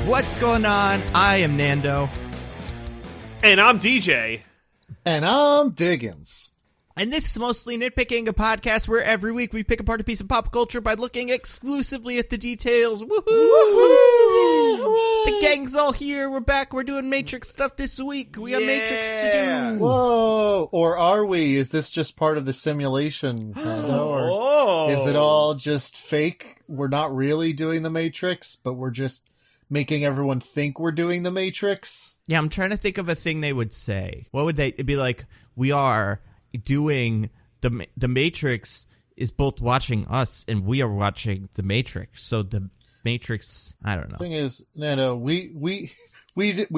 What's going on? I am Nando. And I'm DJ. And I'm Diggins. And this is Mostly Nitpicking, a podcast where every week we pick apart a piece of pop culture by looking exclusively at the details. Woohoo! The gang's all here. We're back. We're doing Matrix stuff this week. We got Matrix to do. Whoa! Or are we? Is this just part of the simulation, Nando? Or is it all just fake? We're not really doing the Matrix, but we're just making everyone think we're doing the Matrix? Yeah, I'm trying to think of a thing they would say. What would they it'd be like? We are doing the Matrix is both watching us and we are watching the Matrix. So the Matrix, I don't know. The thing is, Nando, we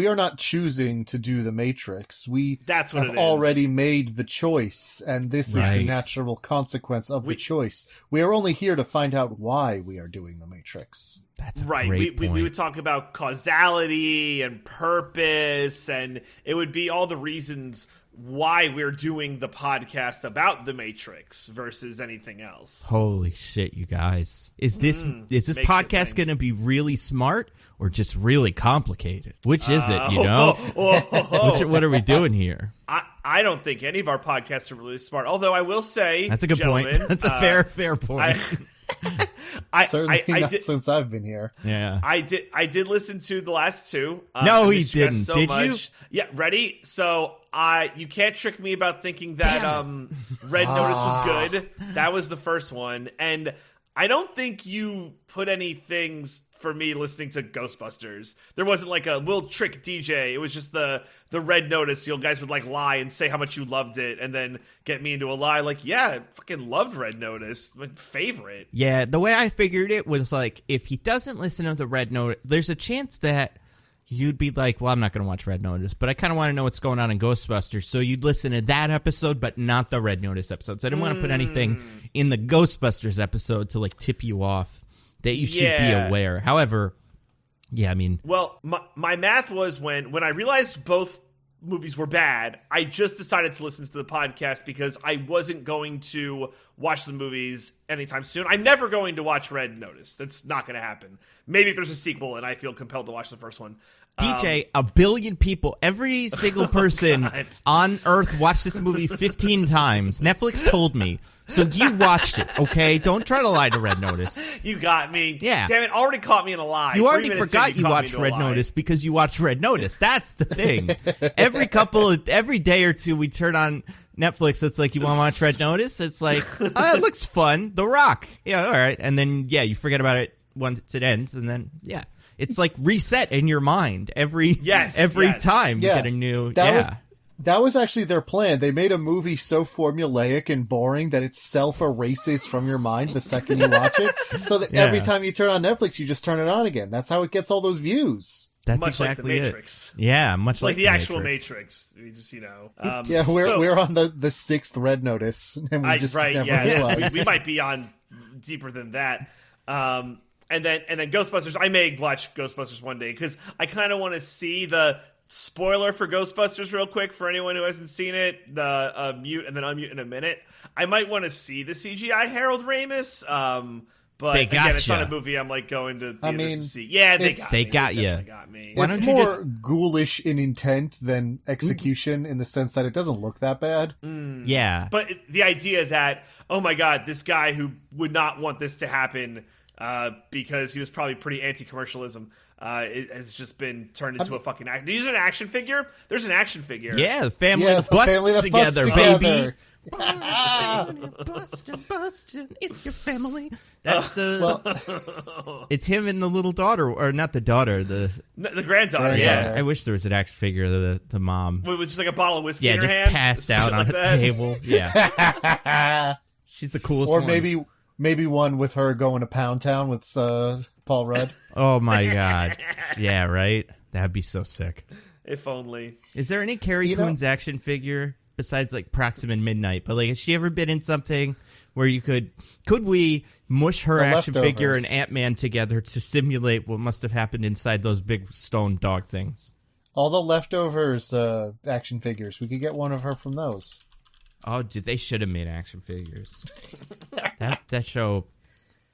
are not choosing to do the Matrix. That's what have already made the choice, and this is Right. the natural consequence of the choice. We are only here to find out why we are doing the Matrix. That's a right. great point. We would talk about causality and purpose, and it would be all the reasons why we're doing the podcast about the Matrix versus anything else. Holy shit, you guys. Is this podcast going to be really smart or just really complicated? Which is it, you know? What are we doing here? I don't think any of our podcasts are really smart, although I will say... That's a good point. That's a fair point. Certainly not since I've been here. Yeah. I did listen to the last two. No, he didn't. So did much. you? Yeah, ready? So you can't trick me about thinking that Red Notice was good. That was the first one. And I don't think you put any things for me listening to Ghostbusters. There wasn't like a we'll trick DJ. It was just the Red Notice. You guys would like lie and say how much you loved it and then get me into a lie like, yeah, I fucking loved Red Notice. My favorite. Yeah, the way I figured it was like, if he doesn't listen to the Red Notice, there's a chance that you'd be like, well, I'm not going to watch Red Notice, but I kind of want to know what's going on in Ghostbusters. So you'd listen to that episode, but not the Red Notice episode. So I didn't want to put anything in the Ghostbusters episode to like tip you off that you should be aware. However, yeah, I mean... Well, my math was when I realized both movies were bad, I just decided to listen to the podcast because I wasn't going to watch the movies anytime soon. I'm never going to watch Red Notice. That's not going to happen. Maybe if there's a sequel and I feel compelled to watch the first one. DJ, a billion people, every single person on Earth watched this movie 15 times. Netflix told me. So you watched it, okay? Don't try to lie to Red Notice. You got me. Yeah. Damn it, already caught me in a lie. You already forgot you watched Red Notice because you watched Red Notice. That's the thing. Every day or two we turn on Netflix, it's like, you want to watch Red Notice? It's like, oh, it looks fun. The Rock. Yeah, all right. And then, yeah, you forget about it once it ends, and then, yeah. It's like reset in your mind every time you get a new... That was actually their plan. They made a movie so formulaic and boring that it self-erases from your mind the second you watch it. So that every time you turn on Netflix, you just turn it on again. That's how it gets all those views. That's much exactly like the Matrix. It. Yeah, much like the actual Matrix. We just, we're on the sixth Red Notice, and we just never realized. We might be on deeper than that. And then Ghostbusters. I may watch Ghostbusters one day because I kind of want to see the spoiler for Ghostbusters real quick for anyone who hasn't seen it. The mute and then unmute in a minute. I might want to see the CGI Harold Ramis. But again, it's not a movie I'm like going to theaters to see. Yeah, they got you. Got me. It's more ghoulish in intent than execution in the sense that it doesn't look that bad. Yeah. But the idea that, oh my God, this guy who would not want this to happen because he was probably pretty anti-commercialism, it has just been turned into a fucking action. Use an action figure? There's an action figure. Yeah, the family that busts together, baby. Bustin', it's your family. That's it's him and the little daughter, or not the daughter, the granddaughter. Yeah, I wish there was an action figure of the mom. With just like a bottle of whiskey in her just hand. passed out on the table. Yeah. She's the coolest or one. Maybe one with her going to Pound Town with Paul Rudd. Oh my God. Yeah, right? That'd be so sick. If only. Is there any Carrie Coon's action figure besides like Proxima Midnight? But like, has she ever been in something where you could we mush her action figure and Ant-Man together to simulate what must have happened inside those big stone dog things? All the leftovers action figures. We could get one of her from those. Oh, dude, they should have made action figures. that show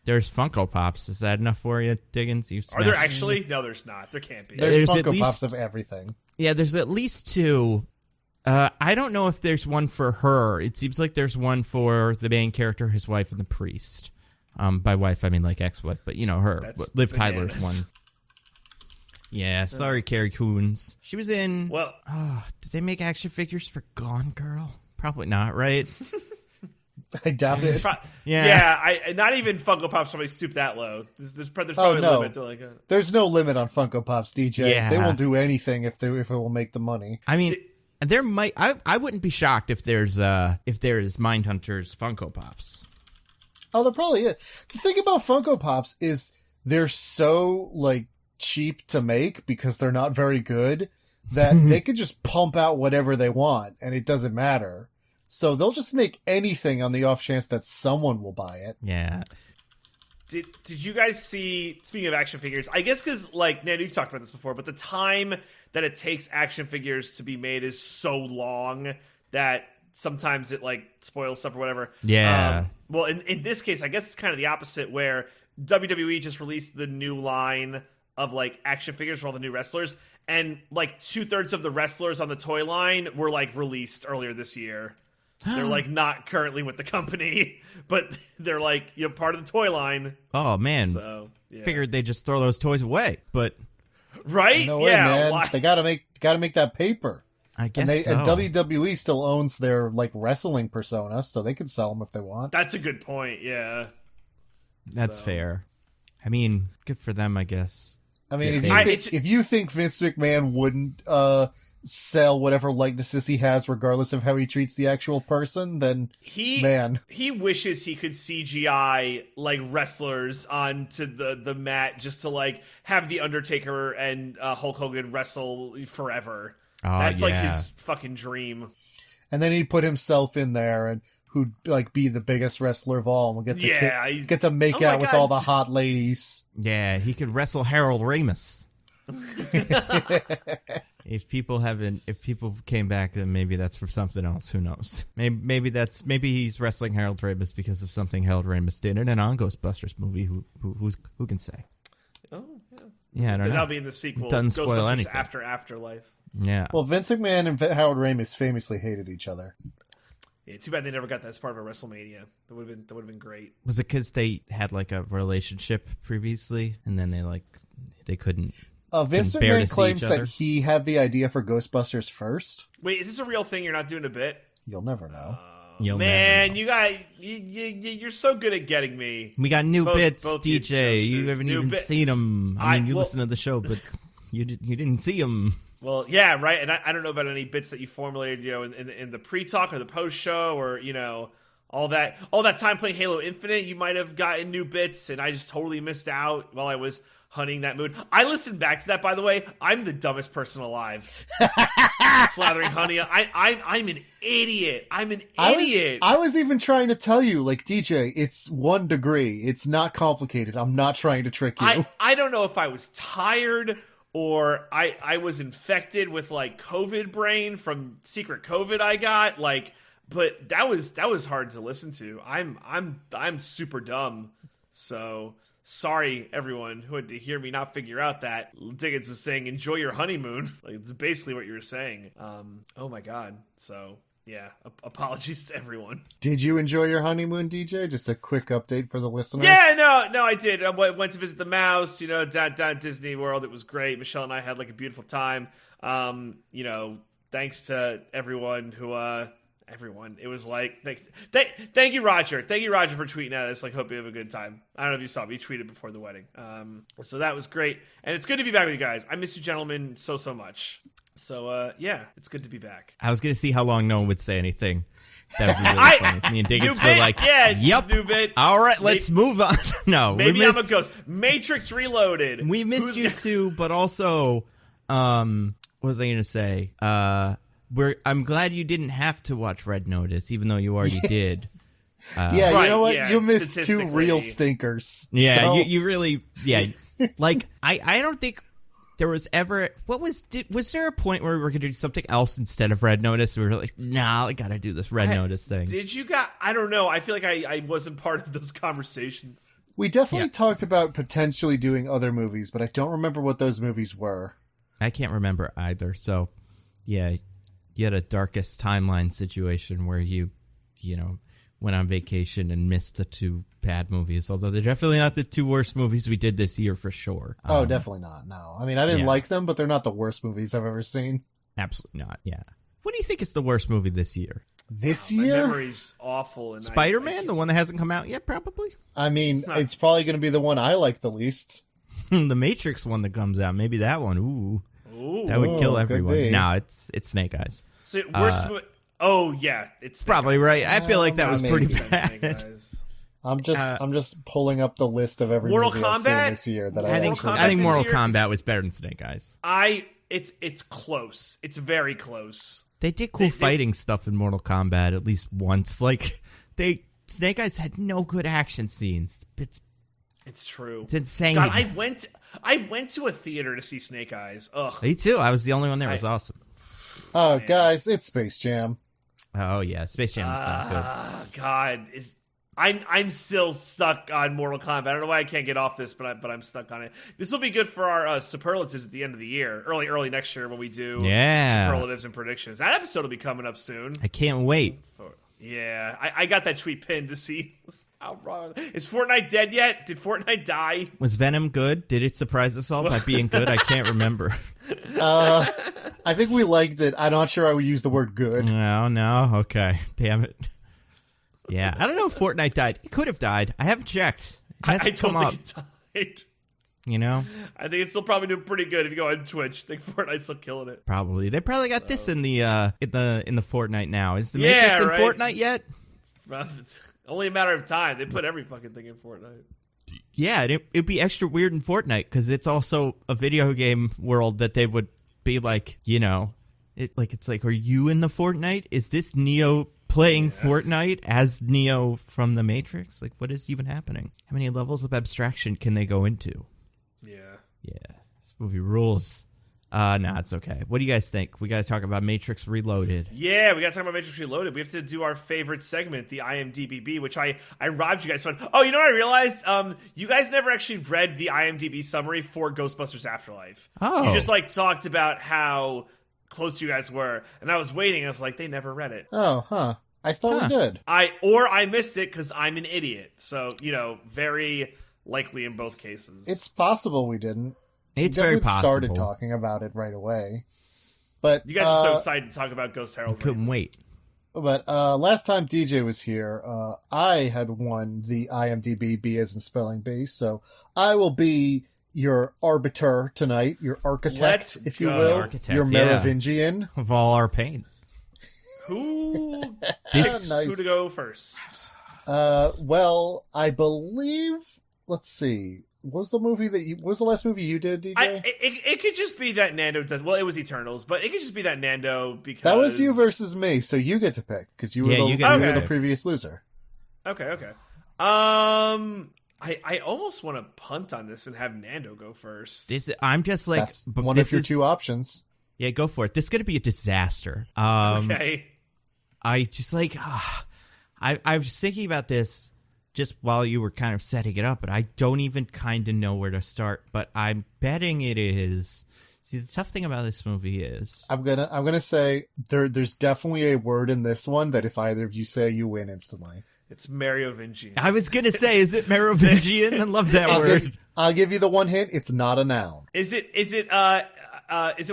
There's Funko Pops. Is that enough for you, Diggins? Are there actually? No, there's not. There can't be. There's at Funko least, Pops of everything. Yeah, there's at least 2. I don't know if there's one for her. It seems like there's one for the main character, his wife, and the priest. By wife, I mean like ex-wife, but her. That's Liv bananas. Tyler's one. Yeah, sorry, Carrie Coons. She was in... Well... did they make action figures for Gone Girl? Probably not, right? I doubt it. Yeah, not even Funko Pops probably stoop that low. There's probably a limit to like. There's no limit on Funko Pops, DJ. Yeah. They will do anything if it will make the money. I mean, there might. I wouldn't be shocked if there's Mindhunters Funko Pops. Oh, there probably is. The thing about Funko Pops is they're so like cheap to make because they're not very good that they could just pump out whatever they want and it doesn't matter. So they'll just make anything on the off chance that someone will buy it. Yeah. Did you guys see, speaking of action figures, I guess because, like, Nando, you've talked about this before, but the time that it takes action figures to be made is so long that sometimes it, like, spoils stuff or whatever. Yeah. Well, in this case, I guess it's kind of the opposite, where WWE just released the new line of, like, action figures for all the new wrestlers, and, like, 2/3 of the wrestlers on the toy line were, like, released earlier this year. They're, like, not currently with the company, but they're, like, part of the toy line. Oh, man. So, yeah. Figured they'd just throw those toys away, but... Right? No way, man. Why? They gotta make that paper. I guess so. And WWE still owns their, like, wrestling persona, so they can sell them if they want. That's a good point, yeah. That's fair. I mean, good for them, I guess. I mean, if you think Vince McMahon wouldn't sell whatever likenesses he has, regardless of how he treats the actual person, then he wishes he could CGI like wrestlers onto the mat just to like have the Undertaker and Hulk Hogan wrestle forever. That's like his fucking dream. And then he'd put himself in there and who'd like be the biggest wrestler of all and we'll get to make out with all the hot ladies. Yeah, he could wrestle Harold Ramis. If people came back, then maybe that's for something else. Who knows? Maybe he's wrestling Harold Ramis because of something Harold Ramis did in an on Ghostbusters movie. Who can say? Oh, yeah. I don't know. That'll be in the sequel. Doesn't spoil Ghostbusters anything. After Afterlife. Yeah. Well, Vince McMahon and Harold Ramis famously hated each other. Yeah, too bad they never got that as part of a WrestleMania. That would have been great. Was it because they had like a relationship previously, and then they couldn't? Vince McMahon claims that he had the idea for Ghostbusters first. Wait, is this a real thing? You're not doing a bit? You'll never know. Man, you guys, you're so good at getting me. We got new bits, DJ. You haven't even seen them. I mean, you listen to the show, but you didn't see them. Well, yeah, right. And I don't know about any bits that you formulated, in the pre-talk or the post-show or all that time playing Halo Infinite. You might have gotten new bits, and I just totally missed out while I was hunting that mood. I listened back to that, by the way. I'm the dumbest person alive. Slathering honey. I'm an idiot. I was even trying to tell you, like, DJ, it's 1 degree. It's not complicated. I'm not trying to trick you. I don't know if I was tired or I was infected with like COVID brain from secret COVID I got. Like, but that was hard to listen to. I'm super dumb. So sorry, everyone who had to hear me not figure out that. Diggins was saying, enjoy your honeymoon. Like, it's basically what you were saying. Oh my God. So, yeah, apologies to everyone. Did you enjoy your honeymoon, DJ? Just a quick update for the listeners. Yeah, no, I did. I went to visit the mouse, down at Disney World. It was great. Michelle and I had, like, a beautiful time. Thanks to everyone who... Everyone. It was like, thank you, Roger. Thank you, Roger, for tweeting at us. Like, hope you have a good time. I don't know if you saw me. You tweeted before the wedding. So that was great. And it's good to be back with you guys. I miss you gentlemen so much. So, yeah, it's good to be back. I was going to see how long no one would say anything. That would be really funny. Me and Diggins were like, yep. New bit. All right, let's move on. No, maybe I'm a ghost. Matrix Reloaded. We missed you too, but also, what was I going to say? I'm glad you didn't have to watch Red Notice, even though you already did. You know what? You missed 2 real stinkers. Yeah, so. you really, like, I don't think there was ever, was there a point where we were going to do something else instead of Red Notice? We were like, nah, I got to do this Red Notice thing. I don't know. I feel like I wasn't part of those conversations. We definitely talked about potentially doing other movies, but I don't remember what those movies were. I can't remember either. So, yeah, you had a darkest timeline situation where you went on vacation and missed the 2 bad movies. Although they're definitely not the 2 worst movies we did this year for sure. Oh, definitely not. No, I mean I didn't like them, but they're not the worst movies I've ever seen. Absolutely not. Yeah. What do you think is the worst movie this year? This year? My memory's awful. And Spider-Man, the one that hasn't come out yet, probably. I mean, it's probably going to be the one I like the least. The Matrix one that comes out, maybe that one. Ooh. That would kill everyone. No, it's Snake Eyes. So worst movie. Oh yeah, it's probably right. I feel like that was pretty bad. I'm just pulling up the list of every Mortal movie Kombat? I've seen this year that I think Mortal Kombat was better than Snake Eyes. It's close. It's very close. They did cool fighting stuff in Mortal Kombat at least once. Like Snake Eyes had no good action scenes. It's true. It's insane. God, I went to a theater to see Snake Eyes. Ugh. Me too. I was the only one there. It was awesome. Oh, guys, it's Space Jam. Oh yeah, Space Jam is not good. God, I'm still stuck on Mortal Kombat. I don't know why I can't get off this, but I'm stuck on it. This will be good for our superlatives at the end of the year, early next year when we do superlatives and predictions. That episode will be coming up soon. I can't wait. Yeah, I got that tweet pinned to see how wrong. Is Fortnite dead yet? Did Fortnite die? Was Venom good? Did it surprise us all by being good? I can't remember. I think we liked it. I'm not sure I would use the word good. No. Okay. Damn it. Yeah. I don't know if Fortnite died. It could have died. I haven't checked. It hasn't come up. Think it died. You know? I think it's still probably doing pretty good if you go on Twitch. I think Fortnite's still killing it. Probably. They probably got this in the Fortnite now. Is the Matrix in Fortnite yet? Well, it's only a matter of time. They put every fucking thing in Fortnite. Yeah, it'd be extra weird in Fortnite because it's also a video game world that they would be like, it's like, are you in the Fortnite? Is this Neo playing Fortnite as Neo from the Matrix? Like, what is even happening? How many levels of abstraction can they go into? Yeah, this movie rules. Nah, it's okay. What do you guys think? We got to talk about Matrix Reloaded. Yeah, we got to talk about Matrix Reloaded. We have to do our favorite segment, the IMDb, which I robbed you guys from. Oh, you know what I realized? You guys never actually read the IMDb summary for Ghostbusters Afterlife. Oh. You just, talked about how close you guys were. And I was waiting. I was like, they never read it. Oh, huh. I thought we did. I missed it because I'm an idiot. So, very likely in both cases. It's possible we didn't. It's very possible. Started talking about it right away, but you guys were so excited to talk about Ghost Herald. Couldn't wait. But last time DJ was here, I had won the IMDb B as in spelling bee, so I will be your arbiter tonight, your architect, if you will, your Merovingian of all our pain. Who to go first? Well, I believe. Let's see. What was the last movie you did, DJ? It could just be that Nando does. Well, it was Eternals, but it could just be that Nando because that was you versus me, so you get to pick because you were the previous loser. Okay. I almost want to punt on this and have Nando go first. I'm just like that's one of your two options. Yeah, go for it. This is gonna be a disaster. Okay. I just I was thinking about this just while you were kind of setting it up, but I don't even kind of know where to start. But I'm betting it is. See, the tough thing about this movie is I'm gonna say there's definitely a word in this one that if either of you say, you win instantly. It's Merovingian. I was gonna say, is it Merovingian? I love that word. I'll give you the one hint. It's not a noun. Is it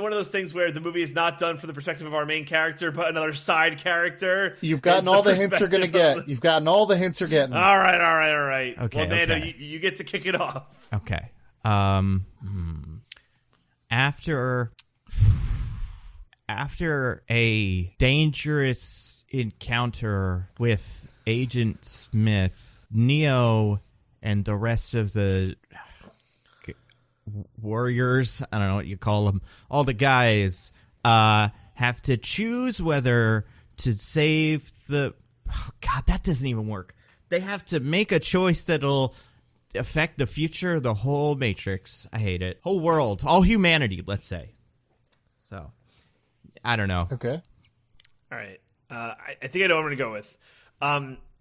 one of those things where the movie is not done from the perspective of our main character, but another side character? You've gotten all the hints you're going to get. You've gotten all the hints you're getting. All right. Okay, well, Nando, you get to kick it off. Okay. After a dangerous encounter with Agent Smith, Neo and the rest of the warriors, I don't know what you call them, all the guys have to choose whether to save the God, that doesn't even work. They have to make a choice that'll affect the future of the whole Matrix. I hate it. Whole world, all humanity, let's say. So I don't know. Okay. All right. I think I know what I'm going to go with.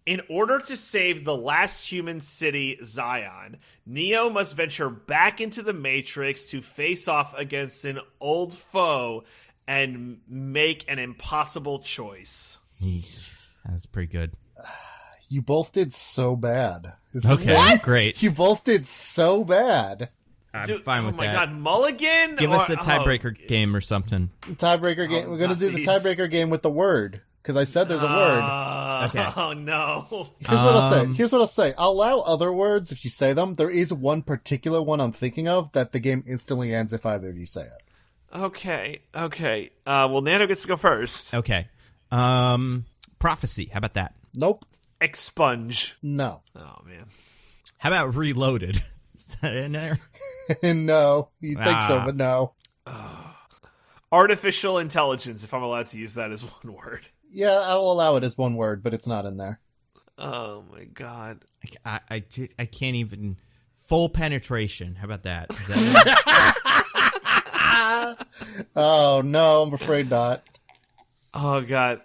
In order to save the last human city, Zion, Neo must venture back into the Matrix to face off against an old foe and make an impossible choice. That's pretty good. You both did so bad. Okay, great. You both did so bad. I'm fine with that. Oh my god, Mulligan? Give us the tiebreaker game or something. Tiebreaker game. We're going to do the tiebreaker game with the word. Because I said there's a word. Okay. Oh, no. Here's what I'll say. I'll allow other words if you say them. There is one particular one I'm thinking of that the game instantly ends if either of you say it. Okay. Well, Nando gets to go first. Okay. Prophecy. How about that? Nope. Expunge. No. Oh, man. How about reloaded? Is that in there? No. You'd think so, but no. Artificial intelligence, if I'm allowed to use that as one word. Yeah, I'll allow it as one word, but it's not in there. Oh, my God. I can't even... Full penetration. How about that? Is that Oh, no, I'm afraid not. Oh, God.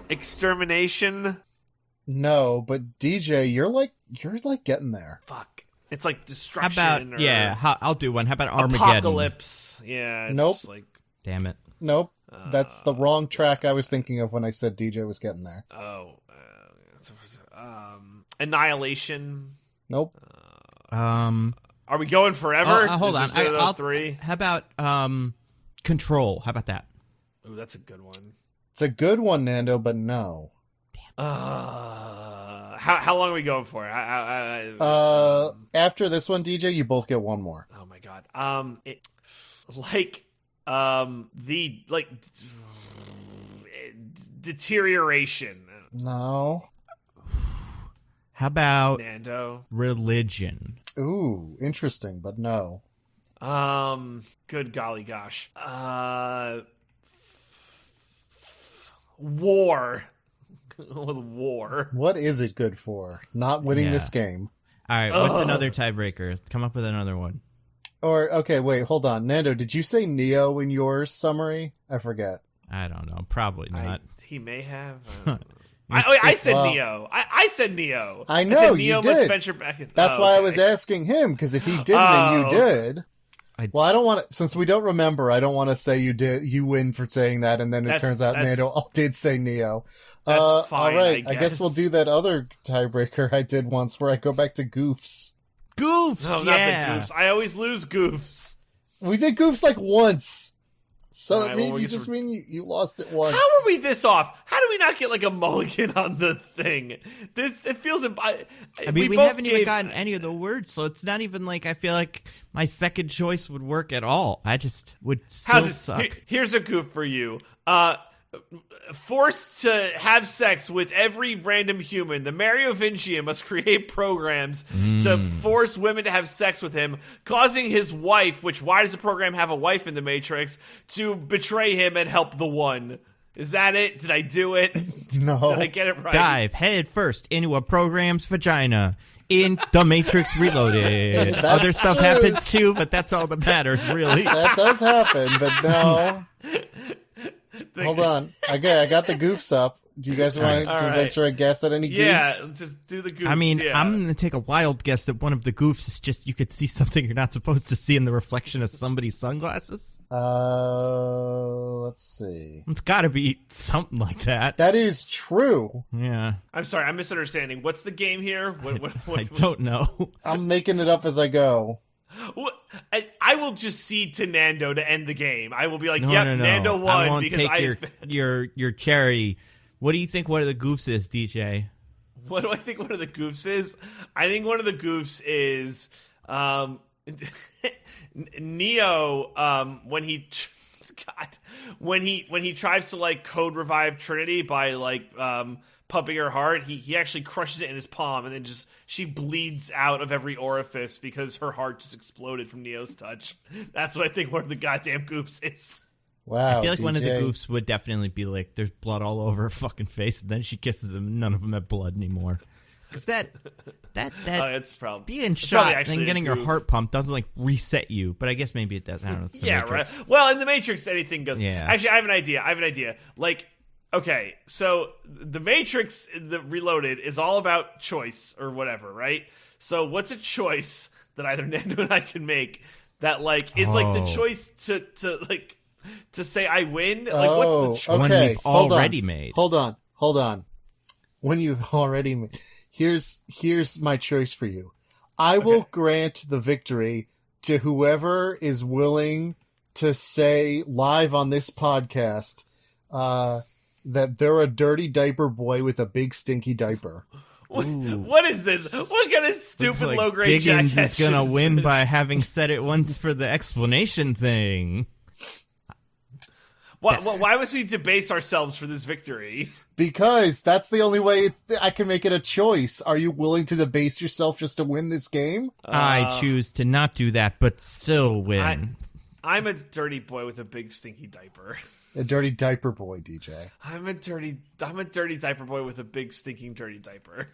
Extermination? No, but DJ, you're getting there. Fuck. It's like destruction. How about... I'll do one. How about Armageddon? Apocalypse. Yeah. Nope. Like... Damn it. Nope. That's the wrong track I was thinking of when I said DJ was getting there. Oh. Annihilation. Nope. Are we going forever? Hold on. I'll three. How about Control? How about that? Ooh, that's a good one. It's a good one, Nando, but no. How long are we going for? After this one, DJ, you both get one more. Oh my god. Deterioration. No. How about Nando? Religion? Ooh, interesting, but no. Good golly gosh. War. War. What is it good for? Not winning this game. All right, what's another tiebreaker? Come up with another one. Or, okay, wait, hold on. Nando, did you say Neo in your summary? I forget. I don't know. Probably not. He may have. I said Neo. I said Neo. I know, I said you Neo did. must venture back. That's why I was asking him, because if he didn't and you did... Well, I don't want to, since we don't remember, I don't want to say you win for saying that, and then it turns out Nando did say Neo. That's fine, all right, I guess we'll do that other tiebreaker I did once, where I go back to goofs. Goofs, no, not the goofs. I always lose goofs. We did goofs like once. So right, you lost it once. How are we this off? How do we not get like a mulligan on the thing? It feels. I mean, we haven't even gotten any of the words, so it's not even like I feel like my second choice would work at all. I just would still suck. Here's a goof for you. Forced to have sex with every random human, the Merovingian must create programs to force women to have sex with him, causing his wife, which why does the program have a wife in the Matrix, to betray him and help the one. Is that it? Did I do it? No. Did I get it right? Dive head first into a program's vagina. In The Matrix Reloaded. Other stuff happens too, but that's all that matters, really. That does happen, but no. Hold on. Okay, I got the goofs up. Do you guys want to venture a guess at any goofs? Yeah, just do the goofs. I mean, I'm going to take a wild guess that one of the goofs is just you could see something you're not supposed to see in the reflection of somebody's sunglasses. Let's see. It's got to be something like that. That is true. Yeah. I'm sorry, I'm misunderstanding. What's the game here? I don't know. I'm making it up as I go. I will just cede to Nando to end the game. I will be like, no. Nando won. I won't because take your charity. What do you think one of the goofs is, DJ? What do I think one of the goofs is? I think one of the goofs is Neo when he tries to like code revive Trinity by like pumping her heart, he actually crushes it in his palm, and then just she bleeds out of every orifice because her heart just exploded from Neo's touch. That's what I think one of the goddamn goofs is. Wow, I feel like DJ. one of the goofs would definitely be like, there's blood all over her fucking face, and then she kisses him, and none of them have blood anymore. Because it's probably being shot and then getting your heart pumped doesn't like reset you, but I guess maybe it does. I don't know. It's the Matrix. Right. Well, in the Matrix, anything goes. Yeah. Actually, I have an idea. Like, Okay, so the Matrix, the Reloaded, is all about choice or whatever, right? So what's a choice that either Nando and I can make that like is like the choice to say I win? Like what's the choice? One we've already made. Hold on. When you've already made, here's my choice for you. I will grant the victory to whoever is willing to say live on this podcast that they're a dirty diaper boy with a big stinky diaper. What is this? What kind of stupid like low-grade Diggins is jackass gonna shit win this? by having said it once for the explanation thing. Why must we debase ourselves for this victory? Because that's the only way I can make it a choice. Are you willing to debase yourself just to win this game? I choose to not do that, but still win. I'm a dirty boy with a big stinky diaper. A dirty diaper boy, DJ. I'm a dirty diaper boy with a big stinking dirty diaper.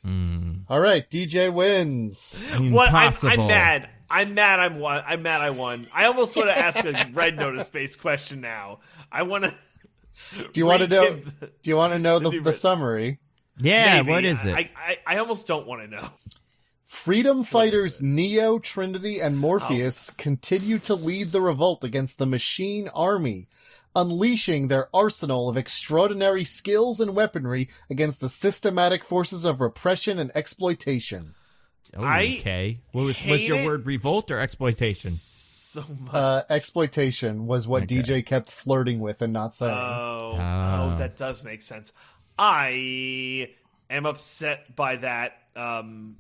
All right, DJ wins. Impossible. I'm mad. I'm mad I won. I almost want to ask a Red Notice based question now. I want to. Do you want to know? Do you want to know the summary? Yeah, Maybe. what is it? I almost don't want to know. Freedom fighters Neo, Trinity, and Morpheus continue to lead the revolt against the Machine Army, unleashing their arsenal of extraordinary skills and weaponry against the systematic forces of repression and exploitation. Okay. Was your word revolt or exploitation? So much. Exploitation was what DJ kept flirting with and not saying. Oh, that does make sense. I am upset by that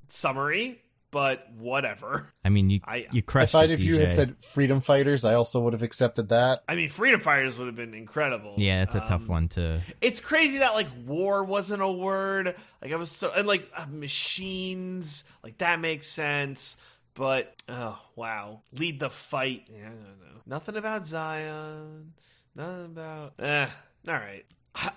summary, but whatever. I mean, you crushed it, If DJ. you had said freedom fighters, I also would have accepted that. I mean, Freedom Fighters would have been incredible. Yeah, it's a tough one to... It's crazy that, like, war wasn't a word. Like, I was so... And, like, machines. Like, that makes sense. But, oh, wow. Lead the fight. Yeah, I don't know. Nothing about Zion. Nothing about... all right.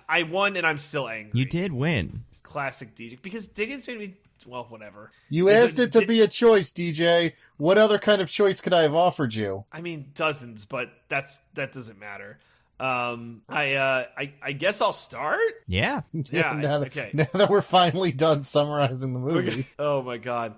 I won, and I'm still angry. You did win. Classic DJ. Because Diggins made me... Well, whatever. You asked it to be a choice, DJ. What other kind of choice could I have offered you? I mean, dozens, but that doesn't matter. I guess I'll start. Yeah. Yeah. now okay. Now that we're finally done summarizing the movie. Oh my god.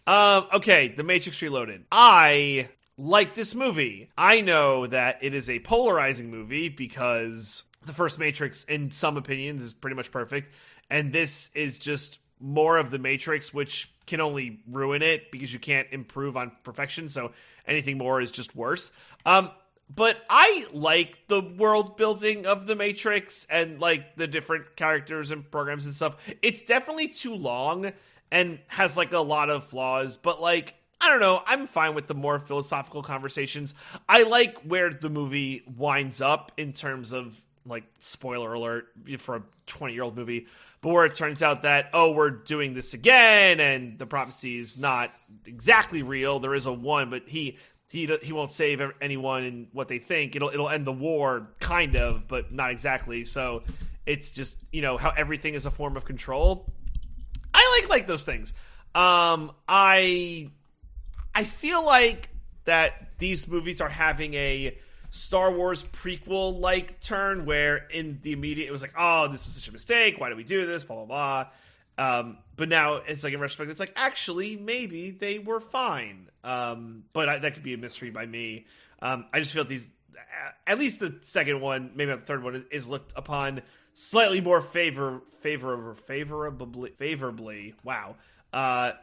Okay, The Matrix Reloaded. I like this movie. I know that it is a polarizing movie because the first Matrix, in some opinions, is pretty much perfect, and this is just more of the Matrix, which can only ruin it because you can't improve on perfection, so anything more is just worse. But I like the world building of the Matrix and like the different characters and programs and stuff. It's definitely too long and has like a lot of flaws, but like, I don't know, I'm fine with the more philosophical conversations. I like where the movie winds up in terms of, like, spoiler alert for a 20-year-old movie, but where it turns out that, we're doing this again, and the prophecy is not exactly real. There is a one, but he won't save anyone in what they think. It'll end the war, kind of, but not exactly. So it's just, how everything is a form of control. I like those things. I feel like that these movies are having a Star Wars prequel-like turn where in the immediate it was like, oh, this was such a mistake. Why did we do this? Blah, blah, blah. But now it's like, in retrospect, it's like, actually, maybe they were fine. But that could be a mystery by me. I just feel these, at least the second one, maybe not the third one, is looked upon slightly more favorably, wow,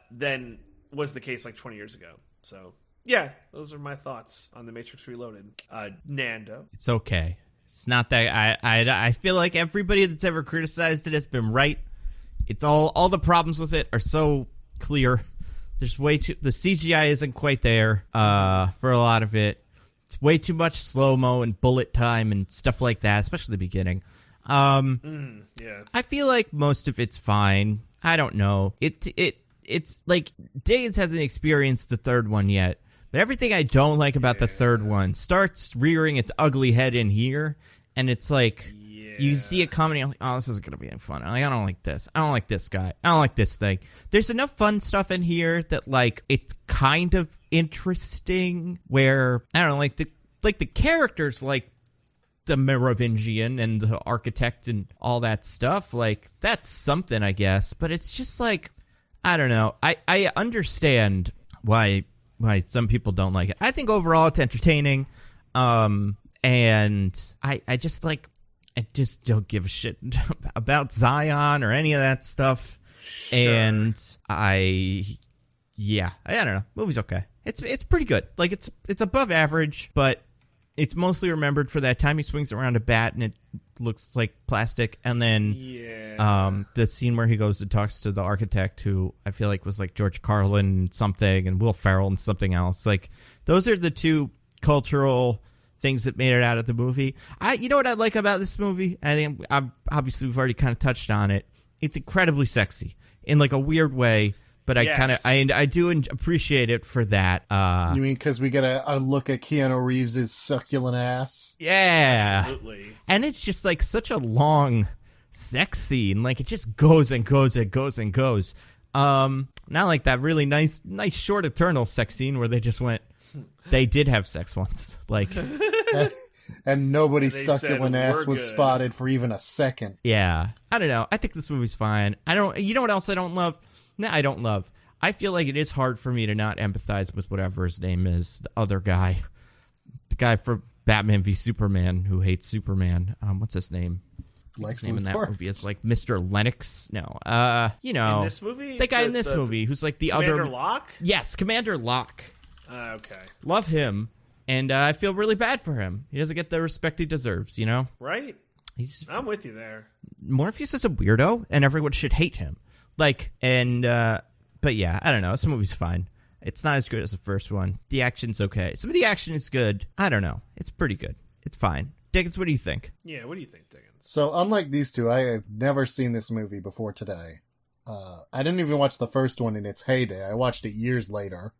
than was the case like 20 years ago. So, yeah, those are my thoughts on The Matrix Reloaded. Nando. It's okay. It's not that I feel like everybody that's ever criticized it has been right. It's all the problems with it are so clear. There's the CGI isn't quite there for a lot of it. It's way too much slow-mo and bullet time and stuff like that, especially the beginning. Yeah. I feel like most of it's fine. I don't know. It's like Diggins hasn't experienced the third one yet. But everything I don't like about the third one starts rearing its ugly head in here, and it's like, you see it coming, and you're like, oh, this isn't going to be any fun. I'm like, I don't like this. I don't like this guy. I don't like this thing. There's enough fun stuff in here that, like, it's kind of interesting, where, I don't know, like the characters, like, the Merovingian and the architect and all that stuff. Like, that's something, I guess. But it's just like, I don't know. I understand why some people don't like it. I think overall it's entertaining. And I just don't give a shit about Zion or any of that stuff. Sure. And I don't know. Movie's okay. It's pretty good. Like, it's above average, but it's mostly remembered for that time he swings around a bat and it looks like plastic. And then the scene where he goes and talks to the architect, who I feel like was like George Carlin something and Will Ferrell and something else. Like, those are the two cultural things that made it out of the movie. You know what I like about this movie? I think obviously we've already kind of touched on it. It's incredibly sexy in like a weird way. But I do appreciate it for that. You mean because we get a look at Keanu Reeves' succulent ass? Yeah. Absolutely. And it's just like such a long sex scene. Like, it just goes and goes and goes and goes. Not like that really nice short eternal sex scene where they just went, they did have sex once. Like... And nobody's succulent ass was spotted for even a second. Yeah. I don't know. I think this movie's fine. You know what else I don't love? No, I don't love. I feel like it is hard for me to not empathize with whatever his name is, the other guy. The guy from Batman v Superman who hates Superman. What's his name? Lex His name in that Luthor? movie is like Mr. Lennox. No. You know. In this movie? The guy in this movie who's like the Commander other... Locke? Yes, Commander Locke. Okay. Love him. And I feel really bad for him. He doesn't get the respect he deserves, you know? Right? I'm with you there. Morpheus is a weirdo, and everyone should hate him. Like, and, but yeah, I don't know. This movie's fine. It's not as good as the first one. The action's okay. Some of the action is good. I don't know. It's pretty good. It's fine. Dickens, what do you think? Yeah, what do you think, Diggins? So, unlike these two, I have never seen this movie before today. I didn't even watch the first one in its heyday. I watched it years later.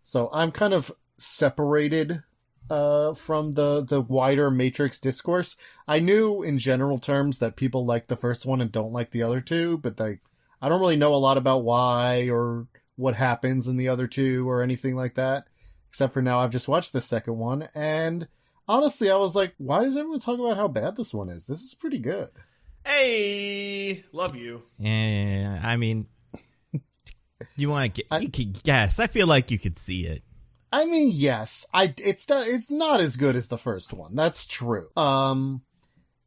So, I'm kind of separated from the wider Matrix discourse. I knew in general terms that people like the first one and don't like the other two, but I don't really know a lot about why or what happens in the other two or anything like that, except for now I've just watched the second one, and honestly I was like, why does everyone talk about how bad this one is? This is pretty good. Hey, love you. Yeah, I mean, you want to get, you could guess. I feel like you could see it. I mean, yes, it's not as good as the first one. That's true. And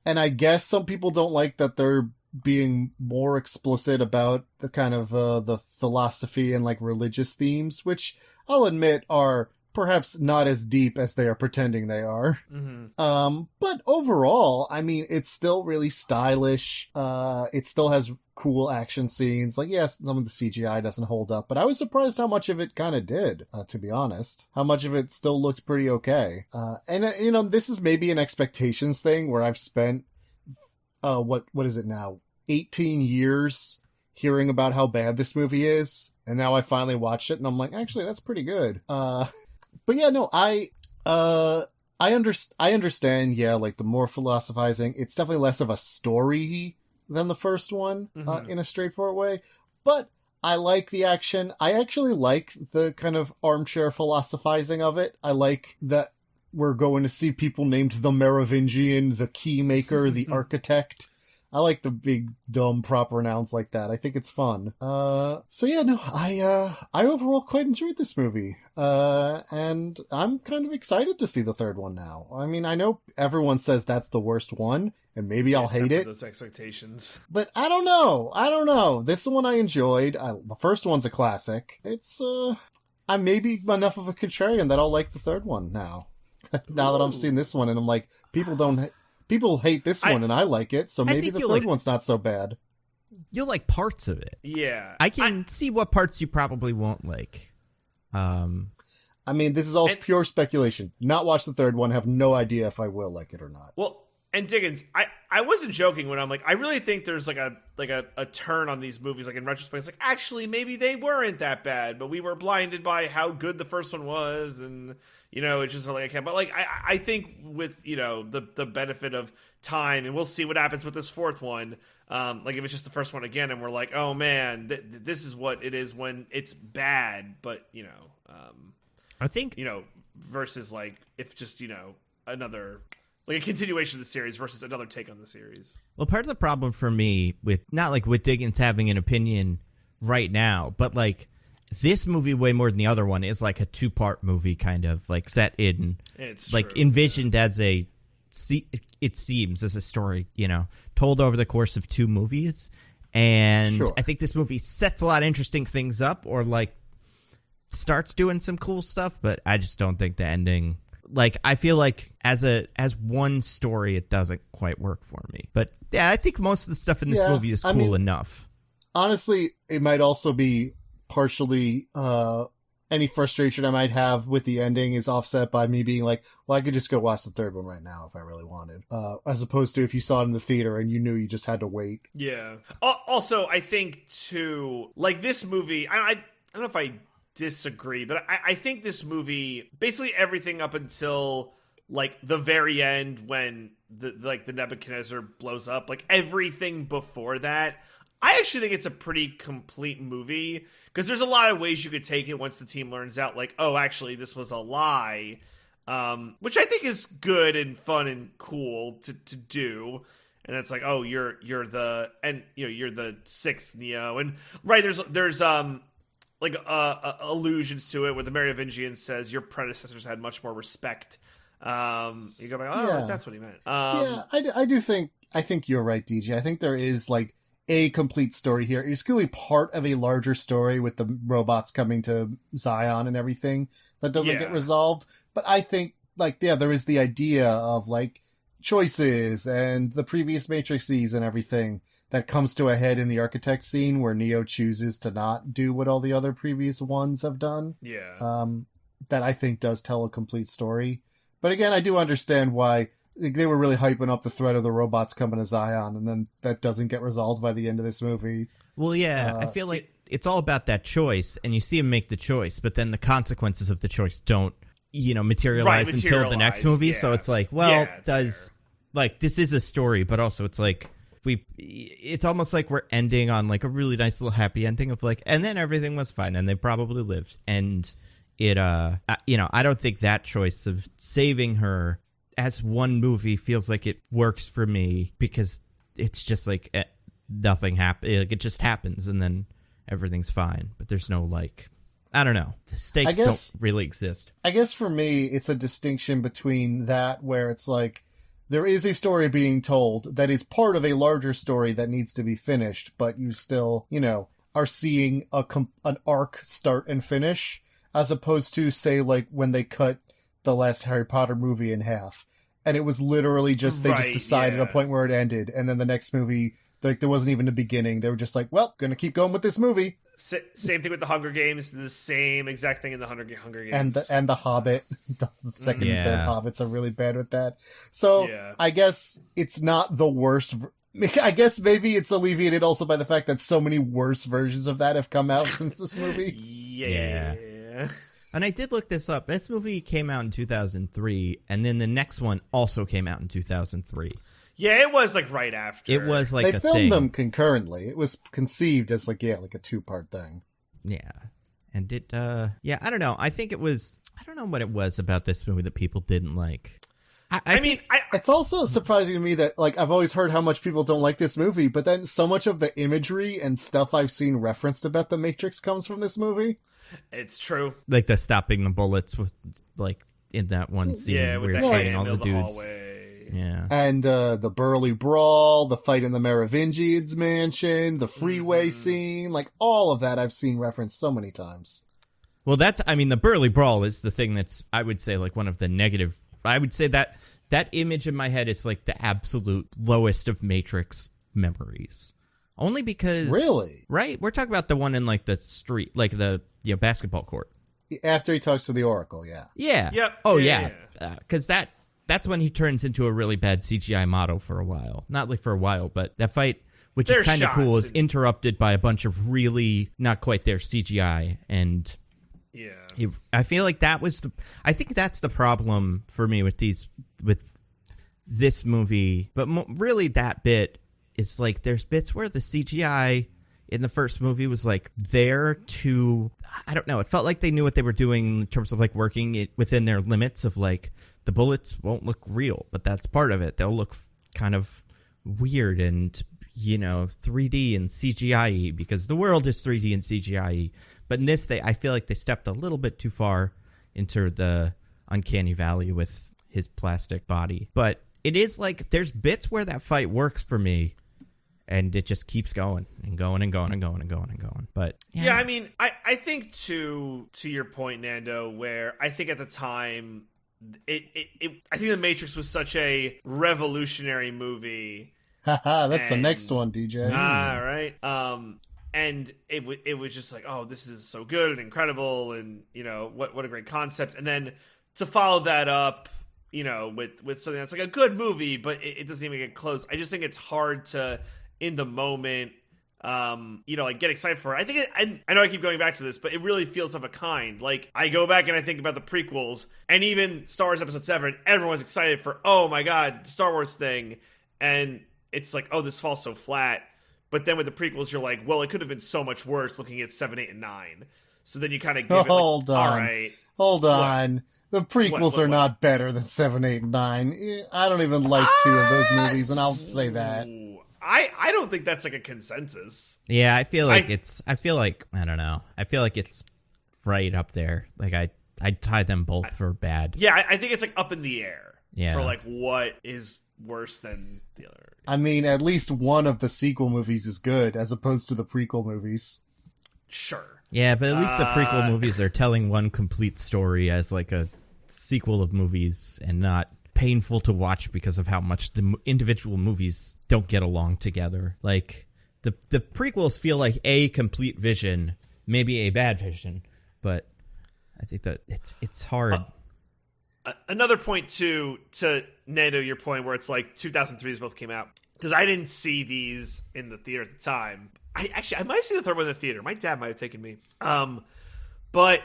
I guess some people don't like that they're being more explicit about the kind of the philosophy and like religious themes, which I'll admit are perhaps not as deep as they are pretending they are. Mm-hmm. But overall, I mean, it's still really stylish. It still has cool action scenes. Like, yes, some of the CGI doesn't hold up, but I was surprised how much of it kind of did, to be honest. How much of it still looked pretty okay. And you know, this is maybe an expectations thing where I've spent what is it now? 18 years hearing about how bad this movie is, and now I finally watched it, and I'm like, actually, that's pretty good. But yeah, no, I understand, yeah, like the more philosophizing, it's definitely less of a story than the first one, in a straightforward way, but I like the action. I actually like the kind of armchair philosophizing of it. I like that we're going to see people named the Merovingian, the Keymaker, the Architect. I like the big, dumb, proper nouns like that. I think it's fun. So yeah, no, I overall quite enjoyed this movie. And I'm kind of excited to see the third one now. I mean, I know everyone says that's the worst one, and maybe I'll hate it. Those expectations. But I don't know. This one I enjoyed. The first one's a classic. It's, I'm maybe enough of a contrarian that I'll like the third one now. Now that I'm seeing this one, and I'm like, people hate this one, and I like it, so maybe the third one's not so bad. You'll like parts of it. Yeah. I can see what parts you probably won't like. I mean, this is all pure speculation. Not watch the third one, have no idea if I will like it or not. Well, and Diggins, I wasn't joking when I'm like, I really think there's like a turn on these movies, like in retrospect, it's like, actually, maybe they weren't that bad, but we were blinded by how good the first one was, and, you know, it just felt like I can't. But, like, I think with, you know, the benefit of time, and we'll see what happens with this fourth one, like, if it's just the first one again, and we're like, oh, man, this is what it is when it's bad, but, you know, I think, you know, versus, like, if just, you know, another... like a continuation of the series versus another take on the series. Well, part of the problem for me with not like with Diggins having an opinion right now, but like this movie way more than the other one is like a 2-part movie kind of like set in It's like true. envisioned as it seems as a story, told over the course of 2 movies. And Sure. I think this movie sets a lot of interesting things up or like starts doing some cool stuff, but I just don't think the ending, like I feel like as one story it doesn't quite work for me. But yeah, I think most of the stuff in this movie is cool enough. Honestly, it might also be partially any frustration I might have with the ending is offset by me being like, well, I could just go watch the third one right now if I really wanted, as opposed to if you saw it in the theater and you knew you just had to wait. Yeah. Also, I think too, like this movie, I don't know if I disagree, but I think this movie, basically everything up until like the very end when the Nebuchadnezzar blows up, like everything before that, I actually think it's a pretty complete movie because there's a lot of ways you could take it once the team learns out, like, oh, actually this was a lie, which I think is good and fun and cool to do. And it's like, oh, you're the sixth Neo, and right there's like allusions to it where the Merovingian says your predecessors had much more respect. You go back, oh, that's what he meant. I think you're right, DJ. I think there is like a complete story here. It's clearly part of a larger story with the robots coming to Zion and everything that doesn't get resolved. But I think there is the idea of like choices and the previous Matrices and everything that comes to a head in the architect scene where Neo chooses to not do what all the other previous ones have done. Yeah. That I think does tell a complete story. But again, I do understand why they were really hyping up the threat of the robots coming to Zion, and then that doesn't get resolved by the end of this movie. Well, yeah, I feel like it's all about that choice, and you see him make the choice, but then the consequences of the choice don't, materialize until the next movie. Yeah. So it's like, well, this is a story, but also it's like it's almost like we're ending on like a really nice little happy ending of like, and then everything was fine, and they probably lived, and it, I don't think that choice of saving her as one movie feels like it works for me because it's just like nothing happens. Like it just happens and then everything's fine. But there's no like, I don't know. The stakes don't really exist. I guess for me, it's a distinction between that where it's like there is a story being told that is part of a larger story that needs to be finished, but you still, are seeing an arc start and finish, as opposed to say like when they cut the last Harry Potter movie in half. And it was literally just, they just decided a point where it ended. And then the next movie, like there wasn't even a beginning. They were just like, well, gonna keep going with this movie. Same thing with the Hunger Games. The same exact thing in the Hunger Games. And the Hobbit. The second and third Hobbits are really bad with that. So I guess it's not the worst. I guess maybe it's alleviated also by the fact that so many worse versions of that have come out since this movie. Yeah. And I did look this up. This movie came out in 2003, and then the next one also came out in 2003. Yeah, it was like right after. It was like they filmed them concurrently. It was conceived as like a 2-part thing. Yeah. And it, I don't know. I think it was, I don't know what it was about this movie that people didn't like. I mean, it's also surprising to me that like I've always heard how much people don't like this movie, but then so much of the imagery and stuff I've seen referenced about the Matrix comes from this movie. It's true. Like the stopping the bullets with like in that one scene where you're fighting all the dudes. Yeah. And the Burly Brawl, the fight in the Merovingians mansion, the freeway scene, like all of that I've seen referenced so many times. Well, the Burly Brawl is the thing that's, I would say, like one of the negative. I would say that image in my head is like the absolute lowest of Matrix memories. Only because... Really? Right? We're talking about the one in like the street, like the basketball court. After he talks to the Oracle, yeah. Yeah. Yep. Oh, yeah. Because that's when he turns into a really bad CGI model for a while. Not like for a while, but that fight, which is kind of cool, is interrupted by a bunch of really not quite there CGI. And I feel like that was I think that's the problem for me with this movie. But really that bit, it's like there's bits where the CGI in the first movie was like there to, I don't know, it felt like they knew what they were doing in terms of like working it within their limits of like the bullets won't look real, but that's part of it. They'll look kind of weird and, 3D and CGI-y because the world is 3D and CGI-y. But in this, I feel like they stepped a little bit too far into the uncanny valley with his plastic body. But it is like there's bits where that fight works for me, and it just keeps going and going and going and going and going and going. But yeah, I mean, I think to your point, Nando, where I think at the time, I think The Matrix was such a revolutionary movie. That's the next one, DJ. Right. And it was just like, oh, this is so good and incredible, and what a great concept. And then to follow that up, with something that's like a good movie, but it doesn't even get close. I just think it's hard to, in the moment, like get excited for it. I think I know I keep going back to this, but it really feels of a kind. Like I go back and I think about the prequels, and even Star Wars Episode 7, everyone's excited for, oh my god, Star Wars thing, and it's like, oh, this falls so flat. But then with the prequels, you're like, well, it could have been so much worse looking at 7, 8, and 9. So then you kind of give Hold it like, on. all right. Hold on. The prequels are not better than 7, 8, and 9. I don't even like 2 of those movies, and I'll say that. I don't think that's like a consensus. Yeah, I feel like I don't know. I feel like it's right up there. Like I'd tie them both for bad. Yeah, I think it's like up in the air. Yeah. For like what is worse than the other. I mean, at least one of the sequel movies is good, as opposed to the prequel movies. Sure. Yeah, but at least the prequel movies are telling one complete story as like a sequel of movies and not painful to watch because of how much the individual movies don't get along together. Like the prequels feel like a complete vision, maybe a bad vision, but I think that it's hard. Another point to Nando, your point where it's like 2003 both came out, because I didn't see these in the theater at the time. I might have seen the third one in the theater. My dad might have taken me. But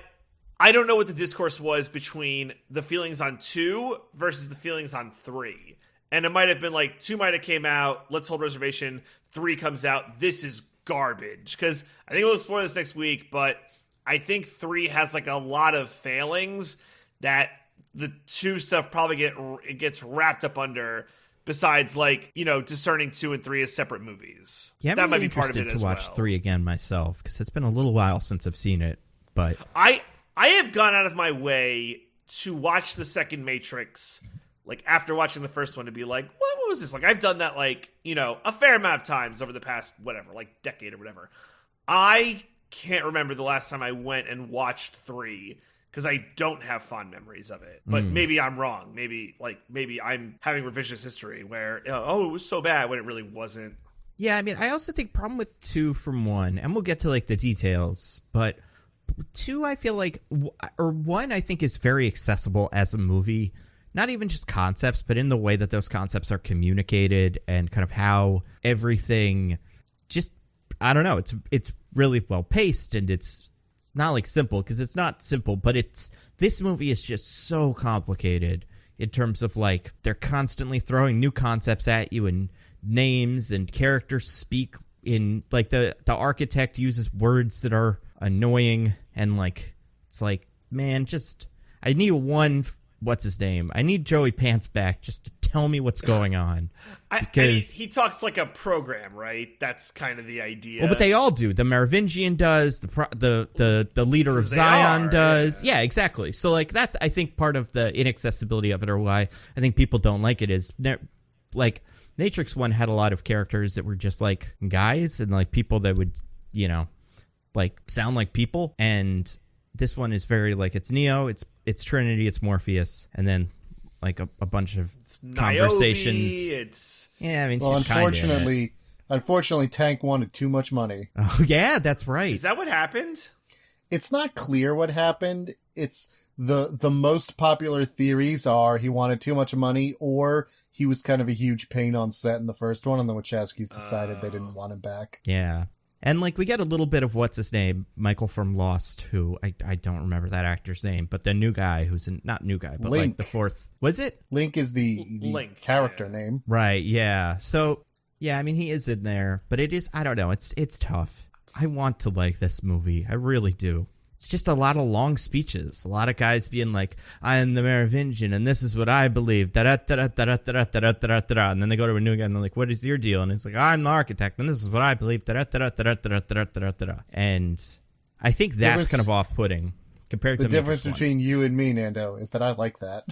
I don't know what the discourse was between the feelings on 2 versus the feelings on 3. And it might have been like 2 might have came out, let's hold reservation, 3 comes out, this is garbage. Because I think we'll explore this next week, but I think 3 has like a lot of failings that the 2 stuff probably gets wrapped up under. Besides, like, discerning 2 and 3 as separate movies. Yeah, that might be part of it as well. to watch 3 again myself, because it's been a little while since I've seen it. But I have gone out of my way to watch the second Matrix, like, after watching the first one, to be like, what was this? Like, I've done that, like, a fair amount of times over the past, whatever, like, decade or whatever. I can't remember the last time I went and watched 3, because I don't have fond memories of it. But maybe I'm wrong. Maybe I'm having revisionist history where, it was so bad when it really wasn't. yeah, I mean, I also think problem with 2 from 1, and we'll get to like the details, but 2, I feel like, or 1, I think is very accessible as a movie. Not even just concepts, but in the way that those concepts are communicated and kind of how everything just, I don't know, it's really well paced, and it's not like simple, because it's not simple, but this movie is just so complicated in terms of like they're constantly throwing new concepts at you, and names and characters speak in like the architect uses words that are annoying, and like it's like, man, just I need what's his name? I need Joey Pants back just to tell me what's going on. Because he talks like a program, right? That's kind of the idea. Well, but they all do. The Merovingian does. The leader of Zion does. Yeah, exactly. So like that's, I think, part of the inaccessibility of it, or why I think people don't like it, is like Matrix 1 had a lot of characters that were just like guys and like people that would like sound like people, and this one is very like it's Neo, it's Trinity, it's Morpheus, and then like a bunch of conversations. I mean, well, she's unfortunately, Tank wanted too much money. Oh yeah, that's right. Is that what happened? It's not clear what happened. It's the most popular theories are he wanted too much money, or he was kind of a huge pain on set in the first one, and the Wachowskis decided they didn't want him back. Yeah. And, like, we get a little bit of what's his name, Michael from Lost, who I don't remember that actor's name, but the new guy who's not new guy, but Link. like the fourth. Was it? Link is the Link, character name. Right, yeah. So, yeah, I mean, he is in there, but it is, I don't know, it's tough. I want to like this movie. I really do. it's just a lot of long speeches. A lot of guys being like, I am the Merovingian, and this is what I believe. Da-da-da-da-da-da-da-da-da-da-da. And then they go to a new guy, and they're like, what is your deal? And he's like, I'm the architect, and this is what I believe. Da-da-da-da-da-da-da-da-da-da. And I think that's kind of off-putting compared to the difference between you and me, Nando, is that I like that.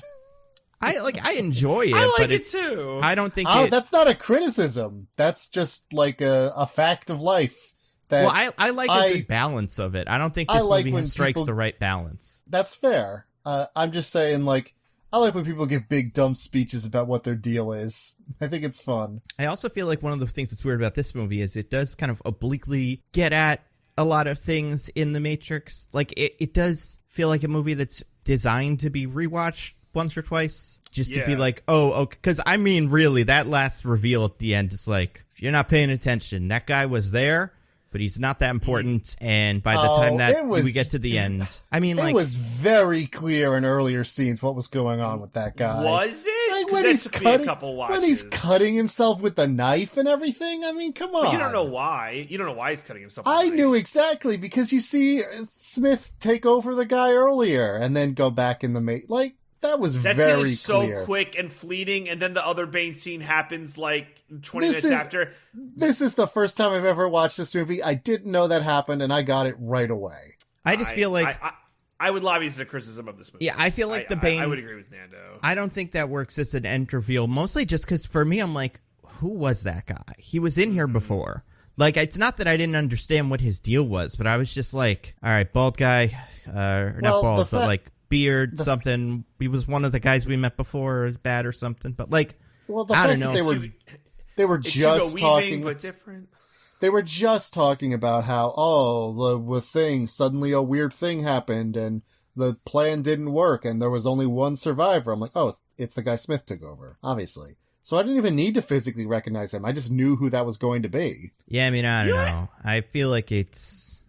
I enjoy it. I like but it too. I don't think that's not a criticism. That's just like a fact of life. Well, I like a good balance of it. I don't think this movie strikes the right balance. That's fair. I'm just saying, like, I like when people give big, dumb speeches about what their deal is. I think it's fun. I also feel like one of the things that's weird about this movie is it does kind of obliquely get at a lot of things in The Matrix. Like, it does feel like a movie that's designed to be rewatched once or twice, just to be like, oh, okay. Because, I mean, really, that last reveal at the end is like, if you're not paying attention, that guy was there, but he's not that important, and by the time that we get to the end, I mean, like... It was very clear in earlier scenes what was going on with that guy. Was it? Like, when he's cutting himself with the knife and everything? I mean, come on. But you don't know why. You don't know why he's cutting himself with I the knife. knew exactly, because you see Smith take over the guy earlier, and then go back in the... Like, that was very clear. That scene is so quick and fleeting, and then the other Bane scene happens like 20 minutes after. This is the first time I've ever watched this movie. I didn't know that happened, and I got it right away. I just feel like... I would lobby as a criticism of this movie. Yeah, I feel like the Bane... I would agree with Nando. I don't think that works as an end reveal, mostly just because for me, I'm like, who was that guy? He was in here before. Like, it's not that I didn't understand what his deal was, but I was just like, all right, bald guy, not bald, but like... beard, something. He was one of the guys we met before, or his bad or something. But like, I don't know. They were just talking, but different. They were just talking about how suddenly a weird thing happened and the plan didn't work and there was only one survivor. I'm like, oh, it's the guy Smith took over, obviously. So I didn't even need to physically recognize him. I just knew who that was going to be. Yeah, I mean, I don't know. I feel like it's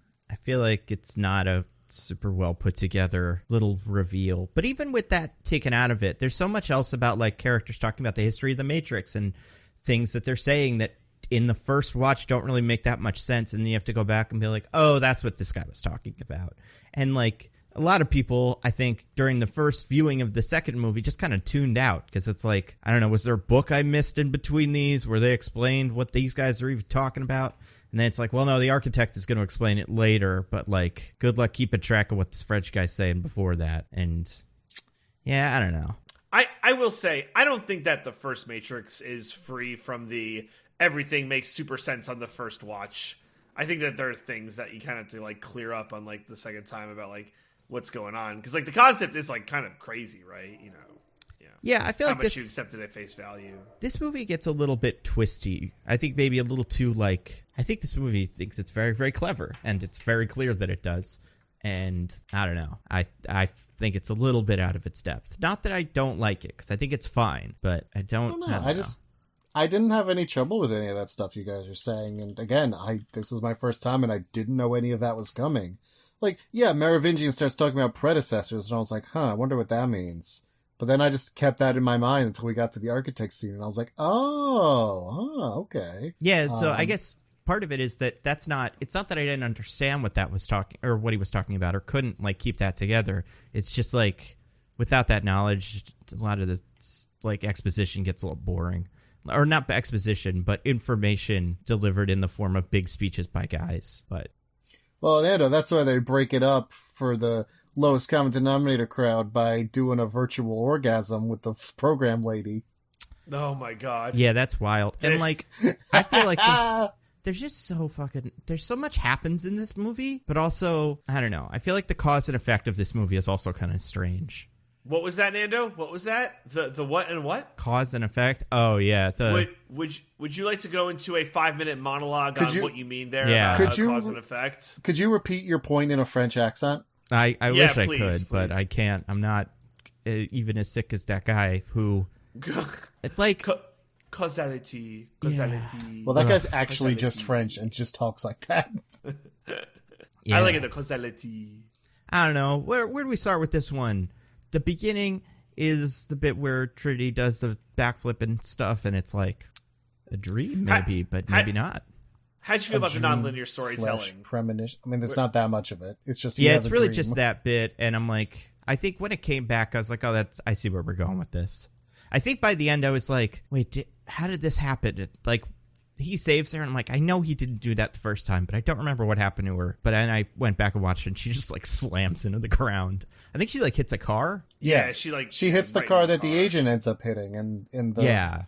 not a super well put together little reveal. But even with that taken out of it, there's so much else about like characters talking about the history of the Matrix and things that they're saying that in the first watch don't really make that much sense, and then you have to go back and be like, oh, that's what this guy was talking about. And like a lot of people, I think, during the first viewing of the second movie just kind of tuned out because it's like, I don't know, was there a book I missed in between these where they explained what these guys are even talking about? And then it's like, well, no, the architect is going to explain it later, but like, good luck keeping track of what this French guy's saying before that. And yeah, I don't know. I will say, I don't think that the first Matrix is free from the everything makes super sense on the first watch. I think that there are things that you kind of have to like clear up on like the second time about like what's going on. Because like the concept is like kind of crazy, right? You know. Yeah, I feel like how much you accepted at face value. This movie gets a little bit twisty. I think maybe a little too like... I think this movie thinks it's very, very clever, and it's very clear that it does. And I don't know. I think it's a little bit out of its depth. Not that I don't like it, because I think it's fine, but I don't know. I didn't have any trouble with any of that stuff you guys are saying. And again, this is my first time, and I didn't know any of that was coming. Like, yeah, Merovingian starts talking about predecessors, and I was like, I wonder what that means. But then I just kept that in my mind until we got to the architect scene, and I was like, okay. Yeah, so I guess part of it is that it's not that I didn't understand what that was talking, or what he was talking about, or couldn't, like, keep that together. It's just, like, without that knowledge, a lot of this, like, exposition gets a little boring. Or not exposition, but information delivered in the form of big speeches by guys. But well, Nando, that's why they break it up for the lowest common denominator crowd by doing a virtual orgasm with the program lady. Oh my god. Yeah, that's wild. And like, I feel like there's just there's so much happens in this movie, but also, I don't know. I feel like the cause and effect of this movie is also kind of strange. What was that, Nando? What was that? The what and what? Cause and effect? Oh, yeah. Would you like to go into a 5-minute monologue on what you mean there? Yeah. About cause and effect? Could you repeat your point in a French accent? I wish I could, but I can't. I'm not even as sick as that guy who... It's like... Causality. Yeah. Well, that guy's actually just French and just talks like that. Yeah. I like it, the causality. I don't know. Where do we start with this one? The beginning is the bit where Trinity does the backflip and stuff, and it's like a dream, maybe, but maybe not. How'd you feel about the nonlinear storytelling? Premonition. I mean, there's not that much of it. It's just it's really just that bit, and I'm like, I think when it came back, I was like, oh, I see where we're going with this. I think by the end, I was like, wait, how did this happen? Like, he saves her, and I'm like, I know he didn't do that the first time, but I don't remember what happened to her. But then I went back and watched it, and she just, like, slams into the ground. I think she, like, hits a car. Yeah, she hits the car that the agent ends up hitting in the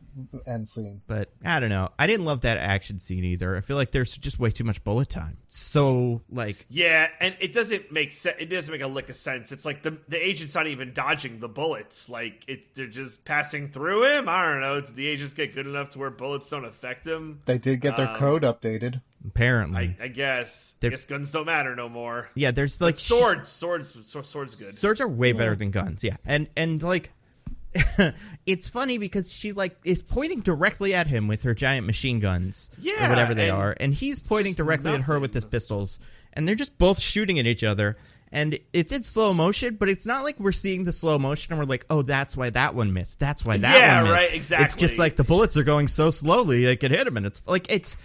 end scene. But I don't know. I didn't love that action scene either. I feel like there's just way too much bullet time. So, like... Yeah, and it doesn't make sense. It doesn't make a lick of sense. It's like the agent's not even dodging the bullets. Like, they're just passing through him? I don't know. Did the agents get good enough to where bullets don't affect him? They did get their code updated. Apparently. I guess. I guess guns don't matter no more. Yeah, there's like... Swords good. Swords are way better than guns, yeah. And like... it's funny because she like is pointing directly at him with her giant machine guns or whatever they are, and he's pointing directly at her with his pistols, and they're just both shooting at each other, and it's in slow motion, but it's not like we're seeing the slow motion and we're like, oh, that's why that one missed, that's why that one missed. Right, exactly. It's just like the bullets are going so slowly they could hit him, and it's like it's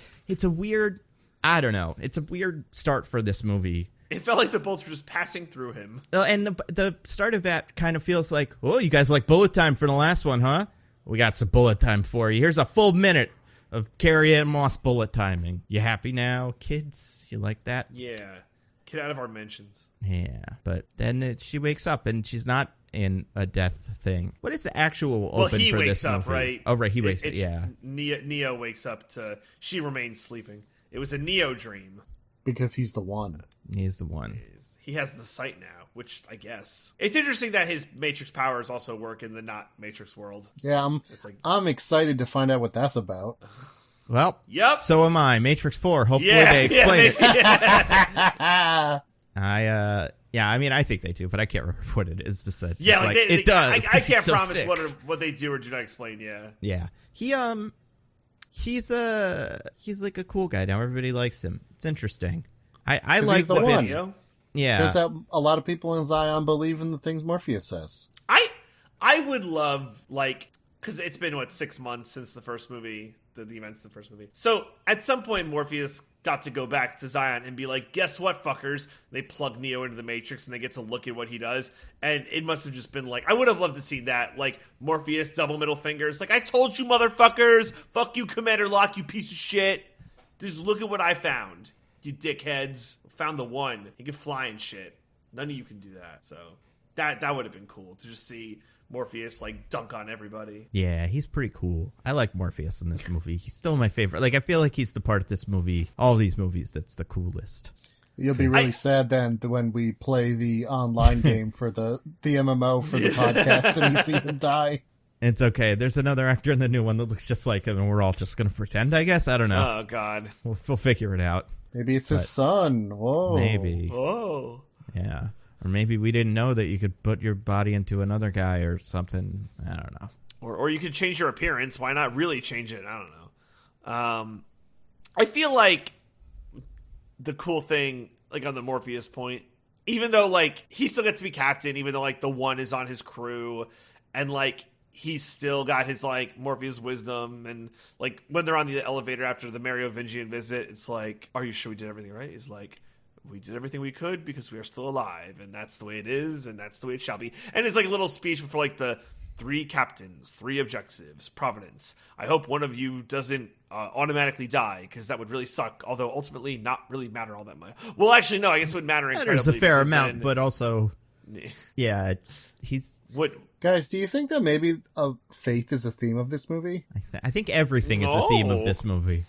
a weird, I don't know, it's a weird start for this movie. It felt like the bullets were just passing through him. And the start of that kind of feels like, oh, you guys like bullet time for the last one, huh? We got some bullet time for you. Here's a full minute of Carrie Ann Moss bullet timing. You happy now, kids? You like that? Yeah. Get out of our mentions. Yeah. But then she wakes up and she's not in a death thing. What is the actual open for this movie? Right? Oh, right. He wakes up, yeah. Neo wakes up to... She remains sleeping. It was a Neo dream. Because he's the one. He's the one. He has the sight now, which I guess. It's interesting that his Matrix powers also work in the not Matrix world. Yeah, I'm excited to find out what that's about. Well, yep. So am I. Matrix 4. Hopefully they explain it. I mean, I think they do, but I can't remember what it is besides. Yeah, like it does. I can't so promise sick. what they do or do not explain. Yeah. Yeah. He's like a cool guy now. Everybody likes him. It's interesting. I like the one. bits. Yeah. Turns out a lot of people in Zion believe in the things Morpheus says. I would love, like, because it's been 6 months since the first movie, the events of the first movie. So at some point, Morpheus got to go back to Zion and be like, guess what, fuckers? They plug Neo into the Matrix and they get to look at what he does. And it must have just been like, I would have loved to see that. Like, Morpheus, double middle fingers. Like, I told you, motherfuckers. Fuck you, Commander Locke, you piece of shit. Just look at what I found, you dickheads. Found the one. He can fly and shit. None of you can do that. So that would have been cool to just see Morpheus like dunk on everybody. Yeah, he's pretty cool. I like Morpheus in this movie. He's still my favorite. Like, I feel like he's the part of this movie, all these movies, that's the coolest. You'll be really sad then when we play the online game for the MMO for the podcast and you see him die. It's okay. There's another actor in the new one that looks just like him, and we're all just going to pretend, I guess. I don't know. Oh, God. We'll figure it out. Maybe it's his son. Whoa. Maybe. Whoa. Yeah. Or maybe we didn't know that you could put your body into another guy or something. I don't know. Or you could change your appearance. Why not really change it? I don't know. I feel like the cool thing, like on the Morpheus point, even though like he still gets to be captain, even though like the one is on his crew, and like he's still got his like Morpheus wisdom, and like when they're on the elevator after the Merovingian visit, it's like, are you sure we did everything right? He's like, we did everything we could because we are still alive, and that's the way it is, and that's the way it shall be. And it's like a little speech before like the 3 captains, 3 objectives, Providence. I hope one of you doesn't automatically die, because that would really suck, although ultimately not really matter all that much. Well, actually, no, I guess it would matter incredibly. There's a fair amount, but also, yeah, he's... What... Guys, do you think that maybe faith is a theme of this movie? I think everything is a theme of this movie.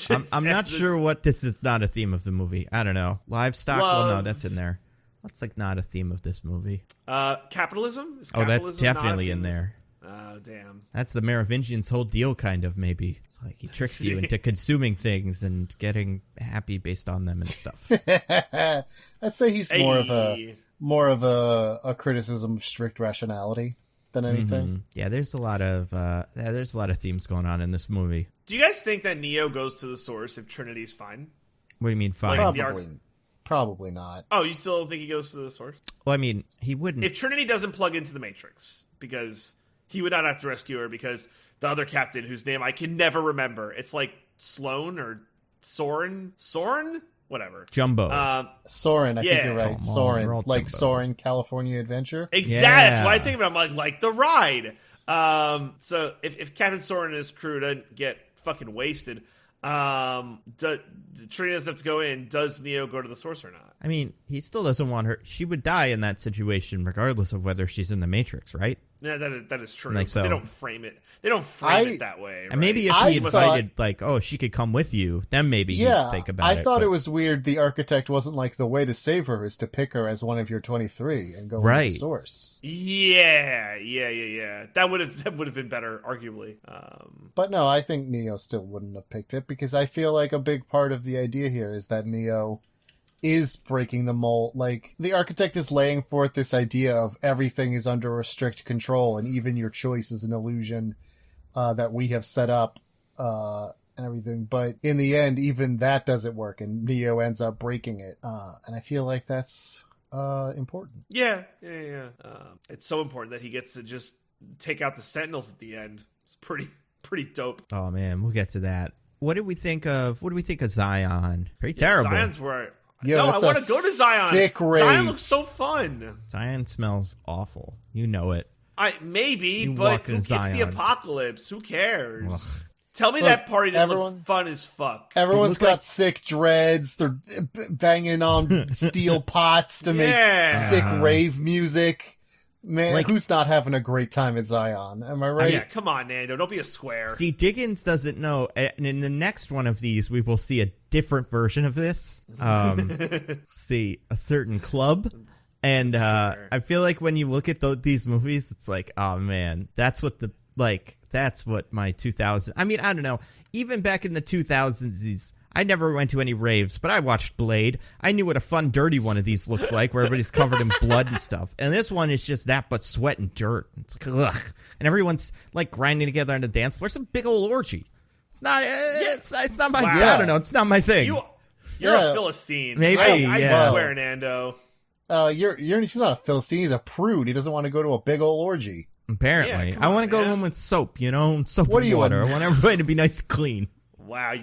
I'm not sure what this is not a theme of the movie. I don't know. Livestock? Well, no, that's in there. What's like not a theme of this movie? Capitalism? That's definitely in there. Oh, damn. That's the Merovingian's whole deal, kind of, maybe. It's like he tricks you into consuming things and getting happy based on them and stuff. I'd say he's more of a criticism of strict rationality than anything. Mm-hmm. Yeah, there's a lot of themes going on in this movie. Do you guys think that Neo goes to the source if Trinity's fine? What do you mean fine? Probably not. Oh, you still don't think he goes to the source? Well, I mean, he wouldn't. If Trinity doesn't plug into the Matrix, because he would not have to rescue her, because the other captain, whose name I can never remember, it's like Sloan or Soren, whatever. Jumbo. Soren, I think you're right. Come on, Soren, we're all like Jumbo. Soren California Adventure. Exactly. Yeah. That's what I think of. I'm like the ride. So if Captain Soren and his crew doesn't get fucking wasted, Trina doesn't have to go in. Does Neo go to the source or not? I mean, he still doesn't want her. She would die in that situation regardless of whether she's in the Matrix, right? Yeah, that is true. Like so. They don't frame it. They don't frame it that way. And maybe if he invited, like, oh, she could come with you, then maybe he'd think about it. I thought it was weird the architect wasn't like, the way to save her is to pick her as one of your 23 and go with the source. Yeah. That would have been better, arguably. But no, I think Neo still wouldn't have picked it, because I feel like a big part of the idea here is that Neo is breaking the mold. Like, the architect is laying forth this idea of everything is under a strict control, and even your choice is an illusion that we have set up and everything. But in the end, even that doesn't work, and Neo ends up breaking it. And I feel like that's important. Yeah. It's so important that he gets to just take out the Sentinels at the end. It's pretty dope. Oh man, we'll get to that. What did we think of Zion? Pretty terrible. Zion's where... Yo, no, I want to go to Zion. Sick rave. Zion looks so fun. Zion smells awful. You know it. Maybe, but it's the apocalypse. Who cares? Ugh. Tell me that party didn't look fun as fuck. Everyone's got sick dreads. They're banging on steel pots to make sick rave music. Man, who's not having a great time at Zion? Am I right? Yeah, come on, Nando. Don't be a square. See, Diggins doesn't know. And in the next one of these, we will see a different version of this. See a certain club. And I feel like when you look at these movies, it's like, oh, man, that's what my 2000s. I mean, I don't know. Even back in the 2000s, I never went to any raves, but I watched Blade. I knew what a fun, dirty one of these looks like, where everybody's covered in blood and stuff. And this one is just that, but sweat and dirt. It's like, ugh. And everyone's like grinding together on the dance floor. It's a big old orgy. It's not. It's not my. Wow. I don't know. It's not my thing. You're a Philistine. Maybe. I swear, Nando. He's not a Philistine. He's a prude. He doesn't want to go to a big old orgy. Apparently, I want to go home with soap. Soap and water. I want everybody to be nice and clean. Wow,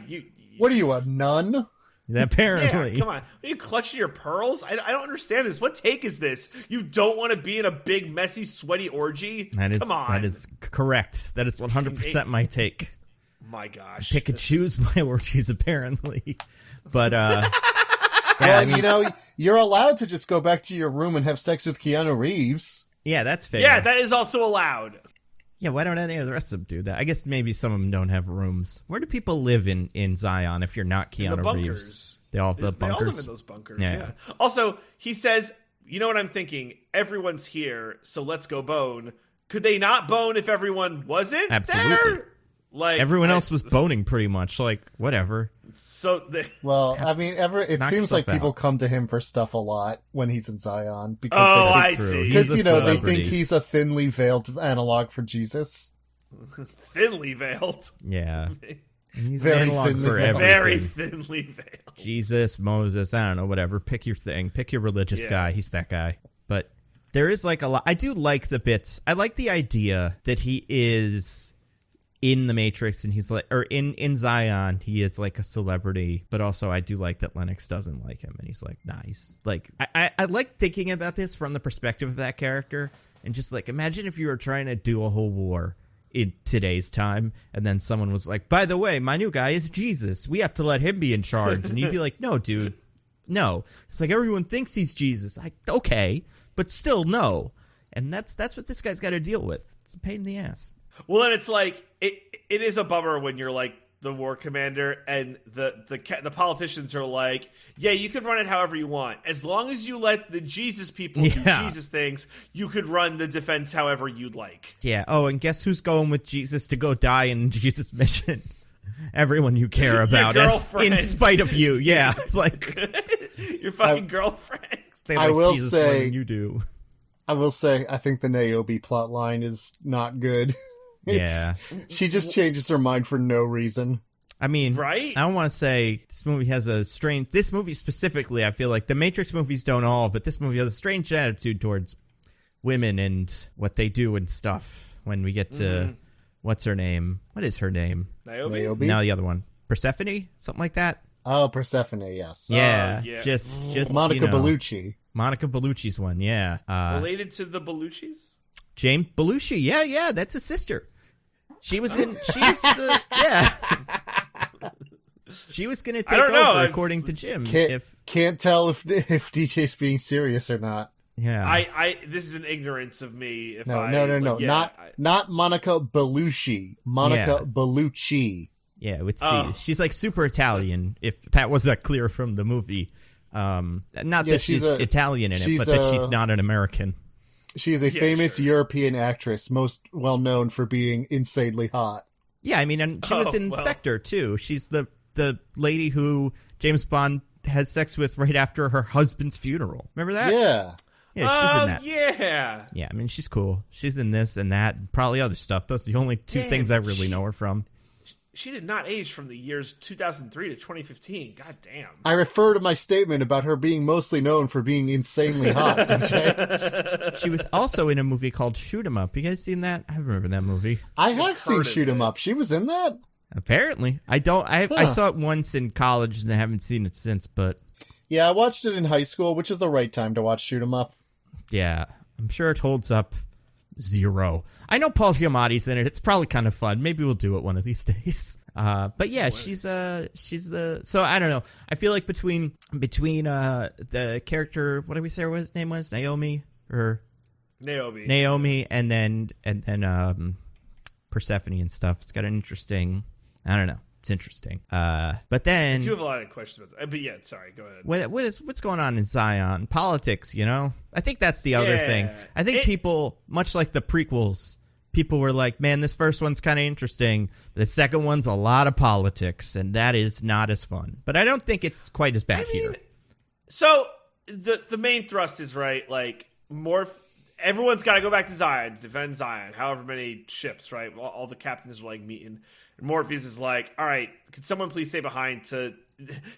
What are you, a nun? Apparently. Yeah, come on. Are you clutching your pearls? I don't understand this. What take is this? You don't want to be in a big, messy, sweaty orgy? Come on. That is correct. That is 100% my take. My gosh. Pick and choose my orgies, apparently. But, you're allowed to just go back to your room and have sex with Keanu Reeves. Yeah, that's fair. Yeah, that is also allowed. Yeah, why don't any of the rest of them do that? I guess maybe some of them don't have rooms. Where do people live in Zion if you're not Keanu Reeves? They all have the bunkers? They all live in those bunkers, yeah. Also, he says, you know what I'm thinking? Everyone's here, so let's go bone. Could they not bone if everyone wasn't Absolutely. there? Like, everyone else was boning pretty much. Like, whatever. So it seems like people come to him for stuff a lot when he's in Zion because I see. Because they think he's a thinly veiled analog for Jesus. Thinly veiled. Yeah, he's very an analog for everything. Very thinly veiled. Jesus, Moses, I don't know, whatever. Pick your thing. Pick your religious guy. He's that guy. But there is like a lot. I do like the bits. I like the idea that he is in the Matrix, and he's like, or in Zion, he is like a celebrity, but also I do like that Lennox doesn't like him, and he's like, nice. Like, I like thinking about this from the perspective of that character, and just like, imagine if you were trying to do a whole war in today's time, and then someone was like, by the way, my new guy is Jesus. We have to let him be in charge. And you'd be like, no, dude, no. It's like, everyone thinks he's Jesus. Like, okay, but still, no. And that's what this guy's got to deal with. It's a pain in the ass. Well, then it's like it is a bummer when you're like the war commander and the politicians are like, yeah, you could run it however you want. As long as you let the Jesus people do Jesus things, you could run the defense however you'd like. Yeah. Oh, and guess who's going with Jesus to go die in Jesus' mission? Everyone you care about, in spite of you. Yeah, like your fucking girlfriends. They like Jesus more than you do. I will say, I think the Niobe plot line is not good. She just changes her mind for no reason. I mean, right? I don't want to say this movie has a strange... This movie specifically, I feel like the Matrix movies don't all, but this movie has a strange attitude towards women and what they do and stuff. When we get to... What's her name? What is her name? Niobe? No, the other one. Persephone? Something like that? Oh, Persephone, yes. Yeah, yeah. just Monica Bellucci. Monica Bellucci's one, yeah. Related to the Bellucci's? James Bellucci, yeah, that's his sister. She's the, yeah. She was going to take over, according to Jim. Can't tell if DJ's being serious or not. Yeah. This is an ignorance of me. No. Yeah, not Monica Bellucci. Monica Bellucci. Yeah, with C. She's like super Italian, if that wasn't clear from the movie. Not that she's Italian in it, but that she's not an American. She is a famous European actress, most well known for being insanely hot. Yeah, I mean, and she was in Spectre, too. She's the lady who James Bond has sex with right after her husband's funeral. Remember that? Yeah. Yeah, she's in that. Yeah. Yeah, I mean, she's cool. She's in this and that, and probably other stuff. Those are the only two things I really know her from. She did not age from the years 2003 to 2015. God damn. I refer to my statement about her being mostly known for being insanely hot, DJ. She was also in a movie called Shoot 'Em Up. You guys seen that? I remember that movie. I have seen Shoot 'Em Up. She was in that? Apparently. I saw it once in college and I haven't seen it since, but... Yeah, I watched it in high school, which is the right time to watch Shoot 'Em Up. Yeah, I'm sure it holds up 0. I know Paul Giamatti's in it. It's probably kind of fun. Maybe we'll do it one of these days. But yeah, she's the. So I don't know. I feel like between the character, what did we say her name was? Naomi, and then Persephone and stuff. It's got an interesting. I don't know. It's interesting. But then I do have a lot of questions about that. But yeah, sorry, go ahead. What's going on in Zion? Politics, you know? I think that's the other thing. I think people, much like the prequels, people were like, man, this first one's kind of interesting. The second one's a lot of politics, and that is not as fun. But I don't think it's quite as bad here. So the main thrust is, right, like, everyone's got to go back to Zion to defend Zion, however many ships, right? All the captains are, like, meeting. And Morpheus is like, all right, could someone please stay behind to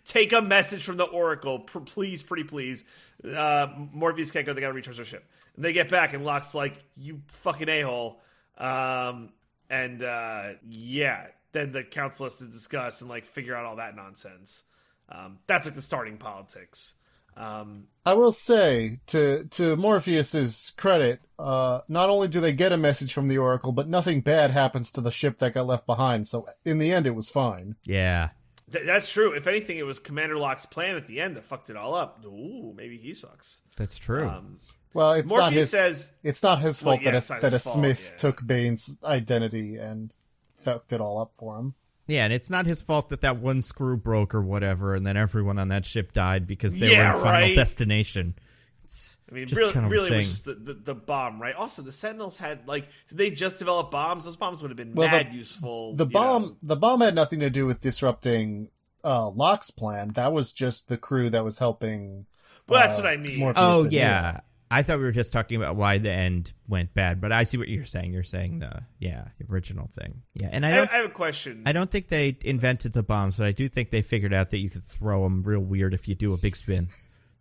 take a message from the Oracle? Please, pretty please. Morpheus can't go. They got to return their ship. And they get back, and Locke's like, you fucking a-hole. Then the council has to discuss and, like, figure out all that nonsense. That's, like, the starting politics. I will say, to Morpheus's credit, not only do they get a message from the Oracle, but nothing bad happens to the ship that got left behind, so in the end it was fine. Yeah. That's true. If anything, it was Commander Locke's plan at the end that fucked it all up. Ooh, maybe he sucks. That's true. Well, it's not his fault that a Smith took Bane's identity and fucked it all up for him. Yeah, and it's not his fault that one screw broke or whatever, and then everyone on that ship died because they were in Final Destination. Really, it was just the bomb, right? Also, the Sentinels had, like, did they just develop bombs? Those bombs would have been useful. The bomb had nothing to do with disrupting Locke's plan. That was just the crew that was helping. Well, that's what I mean. Morpheus I thought we were just talking about why the end went bad, but I see what you're saying. You're saying the original thing. Yeah, and I have a question. I don't think they invented the bombs, but I do think they figured out that you could throw them real weird if you do a big spin.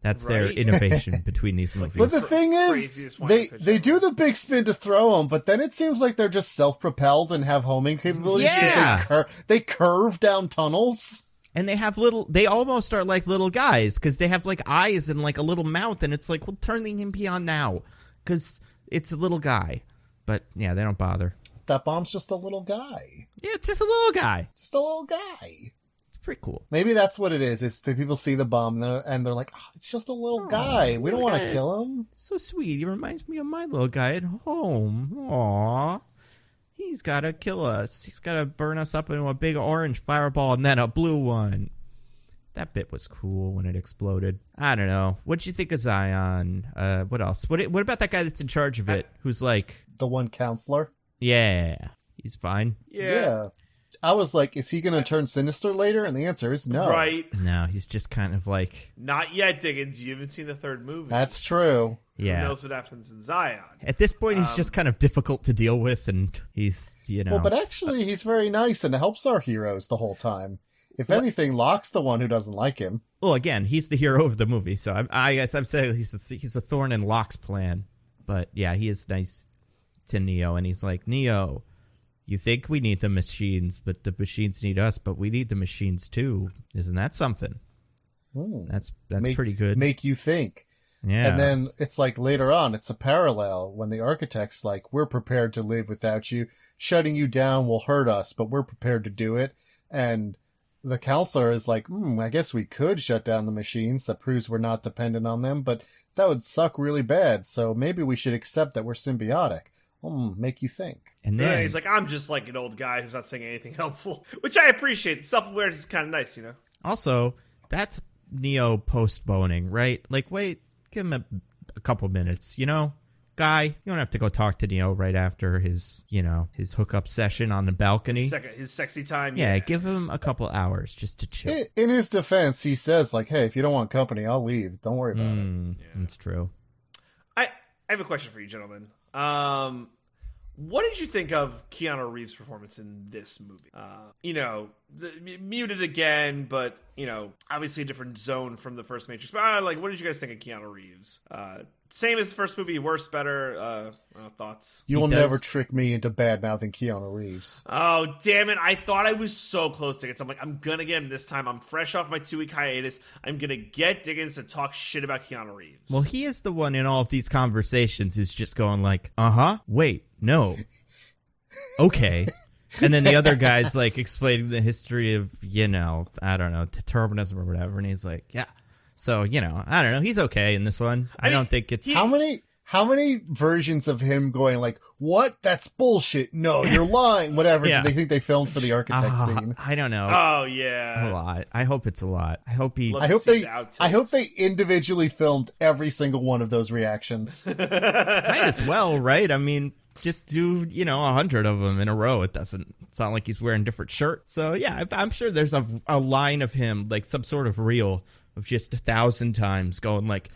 That's their innovation between these movies. But the thing is, they do the big spin to throw them, but then it seems like they're just self-propelled and have homing capabilities. Yeah. They curve down tunnels. And they almost are like little guys, because they have, like, eyes and, like, a little mouth, and it's like, well, turn the MP on now, because it's a little guy. But, yeah, they don't bother. That bomb's just a little guy. Yeah, it's just a little guy. Just a little guy. It's pretty cool. Maybe that's what it is. Is the people see the bomb, and they're like, oh, it's just a little guy. We don't want to kill him. It's so sweet. He reminds me of my little guy at home. Aww. He's got to kill us. He's got to burn us up into a big orange fireball and then a blue one. That bit was cool when it exploded. I don't know. What'd you think of Zion? What else? What about that guy that's in charge of it? Who's like... The one counselor? Yeah. He's fine. Yeah. I was like, is he going to turn sinister later? And the answer is no. Right. No, he's just kind of like... Not yet, Diggins. You haven't seen the third movie. That's true. Yeah. Who knows what happens in Zion? At this point, he's just kind of difficult to deal with, and he's, Well, but actually, he's very nice and helps our heroes the whole time. If anything, Locke's the one who doesn't like him. Well, again, he's the hero of the movie, so I guess I'm saying he's a thorn in Locke's plan. But yeah, he is nice to Neo, and he's like, Neo, You think we need the machines, but the machines need us, but we need the machines too. Isn't that something? That's pretty good. Make you think. Yeah. And then it's like later on, it's a parallel when the architect's like, we're prepared to live without you. Shutting you down will hurt us, but we're prepared to do it. And the counselor is like, I guess we could shut down the machines. That proves we're not dependent on them, but that would suck really bad. So maybe we should accept that we're symbiotic. Make you think. And then he's like, I'm just like an old guy who's not saying anything helpful, which I appreciate. Self-awareness is kind of nice, you know? Also, that's Neo post-boning, right? Like, wait, give him a couple minutes, you know? Guy, you don't have to go talk to Neo right after his hookup session on the balcony. His sexy time. Yeah, give him a couple hours just to chill. In his defense, he says, like, hey, if you don't want company, I'll leave. Don't worry about it. Yeah. That's true. I have a question for you, gentlemen. What did you think of Keanu Reeves' performance in this movie? Muted again, but, obviously a different zone from the first Matrix. But, what did you guys think of Keanu Reeves? Same as the first movie, worse, better, thoughts? You will never trick me into bad-mouthing Keanu Reeves. Oh, damn it. I thought I was so close to it. I'm like, I'm going to get him this time. I'm fresh off my 2-week hiatus. I'm going to get Diggins to talk shit about Keanu Reeves. Well, he is the one in all of these conversations who's just going like, wait, no. Okay. And then the other guy's like explaining the history of, I don't know, determinism or whatever. And he's like, yeah. So, I don't know. He's okay in this one. I don't think it's... How many versions of him going like, what? That's bullshit. No, you're lying. Whatever. Yeah. Do they think they filmed for the architect scene? I don't know. Oh, yeah. A lot. I hope it's a lot. I hope they individually filmed every single one of those reactions. Might as well, right? I mean, just do, 100 of them in a row. It's not like he's wearing different shirts. So, yeah, I'm sure there's a line of him, like some sort of reel of just 1,000 times going like,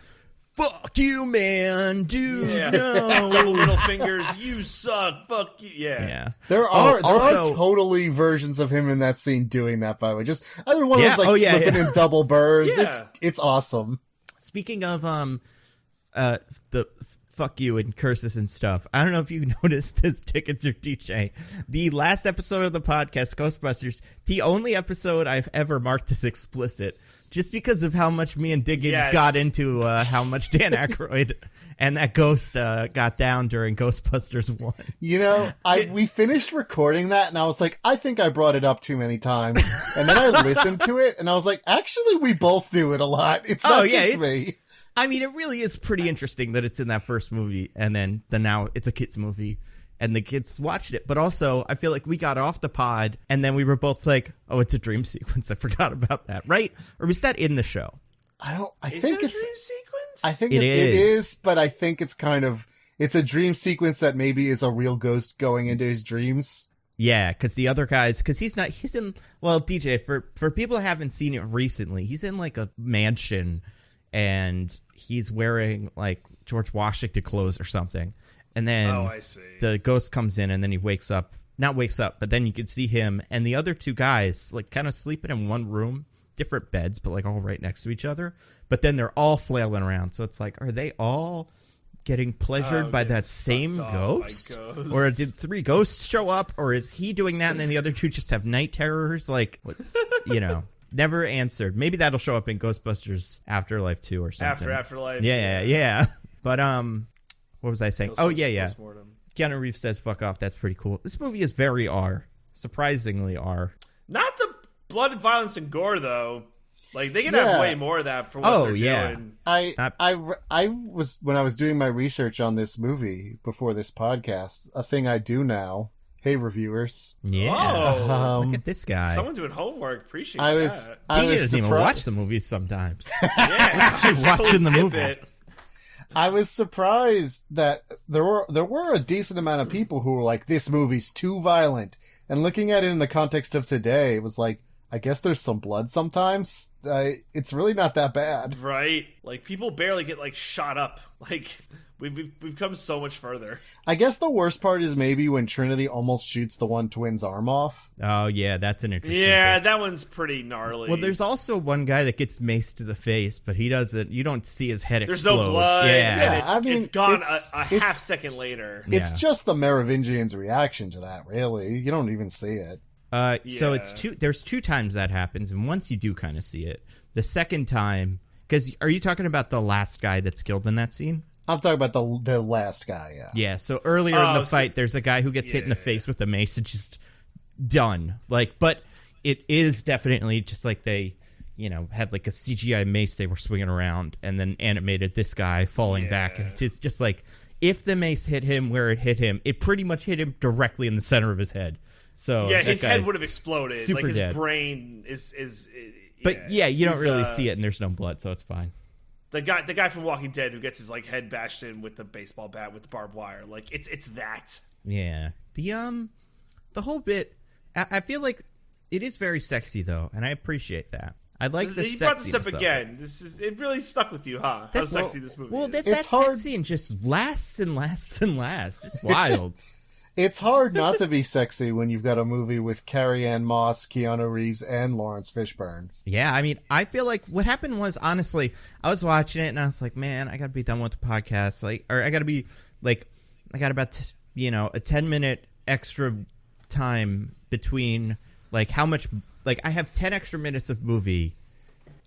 fuck you, man, dude, no. Double middle fingers, you suck, fuck you, yeah. There are totally versions of him in that scene doing that, by the way. Just either one of those, flipping in double birds. Yeah. It's awesome. Speaking of, the fuck you and curses and stuff, I don't know if you noticed this, Dickens or DJ. The last episode of the podcast, Ghostbusters, the only episode I've ever marked as explicit, just because of how much me and Diggins got into how much Dan Aykroyd and that ghost got down during Ghostbusters 1. We finished recording that, and I was like, I think I brought it up too many times. And then I listened to it, and I was like, actually, we both do it a lot. It's not just me. I mean, it really is pretty interesting that it's in that first movie, and then now it's a kids movie, and the kids watched it. But also, I feel like we got off the pod, and then we were both like, oh, it's a dream sequence. I forgot about that, right? Or was that in the show? I think it's a dream sequence? I think it is, but I think it's it's a dream sequence that maybe is a real ghost going into his dreams. Yeah, because the other guys, DJ, for people who haven't seen it recently, he's in like a mansion, and he's wearing like George Washington clothes or something. And then I see. The ghost comes in, and then he not wakes up, but then you can see him and the other two guys like kind of sleeping in one room, different beds, but like all right next to each other. But then they're all flailing around. So it's like, are they all getting pleasured by that same ghost? Or did 3 ghosts show up? Or is he doing that and then the other 2 just have night terrors? Like, what's, never answered. Maybe that'll show up in Ghostbusters Afterlife 2 or something. Afterlife. Yeah. But, what was I saying? Keanu Reeves says fuck off. That's pretty cool. This movie is very R. Surprisingly R. Not the blood and violence and gore, though. Like, they can have way more of that for what they're doing. I was, when I was doing my research on this movie before this podcast, a thing I do now. Hey, reviewers. Yeah. Look at this guy. Someone doing homework. Appreciate that. DJ doesn't even watch the movies sometimes. Watching the movie. I was surprised that there were a decent amount of people who were like, this movie's too violent. And looking at it in the context of today, it was like, I guess there's some blood sometimes. It's really not that bad. Right? Like, people barely get, like, shot up. Like, we've come so much further. I guess the worst part is maybe when Trinity almost shoots the one twin's arm off. Oh, yeah, that's an interesting Yeah, thing. that one's pretty gnarly. Well, there's also one guy that gets maced to the face, but he doesn't, you don't see his head There's explode. no blood. Yeah. And it's gone a half second later. It's Yeah. just the Merovingian's reaction to that, really. You don't even see it. So there's two times that happens, and once you do kind of see it. The second time, because are you talking about the last guy that's killed in that scene? I'm talking about the last guy, yeah. Yeah, so earlier in the fight, there's a guy who gets hit in the face with a mace and just done. Like, but it is definitely just like they, had like a CGI mace they were swinging around and then animated this guy falling back. And it's just like, if the mace hit him where it hit him, it pretty much hit him directly in the center of his head. So yeah, his head would have exploded. Super like his dead. brain is But yeah, you don't really see it, and there's no blood, so it's fine. The guy from Walking Dead who gets his like head bashed in with the baseball bat with the barbed wire, like it's that. Yeah, the whole bit. I feel like it is very sexy though, and I appreciate that. I like the sexiness. You brought this up of again. It really stuck with you, huh? How sexy this movie is. That hard. sex scene just lasts and lasts and lasts. It's wild. It's hard not to be sexy when you've got a movie with Carrie Ann Moss, Keanu Reeves, and Lawrence Fishburne. Yeah, I mean, I feel like what happened was, honestly, I was watching it and I was like, man, I gotta be done with the podcast. I got about, a 10-minute extra time between, like, how much, like, I have 10 extra minutes of movie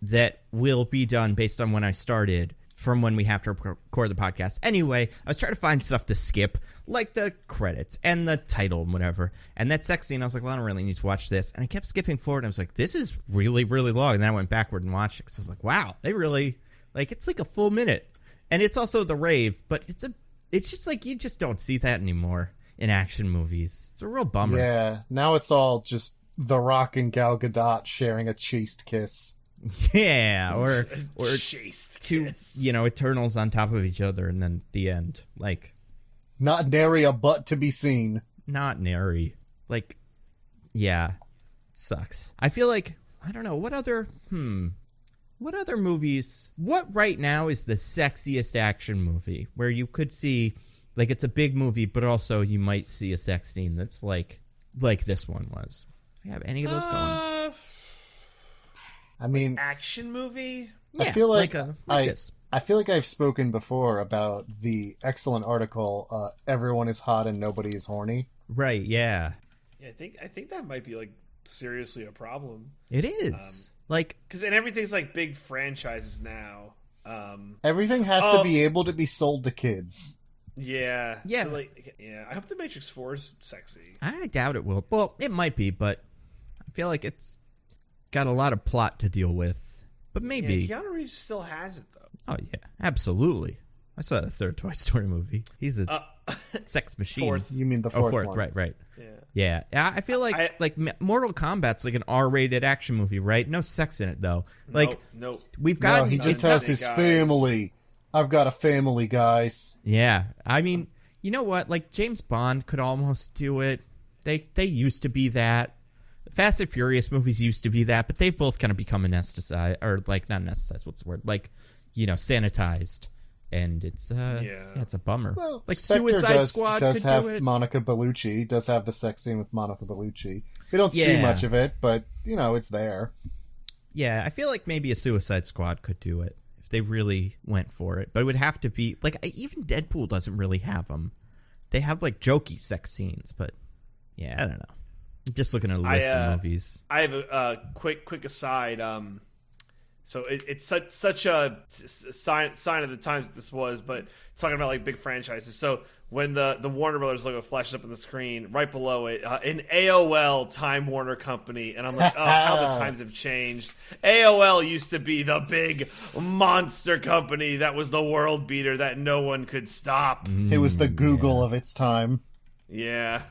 that will be done based on when I started from when we have to record the podcast. Anyway, I was trying to find stuff to skip, like the credits and the title and whatever. And that sex scene, I was like, well, I don't really need to watch this. And I kept skipping forward, and I was like, this is really, really long. And then I went backward and watched it, because I was like, wow, they really, like, it's like a full minute. And it's also the rave, but it's just like, you just don't see that anymore in action movies. It's a real bummer. Yeah, now it's all just The Rock and Gal Gadot sharing a chaste kiss. Yeah, or Chaste two, kiss. Eternals on top of each other, and then the end. Like, Not nary a butt to be seen. not nary. Like, yeah, it sucks. I feel like, I don't know, what other movies, what right now is the sexiest action movie where you could see, like, it's a big movie, but also you might see a sex scene that's like this one was. Do you have any of those going? I mean, Action movie? I feel like this. I feel like I've spoken before about the excellent article, Everyone is Hot and Nobody is Horny. Right, yeah. Yeah, I think that might be like seriously a problem. It is. Because everything's like big franchises now. Everything has to be able to be sold to kids. Yeah. Yeah. So I hope The Matrix 4 is sexy. I doubt it will. Well, it might be, but I feel like it's got a lot of plot to deal with. But maybe. Yeah, Keanu Reeves still has it, though. Oh, yeah. Absolutely. I saw the third Toy Story movie. He's a sex machine. Fourth. You mean the fourth one. Right. Yeah. Yeah. I feel like Mortal Kombat's like an R-rated action movie, right? No sex in it, though. Like, Nope. we've got... No, he just has his family. I've got a family, guys. Yeah. I mean, you know what? Like, James Bond could almost do it. They used to be that. Fast and Furious movies used to be that, but they've both kind of become anesthetized, or like not anesthetized. What's the word? Like, sanitized, and it's it's a bummer. Well, like Spectre Suicide Squad does could have do it. Monica Bellucci. Does have the sex scene with Monica Bellucci. We don't see Yeah. much of it, but it's there. Yeah, I feel like maybe a Suicide Squad could do it if they really went for it, but it would have to be like even Deadpool doesn't really have them. They have like jokey sex scenes, but yeah, I don't know. Just looking at a list of movies. I have a quick aside. So it's such a sign of the times that this was, but talking about like big franchises. So when the Warner Brothers logo flashes up on the screen, right below it, an AOL Time Warner Company, and I'm like, oh, how the times have changed. AOL used to be the big monster company that was the world beater that no one could stop. It was the Google of its time. Yeah.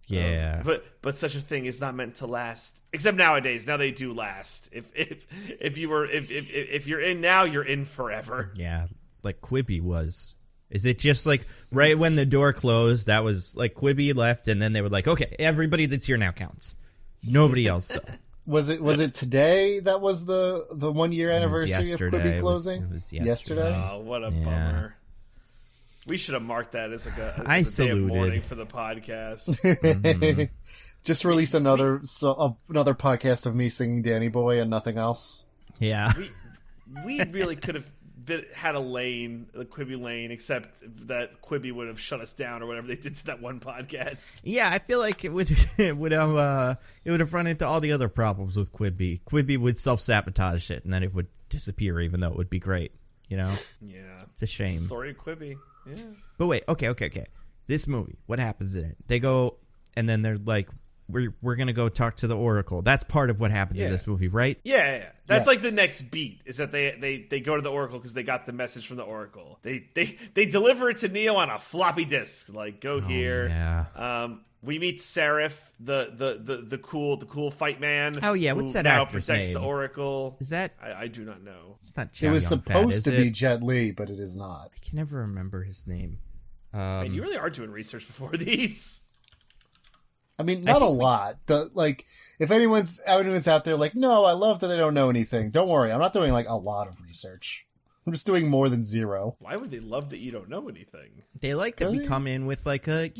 Yeah. But such a thing is not meant to last. Except nowadays. Now they do last. If you're in now, you're in forever. Yeah, like Quibi was. Is it just like right when the door closed, that was like Quibi left, and then they were like, okay, everybody that's here now counts. Nobody else, though. Was it today that was the 1 year anniversary of Quibi closing? It was yesterday. Oh, what a bummer. We should have marked that as a day of mourning for the podcast. Mm-hmm. Just release another podcast of me singing Danny Boy and nothing else. Yeah. We really could have had a lane, the Quibi lane, except that Quibi would have shut us down or whatever they did to that one podcast. Yeah, I feel like it would have run into all the other problems with Quibi. Quibi would self-sabotage it, and then it would disappear, even though it would be great. You know? Yeah, it's a shame. It's the story of Quibi. Yeah. But wait, okay. This movie, what happens in it? They go, and then they're like, we're gonna go talk to the Oracle. That's part of what happens in this movie, right? Yeah. That's like the next beat is that they go to the Oracle because they got the message from the Oracle. They deliver it to Neo on a floppy disk. Like, go here. Yeah. We meet Seraph, the cool fight man. Oh yeah, what's that now actor's protects name? the Oracle. Is that? I do not know. It's not. It was supposed to be it? Jet Li, but it is not. I can never remember his name. Man, you really are doing research before these. I mean, not a lot. If anyone's out there like, no, I love that they don't know anything. Don't worry, I'm not doing like a lot of research. I'm just doing more than zero. Why would they love that you don't know anything? They like that we come in with like a,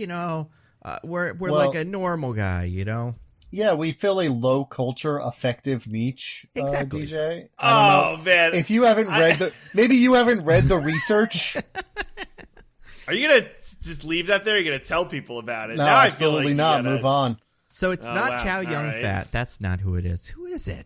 we're like a normal guy, you know? Yeah, we fill a low culture effective niche, exactly. DJ. Oh, man. If you haven't read maybe you haven't read the research. Are you going to just leave that there? Or are you going to tell people about it? No, now absolutely I feel like not. Move on. So it's not Chow Yun right. Fat. That's not who it is. Who is it?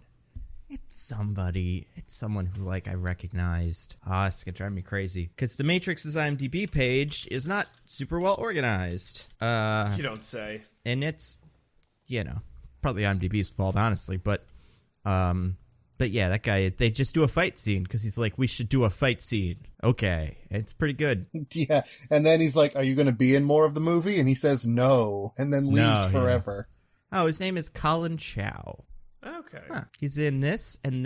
It's somebody. It's someone who, like, I recognized. It's going to drive me crazy. Because the Matrix's IMDb page is not super well organized. You don't say. And it's, probably IMDb's fault, honestly. But yeah, that guy, they just do a fight scene because he's like, we should do a fight scene. Okay. It's pretty good. Yeah. And then he's like, are you going to be in more of the movie? And he says no. And then leaves forever. Yeah. Oh, his name is Colin Chow. Okay. Huh. He's in this and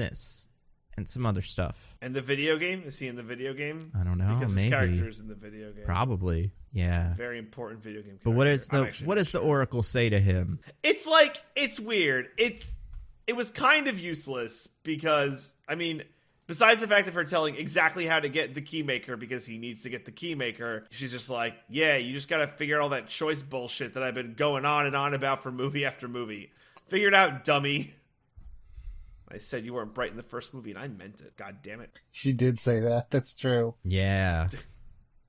some other stuff. And the video game? Is he in the video game? I don't know. Because maybe. his character is in the video game. Probably. Yeah. Very important video game character. But what does the Oracle say to him? It's like, it's weird. It was kind of useless because, I mean, besides the fact of her telling exactly how to get the keymaker because he needs to get the keymaker, she's just like, yeah, you just gotta figure out all that choice bullshit that I've been going on and on about for movie after movie. Figure it out, dummy. I said you weren't bright in the first movie, and I meant it. God damn it. She did say that. That's true. Yeah.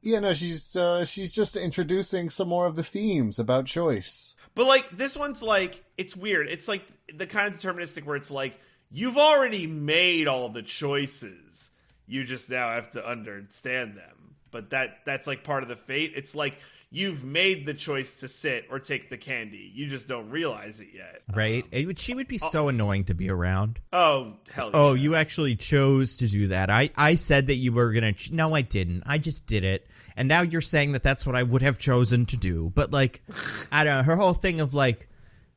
Yeah, no, she's just introducing some more of the themes about choice. But, like, this one's, like, it's weird. It's, like, the kind of deterministic where it's, like, you've already made all the choices. You just now have to understand them. But that's, like, part of the fate. It's, like, you've made the choice to sit or take the candy. You just don't realize it yet. Right? She would be so annoying to be around. Oh, hell yeah. Oh, you actually chose to do that. I said that you were going to... No, I didn't. I just did it. And now you're saying that that's what I would have chosen to do. But, like, I don't know. Her whole thing of, like,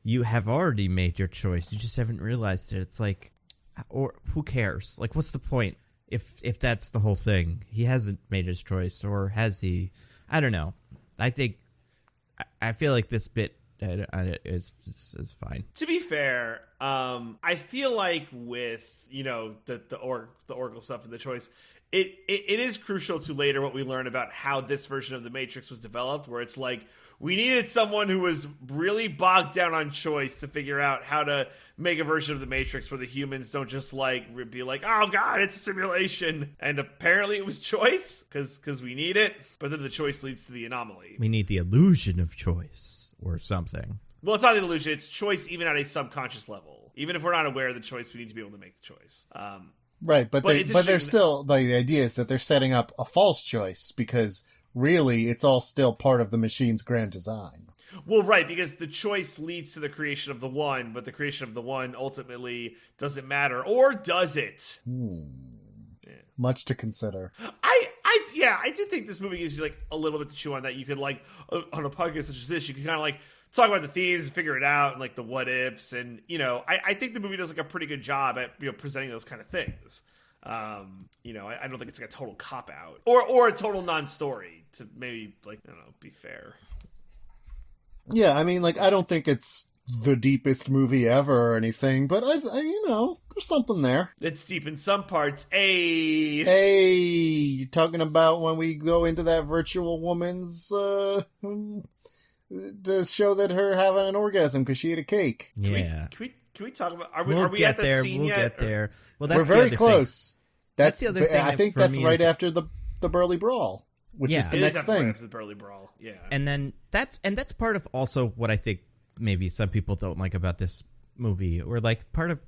you have already made your choice. You just haven't realized it. It's like, or who cares? Like, what's the point if that's the whole thing? He hasn't made his choice, or has he? I don't know. I feel like this bit is fine. To be fair, I feel like with, the Oracle stuff and the choice, it is crucial to later what we learn about how this version of the Matrix was developed, where it's like, we needed someone who was really bogged down on choice to figure out how to make a version of the Matrix where the humans don't just like be like, oh god, it's a simulation. And apparently it was choice because we need it. But then the choice leads to the anomaly. We need the illusion of choice or something. Well, it's not the illusion. It's choice even at a subconscious level. Even if we're not aware of the choice, we need to be able to make the choice. Right, but they're still, like, the idea is that they're setting up a false choice because really it's all still part of the machine's grand design. Well, right, because the choice leads to the creation of the one, but the creation of the one ultimately doesn't matter. Or does it? Yeah. Much to consider. I do think this movie gives you, like, a little bit to chew on that you could, like, on a podcast such as this, you can kind of, like, talk about the themes and figure it out and, like, the what ifs. And, I think the movie does, like, a pretty good job at, presenting those kind of things. I don't think it's, like, a total cop-out. Or a total non-story, to maybe, like, I don't know, be fair. Yeah, I mean, like, I don't think it's the deepest movie ever or anything, but I there's something there. It's deep in some parts. Hey, you're talking about when we go into that virtual woman's to show that her having an orgasm because she ate a cake. Yeah. Can we talk about? Are we at that scene yet? We'll get there. Well, that's we're very close. That's the other thing. I think that's right after the Burly Brawl, which is the next thing. Right after the Burly Brawl. Yeah. And then that's part of also what I think maybe some people don't like about this movie, or like part of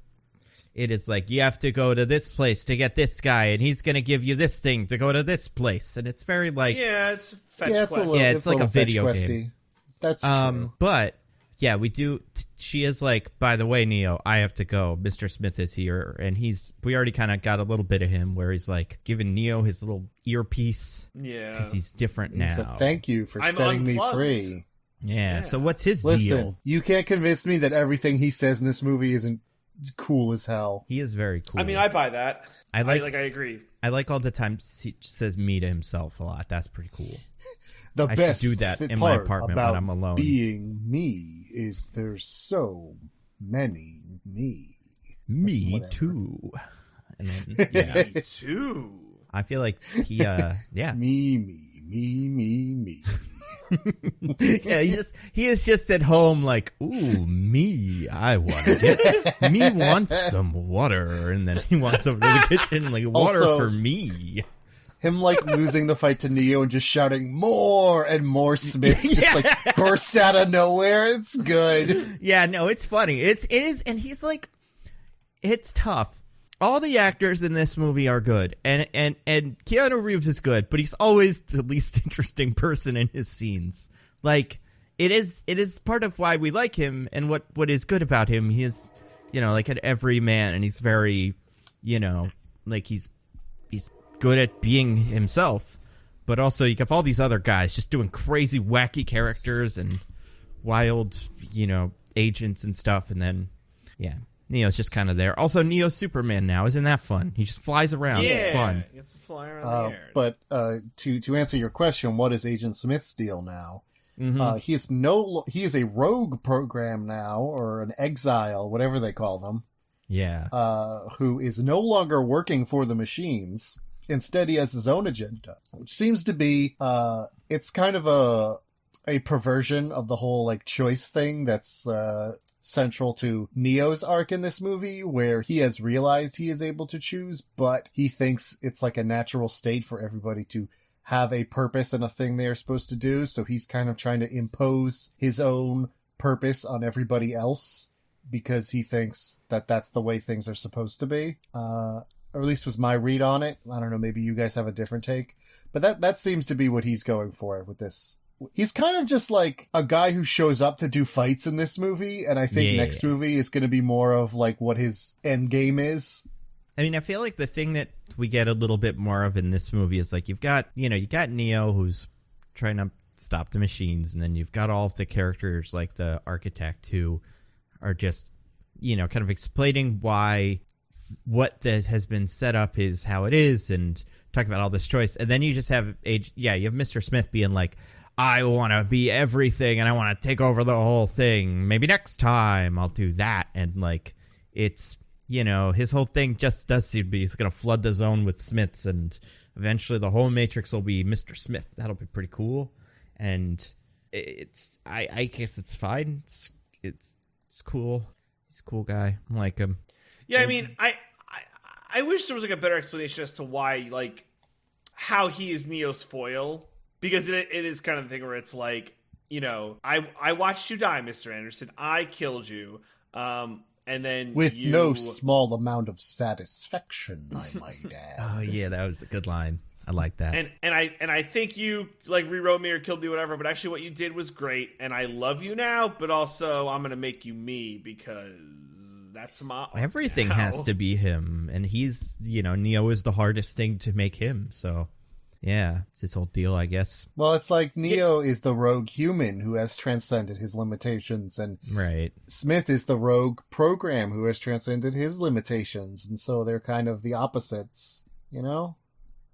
it is like you have to go to this place to get this guy, and he's gonna give you this thing to go to this place, and it's very like it's fetch quest. It's like a video game. game. That's true. But yeah, we do. She is like, by the way, Neo, I have to go. Mr. Smith is here, and we already kind of got a little bit of him where he's like giving Neo his little earpiece, because he's different now. So thank you for I'm setting unplugged. me free. Yeah. So what's his Listen, deal? you can't convince me that everything he says in this movie isn't cool as hell. He is very cool. I mean, I buy that. I agree. I like all the times he says me to himself a lot. That's pretty cool. The best should do that in my apartment when I'm alone. Being me is there's so many me. Me Whatever. too. And then, yeah. Me too. I feel like he, yeah. Me. Yeah, he is just at home like, ooh, me, I want to get, me wants some water. And then he walks over to the kitchen like, water Also, for me. Him like losing the fight to Neo and just shouting more and more Smiths just like bursts out of nowhere. It's good. Yeah, no, it's funny. It is, and he's like, it's tough. All the actors in this movie are good, and Keanu Reeves is good, but he's always the least interesting person in his scenes. Like, it is part of why we like him, and what is good about him. He is, like an everyman, and he's very, like he's good at being himself, but also you have all these other guys just doing crazy, wacky characters and wild, agents and stuff, and then, yeah. Neo's just kind of there. Also, Neo's Superman now. Isn't that fun? He just flies around. Yeah, it's fun. He gets to fly around the air. But to answer your question, what is Agent Smith's deal now? Mm-hmm. He is a rogue program now, or an exile, whatever they call them. Yeah. Who is no longer working for the machines. Instead, he has his own agenda, which seems to be it's kind of a perversion of the whole like choice thing that's central to Neo's arc in this movie, where he has realized he is able to choose, but he thinks it's like a natural state for everybody to have a purpose and a thing they are supposed to do. So he's kind of trying to impose his own purpose on everybody else because he thinks that that's the way things are supposed to be. Or at least was my read on it. I don't know, maybe you guys have a different take, but that seems to be what he's going for with this. He's kind of just like a guy who shows up to do fights in this movie, and I think next movie is going to be more of like what his end game is. I mean, I feel like the thing that we get a little bit more of in this movie is like you got Neo who's trying to stop the machines, and then you've got all of the characters like the architect who are just, kind of explaining why what that has been set up is how it is, and talking about all this choice. And then you just have you have Mr. Smith being like, I want to be everything and I want to take over the whole thing. Maybe next time I'll do that. And like, it's, his whole thing just does seem to be he's going to flood the zone with Smiths, and eventually the whole Matrix will be Mr. Smith. That'll be pretty cool. And I guess it's fine. It's cool. He's a cool guy. I like him. Yeah, I mean, I wish there was like a better explanation as to why, like, how he is Neo's foil. Because it is kind of the thing where it's like, I watched you die, Mr. Anderson. I killed you. And then with no small amount of satisfaction, I might add. Oh yeah, that was a good line. I like that. And I think you like rewrote me or killed me, whatever. But actually, what you did was great, and I love you now. But also, I'm gonna make you me because that's my everything has to be him, and he's Neo is the hardest thing to make him. So. Yeah, it's his whole deal, I guess. Well, it's like Neo is the rogue human who has transcended his limitations, and Smith is the rogue program who has transcended his limitations, and so they're kind of the opposites,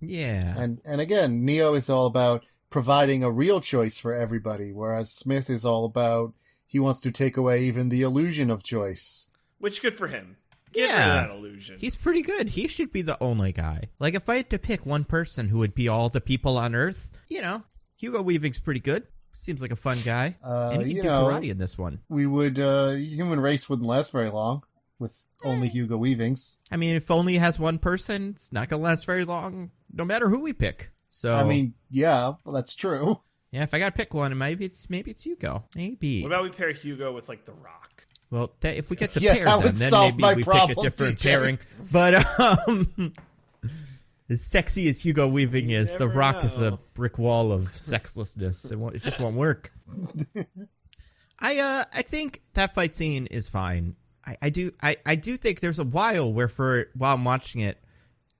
Yeah. And again, Neo is all about providing a real choice for everybody, whereas Smith is all about he wants to take away even the illusion of choice. Which, good for him. Get rid of that illusion. He's pretty good. He should be the only guy. Like, if I had to pick one person who would be all the people on Earth, Hugo Weaving's pretty good. Seems like a fun guy. And he can do karate in this one. We would, human race wouldn't last very long with only Hugo Weavings. I mean, if only has one person, it's not going to last very long, no matter who we pick. So, I mean, yeah, well, that's true. Yeah, if I got to pick one, maybe it's Hugo. Maybe. What about we pair Hugo with, like, The Rock? Well, if we get to pair them, then maybe we pick a different pairing. But as sexy as Hugo Weaving is, The Rock is a brick wall of sexlessness. It just won't work. I think that fight scene is fine. I do think there's a while where while I'm watching it,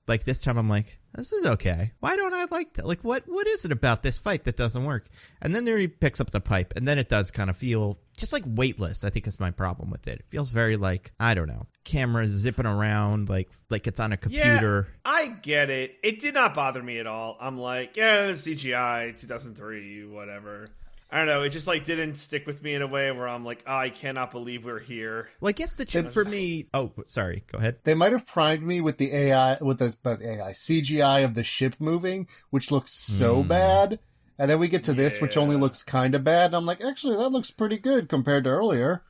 like this time I'm like, this is okay. Why don't I like that? Like, what is it about this fight that doesn't work? And then there he picks up the pipe, and then it does kind of feel just like weightless. I think is my problem with it. It feels very like, I don't know, camera zipping around like it's on a computer. Yeah, I get it. It did not bother me at all. I'm like, yeah, CGI, 2003, whatever. I don't know. It just like didn't stick with me in a way where I'm like, oh, I cannot believe we're here. Well, I guess the chip for me. Oh, sorry. Go ahead. They might have primed me with the AI, with the CGI of the ship moving, which looks so bad. And then we get to this, which only looks kind of bad. And I'm like, actually, that looks pretty good compared to earlier.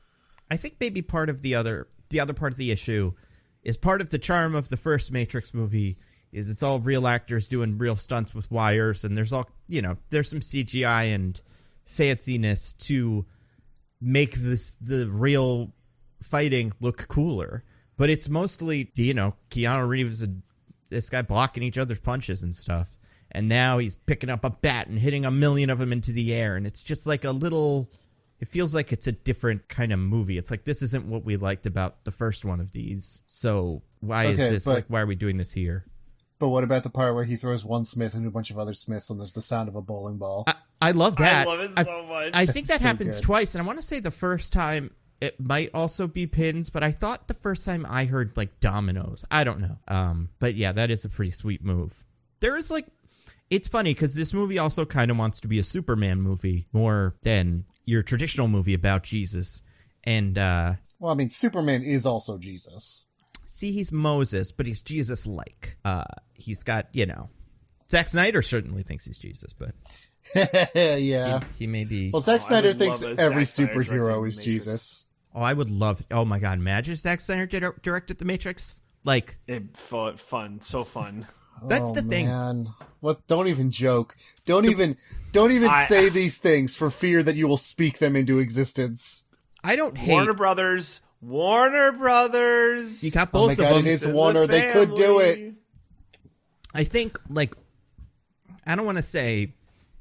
I think maybe part of the other part of the issue is part of the charm of the first Matrix movie is it's all real actors doing real stunts with wires, and there's all there's some CGI and fanciness to make the real fighting look cooler, but it's mostly Keanu Reeves and this guy blocking each other's punches and stuff, and now he's picking up a bat and hitting a million of them into the air, and it's just like it feels like it's a different kind of movie. It's like, this isn't what we liked about the first one of these, so why is this why are we doing this here? But what about the part where he throws one Smith and a bunch of other Smiths and there's the sound of a bowling ball? I love that. I love it so much. I think that so happens good. twice, and I want to say the first time it might also be pins, but I thought the first time I heard like dominoes. I don't know. But yeah, that is a pretty sweet move. There is like, it's funny because this movie also kind of wants to be a Superman movie more than your traditional movie about Jesus. And well, I mean, Superman is also Jesus. See, he's Moses, but he's Jesus-like. He's got, Zack Snyder certainly thinks he's Jesus, but yeah, he may be. Well, Zack Snyder thinks every superhero is Jesus. Oh, I would love. Oh my God, imagine Zack Snyder directed The Matrix. Like, fun, so fun. That's the thing. Man. What? Don't even joke. Don't even say these things for fear that you will speak them into existence. I don't hate Warner Brothers. You got both of them. It is Warner. They could do it. I think, I don't want to say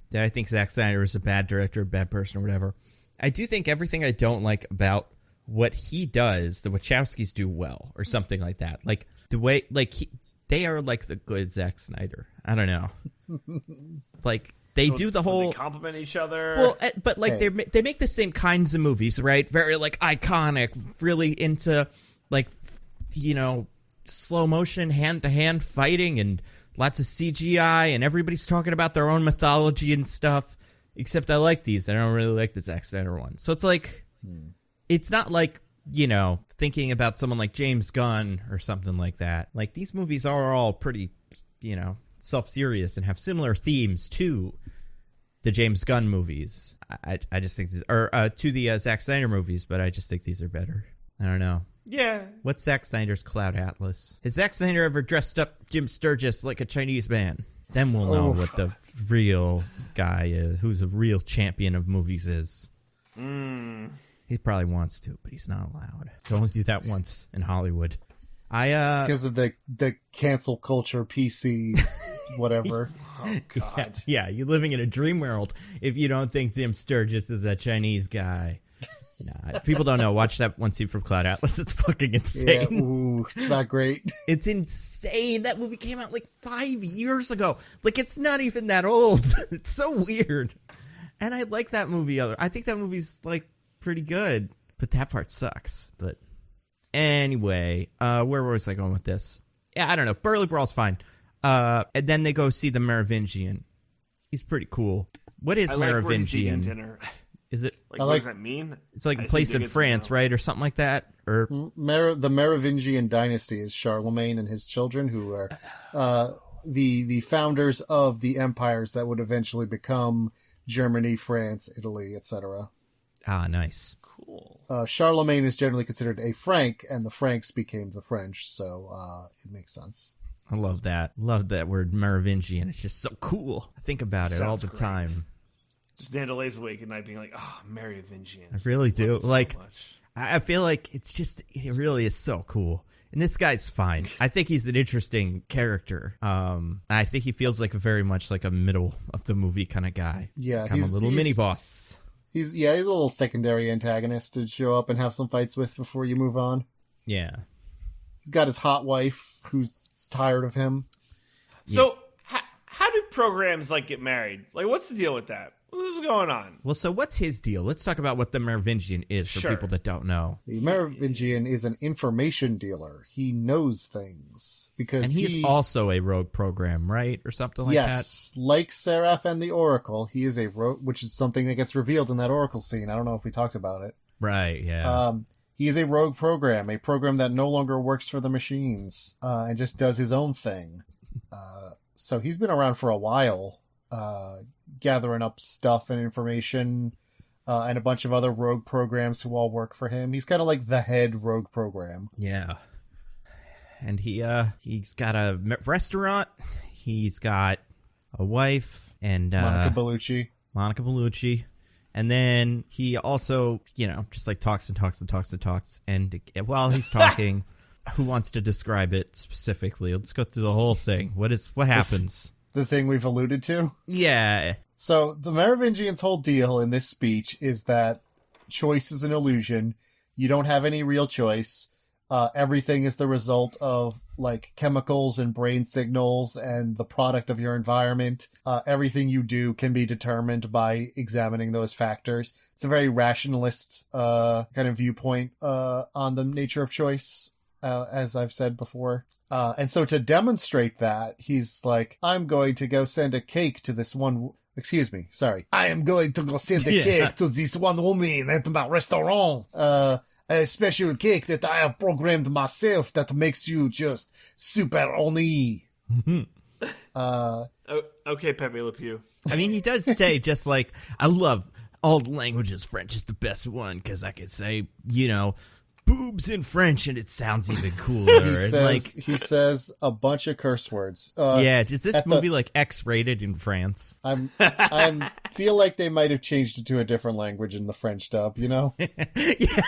that I think Zack Snyder is a bad director, a bad person, or whatever. I do think everything I don't like about what he does, the Wachowskis do well, or something like that. Like, the way, they are like the good Zack Snyder. I don't know. They do the whole. They compliment each other. Well, but they make the same kinds of movies, right? Very iconic, really into slow motion, hand to hand fighting, and lots of CGI, and everybody's talking about their own mythology and stuff. Except I like these. I don't really like the Zack Snyder one. So it's like, it's not like thinking about someone like James Gunn or something like that. Like, these movies are all pretty, self-serious and have similar themes to the James Gunn movies. I just think these, or to the Zack Snyder movies, but I just think these are better. I don't know. Yeah. What's Zack Snyder's Cloud Atlas? Has Zack Snyder ever dressed up Jim Sturgis like a Chinese man? Then we'll know what the real guy is, who's a real champion of movies is. He probably wants to, but he's not allowed. He'll only do that once in Hollywood. Because of the cancel culture PC whatever. Oh God. Yeah, you're living in a dream world if you don't think Jim Sturgis is a Chinese guy. Nah, if people don't know, watch that one scene from Cloud Atlas. It's fucking insane. Yeah, ooh, it's not great. It's insane. That movie came out 5 years ago. It's not even that old. It's so weird. And I like that movie. I think that movie's pretty good, but that part sucks. But anyway, where was I going with this? Yeah, I don't know. Burly Brawl's fine. And then they go see the Merovingian. He's pretty cool. What is I like where he's eating Merovingian? dinner. Is it? Like, what does that mean? It's like a place in France, right, or something like that. Or The Merovingian dynasty is Charlemagne and his children, who are the founders of the empires that would eventually become Germany, France, Italy, etc. Ah, nice. Cool. Charlemagne is generally considered a Frank, and the Franks became the French, so it makes sense. I love that. Love that word Merovingian. It's just so cool. I think about it all the time. Just Nando lays awake at night being like, oh, Merovingian. I really do. Like, so much. I feel like it really is so cool. And this guy's fine. I think he's an interesting character. I think he feels like very much like a middle of the movie kind of guy. Yeah, he's a little mini boss. He's a little secondary antagonist to show up and have some fights with before you move on. Yeah. He's got his hot wife who's tired of him. So, how do programs like get married? Like, what's the deal with that? What's going on? Well, so what's his deal? Let's talk about what the Merovingian is for people that don't know. The Merovingian is an information dealer. He knows things because he's also a rogue program, right, or something like that. Yes, like Seraph and the Oracle, he is a rogue, which is something that gets revealed in that Oracle scene. I don't know if we talked about it. Right. Yeah. He is a rogue program, a program that no longer works for the machines and just does his own thing. So he's been around for a while. Gathering up stuff and information, and a bunch of other rogue programs who all work for him. He's kind of like the head rogue program. Yeah. And he's got a restaurant. He's got a wife and Monica Bellucci. And then he also, just like talks and talks and talks and talks. And while he's talking, who wants to describe it specifically? Let's go through the whole thing. What happens? The thing we've alluded to? Yeah. So the Merovingian's whole deal in this speech is that choice is an illusion. You don't have any real choice. Everything is the result of like chemicals and brain signals and the product of your environment. Everything you do can be determined by examining those factors. It's a very rationalist kind of viewpoint on the nature of choice. As I've said before. And so to demonstrate that, he's like, I'm going to go send a cake to this one... Excuse me, sorry. I am going to go send a cake to this one woman at my restaurant. A special cake that I have programmed myself that makes you just super horny. Okay, Pepe Le Pew. I mean, he does say just like, I love all the languages. French is the best one because I could say, boobs in French and it sounds even cooler. He says a bunch of curse words. Is this movie like X-rated in France? I feel like they might have changed it to a different language in the French dub, Yeah,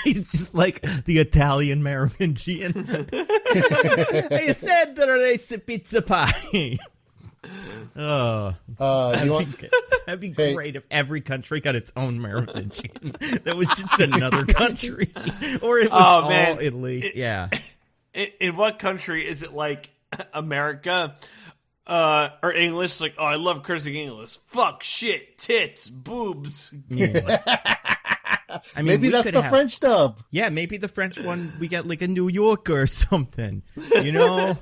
he's just like the Italian Merovingian. They said there is pizza pie. That'd be great if every country got its own Merovingian. That was just another country, or it was all Italy. In what country is it like America or English? Like, I love cursing English. Fuck, shit, tits, boobs. Yeah. I mean, maybe that's the French dub. Yeah, maybe the French one we get like a New Yorker or something. Maron.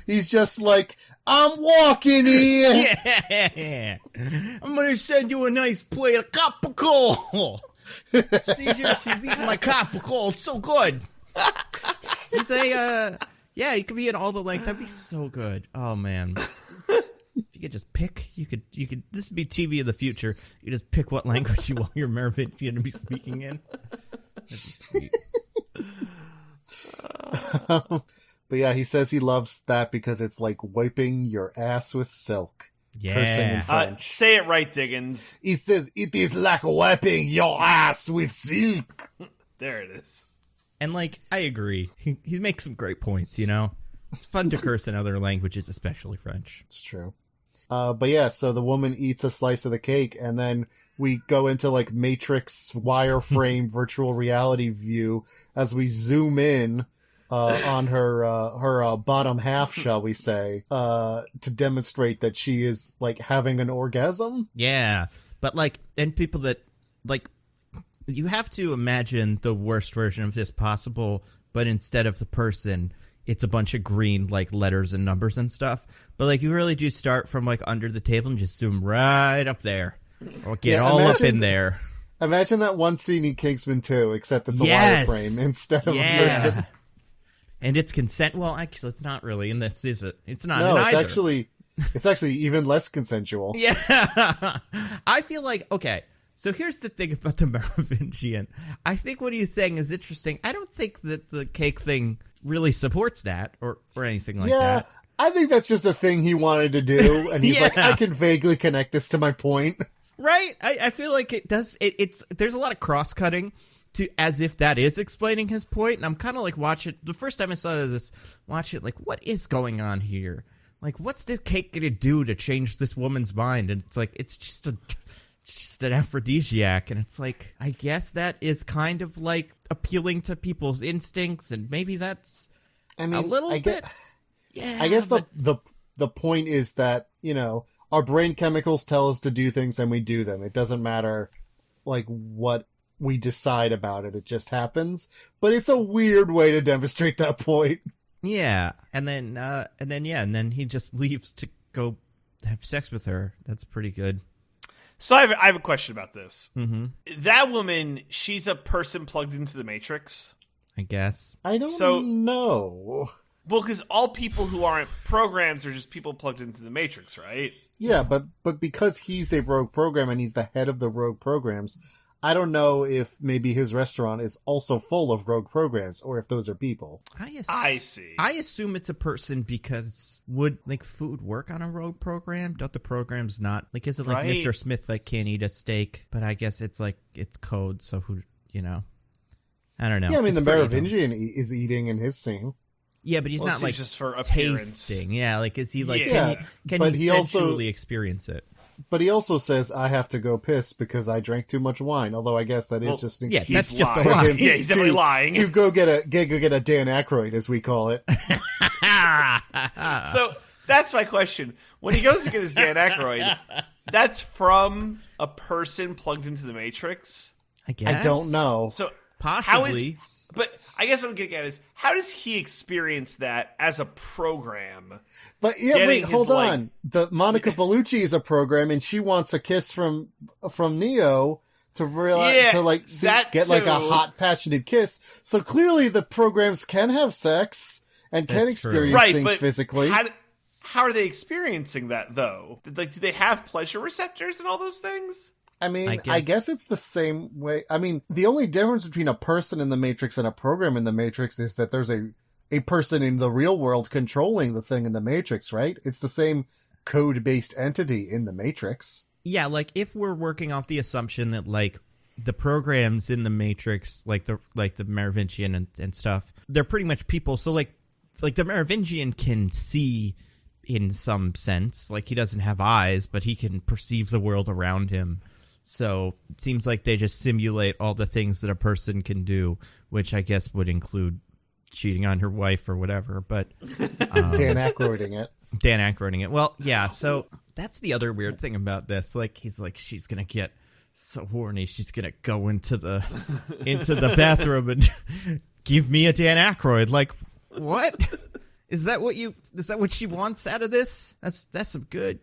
He's just like, I'm walking here. Yeah. I'm going to send you a nice plate of capicola. She's eating my capicola. It's so good. He's he could be in all the length. That'd be so good. Oh, man. If you could just pick, you could, this would be TV of the future. You just pick what language you want your Merovingian to be speaking in. That'd be sweet. But yeah, he says he loves that because it's like wiping your ass with silk. Yeah. Cursing in French. Say it right, Diggins. He says it is like wiping your ass with silk. There it is. And like, I agree. He makes some great points, It's fun to curse in other languages, especially French. It's true. But yeah, so the woman eats a slice of the cake, and then we go into like Matrix wireframe virtual reality view as we zoom in on her bottom half, shall we say, to demonstrate that she is like having an orgasm. Yeah, but like, and people that like, you have to imagine the worst version of this possible, but instead of the person, it's a bunch of green like letters and numbers and stuff. But like you really do start from like under the table and just zoom right up there. Or get all up in there. Imagine that one scene in Kingsman 2, except it's a wireframe instead of a person. And it's consent. Well, actually, it's not really. And this is it. It's not. No, in it's either. it's actually even less consensual. Yeah. I feel like, okay. So here's the thing about the Merovingian. I think what he's saying is interesting. I don't think that the cake thing really supports that or anything like that. I think that's just a thing he wanted to do, and he's like, I can vaguely connect this to my point. Right? I feel like it does. There's a lot of cross-cutting to as if that is explaining his point, and I'm kind of like watching. The first time I saw this, watch it like, what is going on here? Like, what's this cake gonna do to change this woman's mind? And it's like, it's just an aphrodisiac, and it's like, I guess that is kind of like appealing to people's instincts, and maybe that's a little bit. Yeah, I guess the point is that, you know, our brain chemicals tell us to do things and we do them. It doesn't matter like what we decide about it. It just happens. But it's a weird way to demonstrate that point. Yeah. And then he just leaves to go have sex with her. That's pretty good. So I have a question about this. Mm-hmm. That woman, she's a person plugged into the Matrix, I guess. I don't know. Well, because all people who aren't programs are just people plugged into the Matrix, right? Yeah, but because he's a rogue program and he's the head of the rogue programs, I don't know if maybe his restaurant is also full of rogue programs or if those are people. I see. I assume it's a person because would like food work on a rogue program? Don't the programs not like? Is it like Right. Mr. Smith like can't eat a steak? But I guess it's like it's code. So who I don't know. Yeah, I mean It's the pretty Merovingian is eating in his scene. Yeah, but he's Well, not it's like just for appearance. tasting. Yeah, like is he like Yeah. can but he he also- sensually experience it? But he also says, I have to go piss because I drank too much wine. Although I guess that is just an Yeah, excuse that's just a lying. lie. him Yeah, he's definitely lying. to go get a Dan Aykroyd, as we call it. So that's my question. When he goes to get his Dan Aykroyd, that's from a person plugged into the Matrix? I guess I don't know. So Possibly. But I guess what I'm getting at is, how does he experience that as a program? But yeah, Getting wait, his, hold like- on. The Monica Bellucci is a program, and she wants a kiss from Neo to realize Yeah, get that like a too. hot, passionate kiss. So clearly, the programs can have sex and can That's true. experience Right, things but physically. how are they experiencing that, though? Like, do they have pleasure receptors and all those things? I mean, I I guess- guess it's the same way. I mean, the only difference between a person in the Matrix and a program in the Matrix is that there's a person in the real world controlling the thing in the Matrix, right? It's the same code-based entity in the Matrix. Yeah, like if we're working off the assumption that like the programs in the Matrix, like the Merovingian and stuff, they're pretty much people. So like the Merovingian can see in some sense, like he doesn't have eyes, but he can perceive the world around him. So it seems like they just simulate all the things that a person can do, which I guess would include cheating on her wife or whatever. But Dan Aykroyding it. Dan Aykroyding it. Well, yeah. So that's the other weird thing about this. Like he's like, she's gonna get so horny, she's gonna go into the bathroom and give me a Dan Aykroyd. Like, what? Is that what she wants out of this? That's some good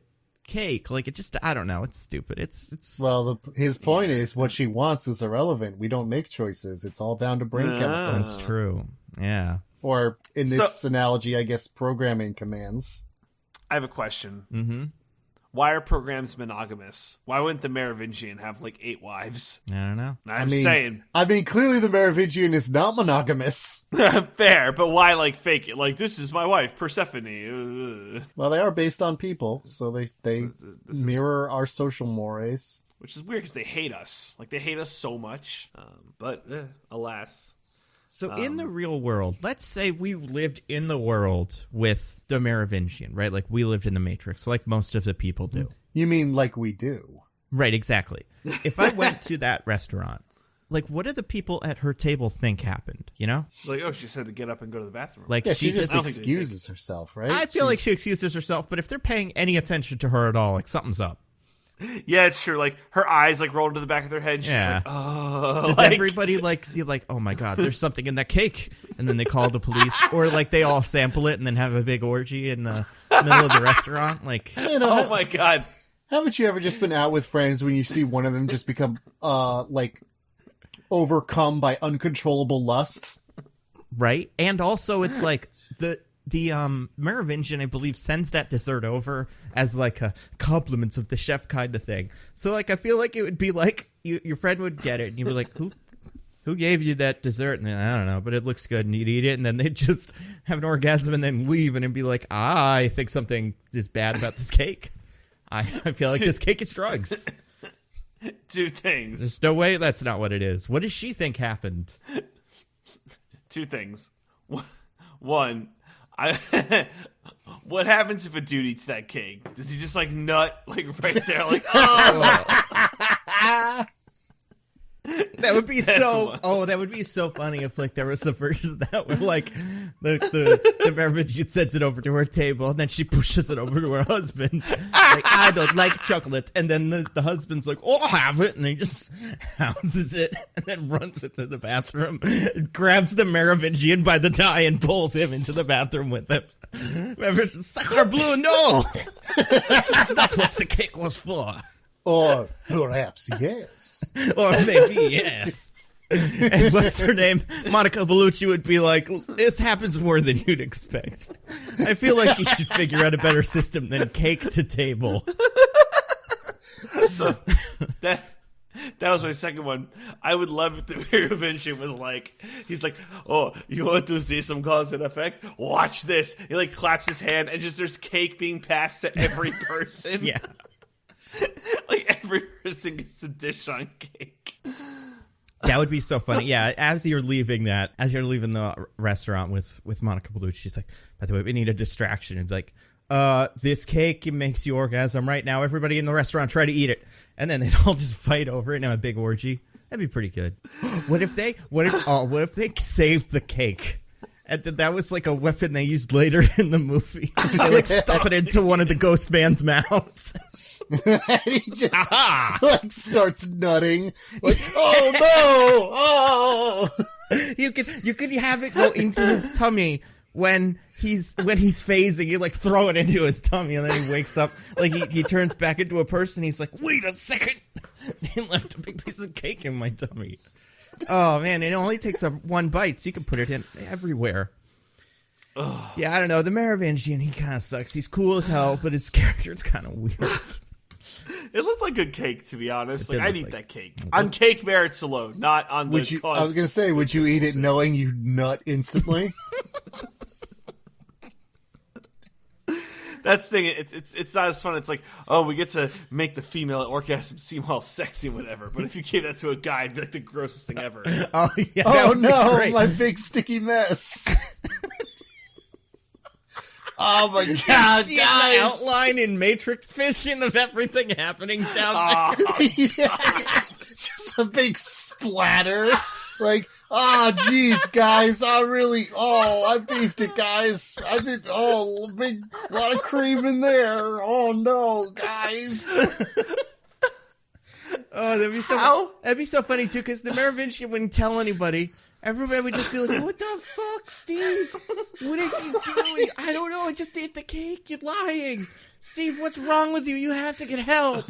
cake. Like it just, I don't know. It's stupid. It's Well, his point is what she wants is irrelevant. We don't make choices. It's all down to brain chemicals. that's true. Yeah. Or in this analogy, I guess programming commands. I have a question. Mm-hmm. Why are programs monogamous? Why wouldn't the Merovingian have like 8 wives? I don't know. I'm saying. I mean, clearly the Merovingian is not monogamous. Fair, but why like fake it? Like, this is my wife, Persephone. Ugh. Well, they are based on people, so they mirror our social mores. Which is weird because they hate us. Like, they hate us so much. But alas. So in the real world, let's say we lived in the world with the Merovingian, right? Like we lived in the Matrix, like most of the people do. You mean like we do? Right, exactly. If I went to that restaurant, like what do the people at her table think happened, you know? Like, oh, she said to get up and go to the bathroom. Like Yeah, she just just excuses herself, right? I feel like she excuses herself, but if they're paying any attention to her at all, like something's up. Yeah, it's true. Like, her eyes, like, roll into the back of their head, and she's like, oh. Does everybody, like, see, like, oh, my God, there's something in that cake? And then they call the police. Or, like, they all sample it and then have a big orgy in the middle of the restaurant. Like, oh, my God. Haven't you ever just been out with friends when you see one of them just become, like, overcome by uncontrollable lust? Right? And also, it's like, the Merovingian, I believe, sends that dessert over as like a compliments of the chef kind of thing. So like I feel like it would be like your friend would get it and you'd be like, who gave you that dessert? And I don't know, but it looks good, and you'd eat it, and then they'd just have an orgasm and then leave, and it'd be like, I think something is bad about this cake. I feel like this cake is drugs. Two things. There's no way that's not what it is. What does she think happened? Two things. One, what happens if a dude eats that cake? Does he just like nut like right there, like oh? That would be that would be so funny if like there was a version of that where like the Merovingian sends it over to her table and then she pushes it over to her husband. Like, I don't like chocolate, and then the husband's like, oh, I'll have it, and he just houses it and then runs it to the bathroom, grabs the Merovingian by the tie and pulls him into the bathroom with him. Sucker blue, no! That's not what the cake was for. Or perhaps yes. Or maybe yes. And what's her name? Monica Bellucci would be like, this happens more than you'd expect. I feel like you should figure out a better system than cake to table. So that was my second one. I would love if the Merovingian was like, he's like, oh, you want to see some cause and effect? Watch this. He like claps his hand and just there's cake being passed to every person. Yeah. Like every person gets a dish on cake. That would be so funny. Yeah, as you're leaving the restaurant with Monica Bellucci, she's like, by the way, we need a distraction. And like, this cake makes you orgasm right now. Everybody in the restaurant try to eat it. And then they'd all just fight over it and have a big orgy. That'd be pretty good. What if they saved the cake? And that was like a weapon they used later in the movie. They like stuff it into one of the ghost man's mouths. And he just like starts nutting. Like, oh no! Oh, you could have it go into his tummy when he's phasing. You like throw it into his tummy, and then he wakes up. Like he turns back into a person. He's like, wait a second! They left a big piece of cake in my tummy. Oh man, it only takes one bite, so you can put it in everywhere. Ugh. Yeah, I don't know. The Merovingian, he kind of sucks. He's cool as hell, but his character's kind of weird. It looked like good cake, to be honest. Like, I'd eat that cake. On cake merits alone, not on the cause. I was going to say, would you eat it knowing you nut instantly? That's the thing. It's not as fun. It's like, oh, we get to make the female orgasm seem all sexy and whatever. But if you gave that to a guy, it'd be like the grossest thing ever. Oh, yeah, oh no, my big sticky mess. Oh my god, see guys! The outline in Matrix vision of everything happening down there. Yeah. Just a big splatter. Like, oh jeez, guys, I beefed it, guys. I did, a lot of cream in there. Oh no, guys. Oh, that'd be so funny too, because the Merovingian wouldn't tell anybody. Everybody would just be like, what the fuck, Steve? What are you doing? I don't know, I just ate the cake. You're lying. Steve, what's wrong with you? You have to get help.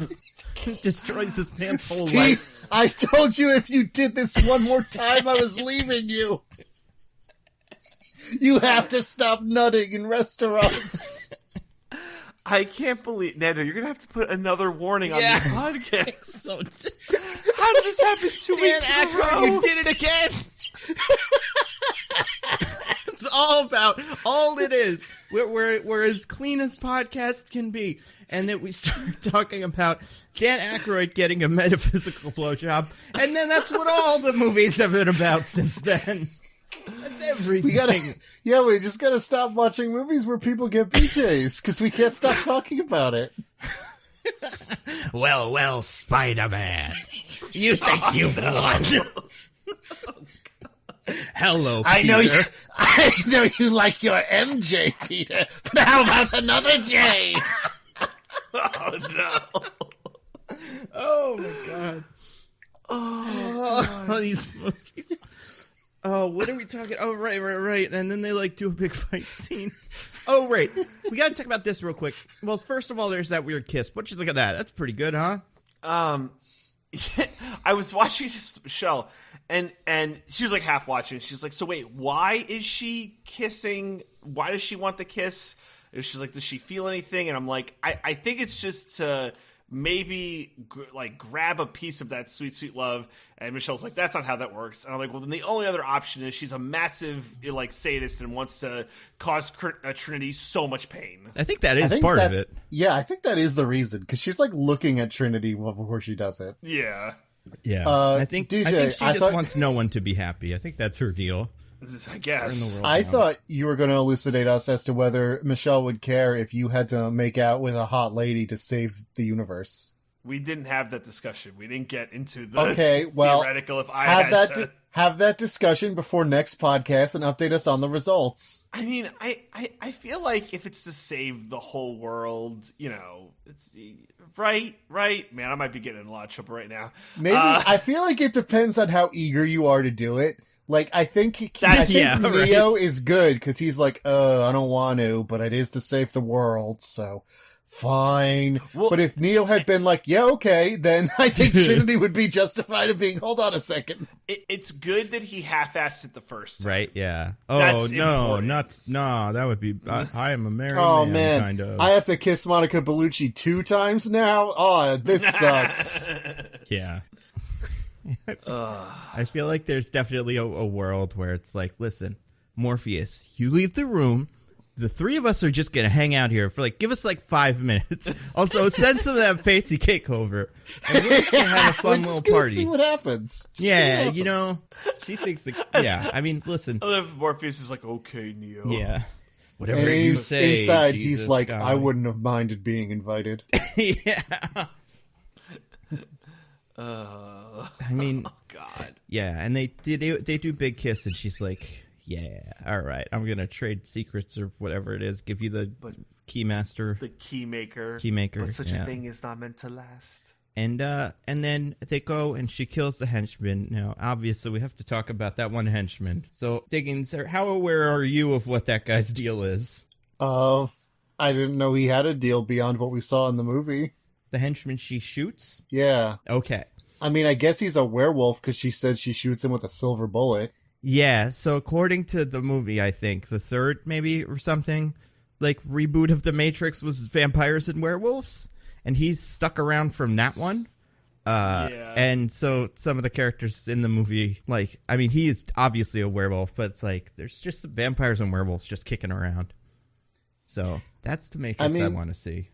Destroys this man's whole life. Steve, I told you if you did this one more time, I was leaving you. You have to stop nutting in restaurants. I can't believe, Nando, you're going to have to put another warning on this podcast. How did this happen 2 weeks in a row? You did it again. It's all it is. We're as clean as podcasts can be. And then we start talking about Dan Aykroyd getting a metaphysical blowjob. And then that's what all the movies have been about since then. That's everything. We just gotta stop watching movies where people get BJs, because we can't stop talking about it. Well, Spider-Man. You think you've won. Hello, Peter. I know you like your MJ, Peter, but how about another J? Oh, no. Oh my god. Oh, these movies. Oh, what are we talking? Oh, right. And then they like do a big fight scene. Oh, right. We got to talk about this real quick. Well, first of all, there's that weird kiss. What'd you think of that? That's pretty good, huh? I was watching this show, and she was like half watching. She's like, so wait, why is she kissing? Why does she want the kiss? And she's like, does she feel anything? And I'm like, I think it's just to maybe grab a piece of that sweet, sweet love. And Michelle's like, that's not how that works. And I'm like, well, then the only other option is she's a massive sadist and wants to cause Trinity so much pain. I think that is part of it. Yeah, I think that is the reason, because she's like looking at Trinity before she does it. Yeah. I think she just wants no one to be happy. I think that's her deal. I guess. I thought you were going to elucidate us as to whether Michelle would care if you had to make out with a hot lady to save the universe. We didn't have that discussion. We didn't get into the theoretical if I had to... Have that discussion before next podcast and update us on the results. I mean, I feel like if it's to save the whole world, it's... Right? Man, I might be getting in a lot of trouble right now. Maybe. I feel like it depends on how eager you are to do it. Like, I think Neo is good because he's like, I don't want to, but it is to save the world, so fine. Well, but if Neo had been like, yeah, okay, then I think Trinity would be justified in being, hold on a second. It's good that he half-assed it the first time. Right, yeah. Oh, no, that would be, I am a married man, kind of. I have to kiss Monica Bellucci 2 times now? Oh, this sucks. Yeah. I feel like there's definitely a world where it's like, listen, Morpheus, you leave the room. The 3 of us are just going to hang out here for give us 5 minutes. Also, send some of that fancy cake over. And we're just going to have a fun little party. See what happens. Yeah, she thinks I mean, listen. I love Morpheus is like, okay, Neo. Yeah. Whatever you say. Inside, Jesus he's like, God. I wouldn't have minded being invited. Yeah. I mean, oh God. Yeah, and they do big kiss, and she's like, yeah, all right, I'm gonna trade secrets or whatever it is, give you the keymaster, the keymaker, but such a thing is not meant to last. And then they go and she kills the henchman. Now, obviously, we have to talk about that one henchman. So, Diggins, how aware are you of what that guy's deal is? I didn't know he had a deal beyond what we saw in the movie. The henchman she shoots? Yeah. Okay. I mean, I guess he's a werewolf because she said she shoots him with a silver bullet. Yeah, so according to the movie, I think, the third maybe or something, reboot of The Matrix was vampires and werewolves, and he's stuck around from that one. And so some of the characters in the movie, he is obviously a werewolf, but it's there's just some vampires and werewolves just kicking around. So that's the Matrix I want to see.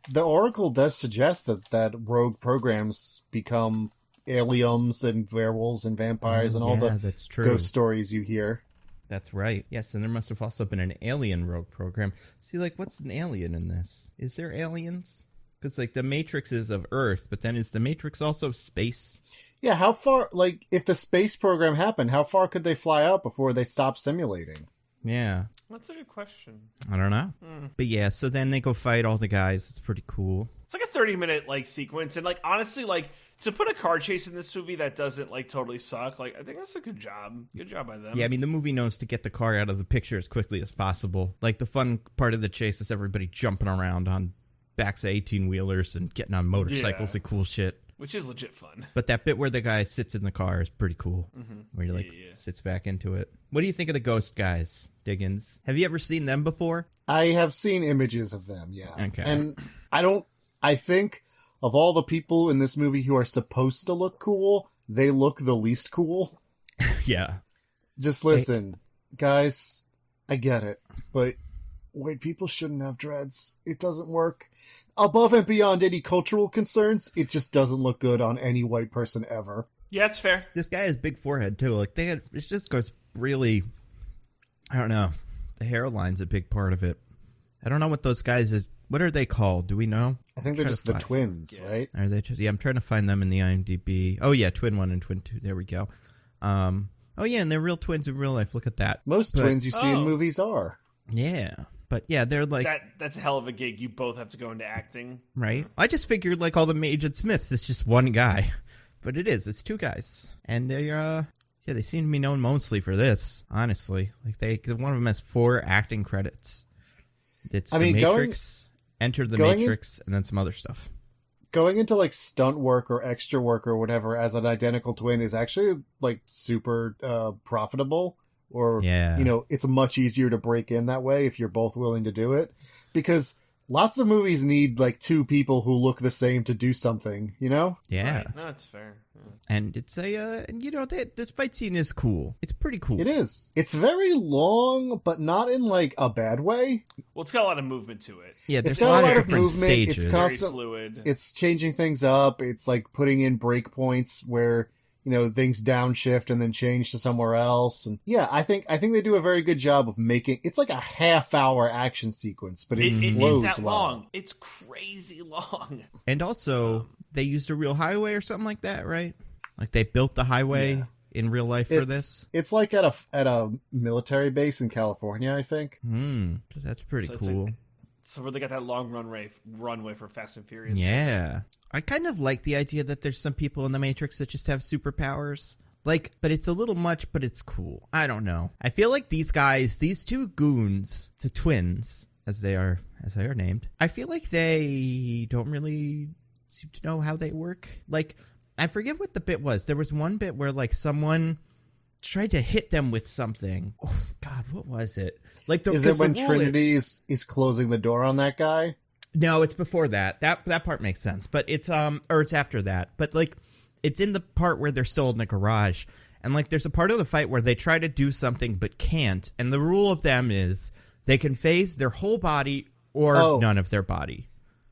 The Oracle does suggest that rogue programs become aliens and werewolves and vampires and all the ghost stories you hear. That's right. Yes, and there must have also been an alien rogue program. See, what's an alien in this? Is there aliens? Because, the Matrix is of Earth, but then is the Matrix also space? Yeah, how far, if the space program happened, how far could they fly out before they stop simulating? Yeah. That's a good question. I don't know. But yeah, so then they go fight all the guys. It's pretty cool. It's a 30-minute sequence, and honestly, to put a car chase in this movie that doesn't totally suck, I think that's a good job. Good job by them. Yeah, I mean the movie knows to get the car out of the picture as quickly as possible. The fun part of the chase is everybody jumping around on backs of 18-wheelers and getting on motorcycles and cool shit. Which is legit fun. But that bit where the guy sits in the car is pretty cool. Mm-hmm. Where he sits back into it. What do you think of the ghost guys, Diggins? Have you ever seen them before? I have seen images of them, yeah. Okay. And I think of all the people in this movie who are supposed to look cool, they look the least cool. Yeah. Just listen, guys, I get it, but white people shouldn't have dreads. It doesn't work. Above and beyond any cultural concerns, it just doesn't look good on any white person ever. Yeah, it's fair. This guy has big forehead, too. It just goes really, I don't know. The hairline's a big part of it. I don't know what those guys is. What are they called? Do we know? I think they're just the twins, right? Are they just? Yeah, I'm trying to find them in the IMDb. Oh, yeah, Twin 1 and Twin 2. There we go. Oh, yeah, and they're real twins in real life. Look at that. Most twins you see in movies are. Yeah. But yeah, they're like that's a hell of a gig. You both have to go into acting, right? I just figured like all the Agent Smiths, it's just one guy, but it's two guys, and they seem to be known mostly for this. Honestly, like one of them has 4 acting credits. It's The Matrix, Enter the Matrix, and then some other stuff. Going into like stunt work or extra work or whatever as an identical twin is actually like super profitable. Or, it's much easier to break in that way if you're both willing to do it. Because lots of movies need, like, 2 people who look the same to do something, you know? Yeah. Right. No, that's fair. Yeah. And it's this fight scene is cool. It's pretty cool. It is. It's very long, but not in, like, a bad way. Well, it's got a lot of movement to it. Yeah, there's a lot of different movement. Stages. It's very fluid. It's changing things up. It's, like, putting in breakpoints where... things downshift and then change to somewhere else. And yeah, I think they do a very good job of making it's like a half-hour action sequence, but it flows that well. Long. It's crazy long. And also, they used a real highway or something like that, right? Like they built the highway in real life for this. It's like at a military base in California, I think. That's pretty cool. So where they got that long runway for Fast and Furious. Yeah. I kind of like the idea that there's some people in the Matrix that just have superpowers. Like, but it's a little much, but it's cool. I don't know. I feel like these guys, these 2 goons, the twins, as they are named, I feel like they don't really seem to know how they work. Like, I forget what the bit was. There was one bit where, like, someone tried to hit them with something. Oh, God, what was it? Like, is it when Trinity is closing the door on that guy? No, it's before that. That part makes sense. But it's it's after that. But like it's in the part where they're still in the garage. And like there's a part of the fight where they try to do something but can't. And the rule of them is they can phase their whole body or none of their body.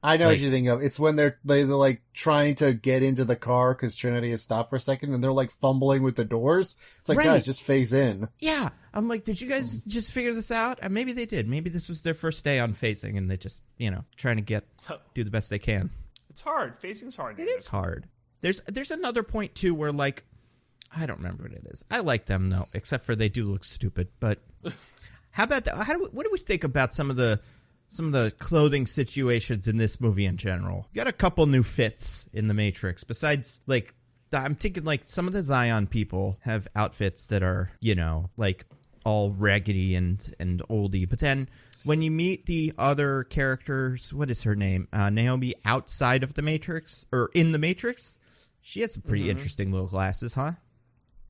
I know what you think of. It's when they're like trying to get into the car because Trinity has stopped for a second and they're like fumbling with the doors. It's like, guys, just phase in. Yeah. I'm like, did you guys just figure this out? And maybe they did. Maybe this was their first day on phasing and they just, trying to do the best they can. It's hard. Phasing's hard. It is hard. There's another point too where like, I don't remember what it is. I like them though, except for they do look stupid. But how about what do we think about some of the clothing situations in this movie in general? You got a couple new fits in the Matrix. Besides, like, I'm thinking, like, some of the Zion people have outfits that are, like, all raggedy and oldie. But then when you meet the other characters, what is her name? Naomi outside of the Matrix, or in the Matrix, she has some pretty interesting little glasses, huh?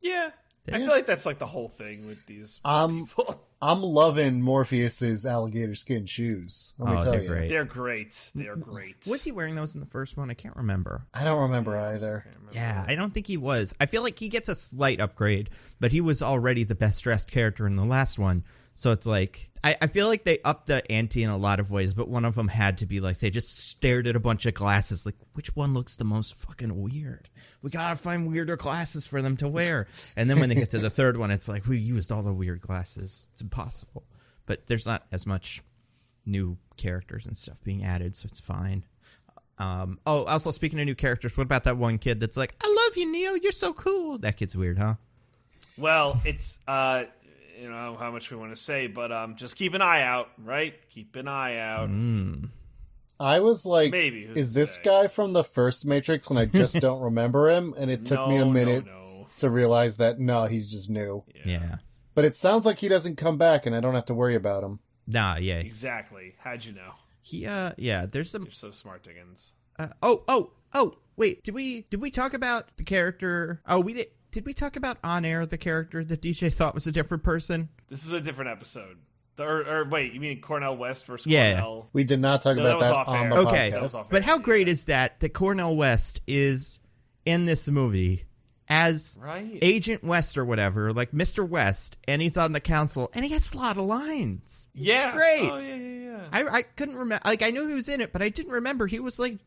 Yeah. I feel like that's, like, the whole thing with these people. I'm loving Morpheus's alligator skin shoes. Let me tell you. Great. They're great. They are great. Was he wearing those in the first one? I can't remember. I don't remember either. Yeah, I don't think he was. I feel like he gets a slight upgrade, but he was already the best dressed character in the last one. So it's like, I feel like they upped the ante in a lot of ways, but one of them had to be like, they just stared at a bunch of glasses, like, which one looks the most fucking weird? We gotta find weirder glasses for them to wear. And then when they get to the third one, it's like, we used all the weird glasses. It's impossible. But there's not as much new characters and stuff being added, so it's fine. Also, speaking of new characters, what about that one kid that's like, I love you, Neo, you're so cool? That kid's weird, huh? Well, it's, how much we want to say, but just keep an eye out, right? Keep an eye out. I was like, maybe, is this guy from the first Matrix? And I just don't remember him. And it took me a minute to realize that, no, he's just new. Yeah. But it sounds like he doesn't come back and I don't have to worry about him. Nah, yeah. Exactly. How'd you know? There's some... You're so smart, Diggins. Wait, did we talk about the character? Oh, we did. Did we talk about on air the character that DJ thought was a different person? This is a different episode. Or wait, you mean Cornel West versus Yeah. Cornel? We did not talk about that on the podcast. But how great is that Cornel West is in this movie as Agent West or whatever, like Mr. West, and he's on the council, and he gets a lot of lines. Yeah. It's great. Oh, yeah. I couldn't remember. Like, I knew he was in it, but I didn't remember he was, like,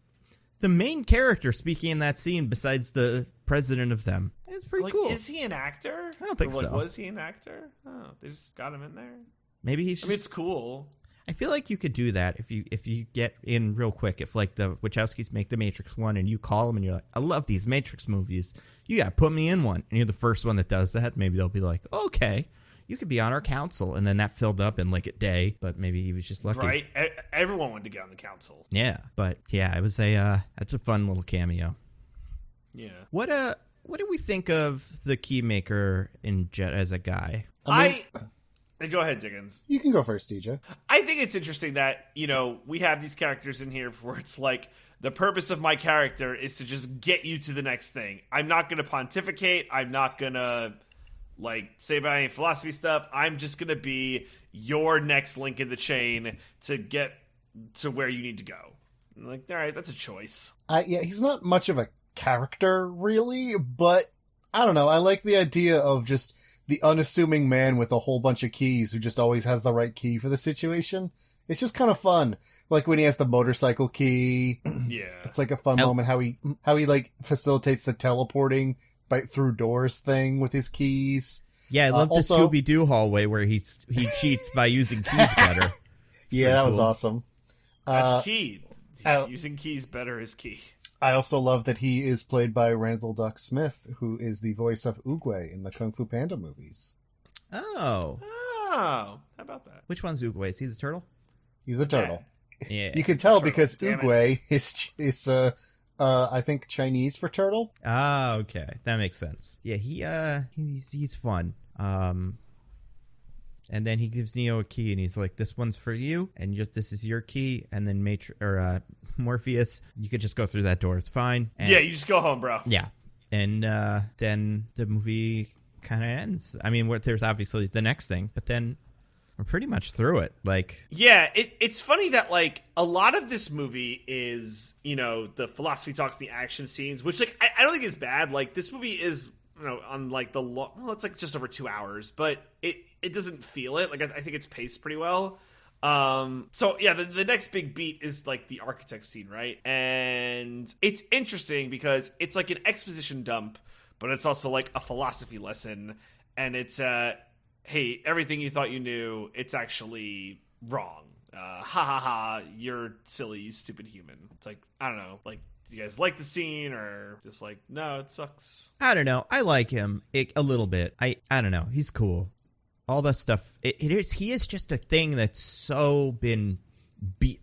the main character speaking in that scene besides the president of them. It's pretty cool. Is he an actor? I don't think so. Was he an actor? Oh, they just got him in there. Maybe he's just... I mean, it's cool. I feel like you could do that if you get in real quick. If, like, the Wachowskis make the Matrix one and you call them and you're like, I love these Matrix movies. You got to put me in one. And you're the first one that does that. Maybe they'll be like, okay, you could be on our council. And then that filled up in like a day, but maybe he was just lucky. Right? Everyone wanted to get on the council. Yeah, but yeah, it was that's a fun little cameo. Yeah. What do we think of the Keymaker in Jet as a guy? Go ahead, Diggins. You can go first, DJ. I think it's interesting that, we have these characters in here where it's like, the purpose of my character is to just get you to the next thing. I'm not going to pontificate. I'm not going to, say about any philosophy stuff. I'm just going to be your next link in the chain to get to where you need to go. I'm like, all right, that's a choice. Yeah, he's not much of a character, really, but I don't know. I like the idea of just the unassuming man with a whole bunch of keys who just always has the right key for the situation. It's just kind of fun. Like when he has the motorcycle key. Yeah. It's like a fun moment how he facilitates the teleporting through doors thing with his keys. Yeah, I love the Scooby-Doo hallway where he cheats by using keys better. Yeah, that was awesome. That's key. Using keys better is key. I also love that he is played by Randall Duck Smith, who is the voice of Oogway in the Kung Fu Panda movies. Oh. How about that? Which one's Oogway? Is he the turtle? He's a turtle. Yeah. You can tell because Oogway is I think Chinese for turtle. Ah, okay. That makes sense. Yeah, he's fun. And then he gives Neo a key and he's like, this one's for you and this is your key, and then Morpheus, you could just go through that door, it's fine. And, yeah, you just go home, bro. Yeah. And then the movie kind of ends. I mean, there's obviously the next thing, but then we're pretty much through it. Yeah, it's funny that a lot of this movie is, the philosophy talks, the action scenes, which I don't think is bad. This movie is, on it's just over 2 hours, but it doesn't feel it. I think it's paced pretty well. So yeah, the next big beat is the architect scene, right? And it's interesting because it's an exposition dump, but it's also a philosophy lesson, and it's hey, everything you thought you knew, it's actually wrong. Ha ha ha, you're silly, you stupid human. It's I don't know, do you guys like the scene or just no, it sucks? I don't know. I like him a little bit. I don't know. He's cool. All that stuff. He is just a thing that's so been beat.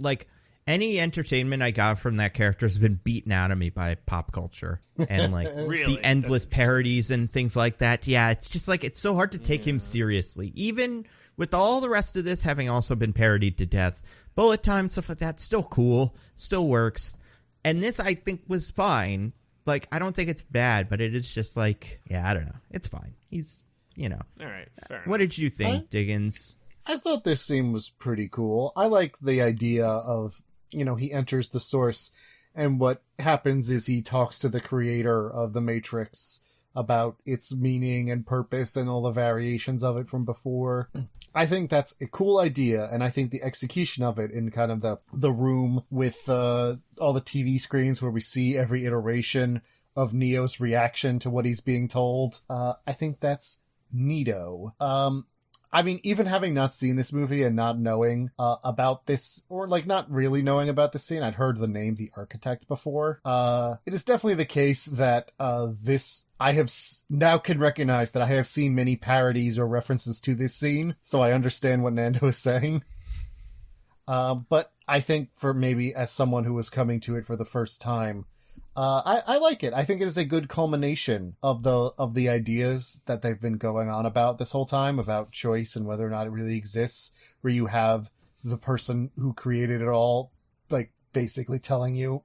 Any entertainment I got from that character has been beaten out of me by pop culture and really? The endless parodies and things like that. Yeah, it's just it's so hard to take him seriously. Even with all the rest of this having also been parodied to death, bullet time, stuff like that, still cool, still works. And this I think was fine. I don't think it's bad, but it is just yeah, I don't know. It's fine. He's, All right, fair enough. What did you think, Diggins? I thought this scene was pretty cool. I like the idea of, he enters the source, and what happens is he talks to the creator of the Matrix about its meaning and purpose and all the variations of it from before. I think that's a cool idea, and I think the execution of it in kind of the room with all the TV screens where we see every iteration of Neo's reaction to what he's being told, I think that's neato. I mean, even having not seen this movie and not knowing about this, or not really knowing about this scene, I'd heard the name The Architect before. It is definitely the case that I have now can recognize that I have seen many parodies or references to this scene, so I understand what Nando is saying. But I think for maybe as someone who was coming to it for the first time, I like it. I think it is a good culmination of the ideas that they've been going on about this whole time, about choice and whether or not it really exists, where you have the person who created it all, basically telling you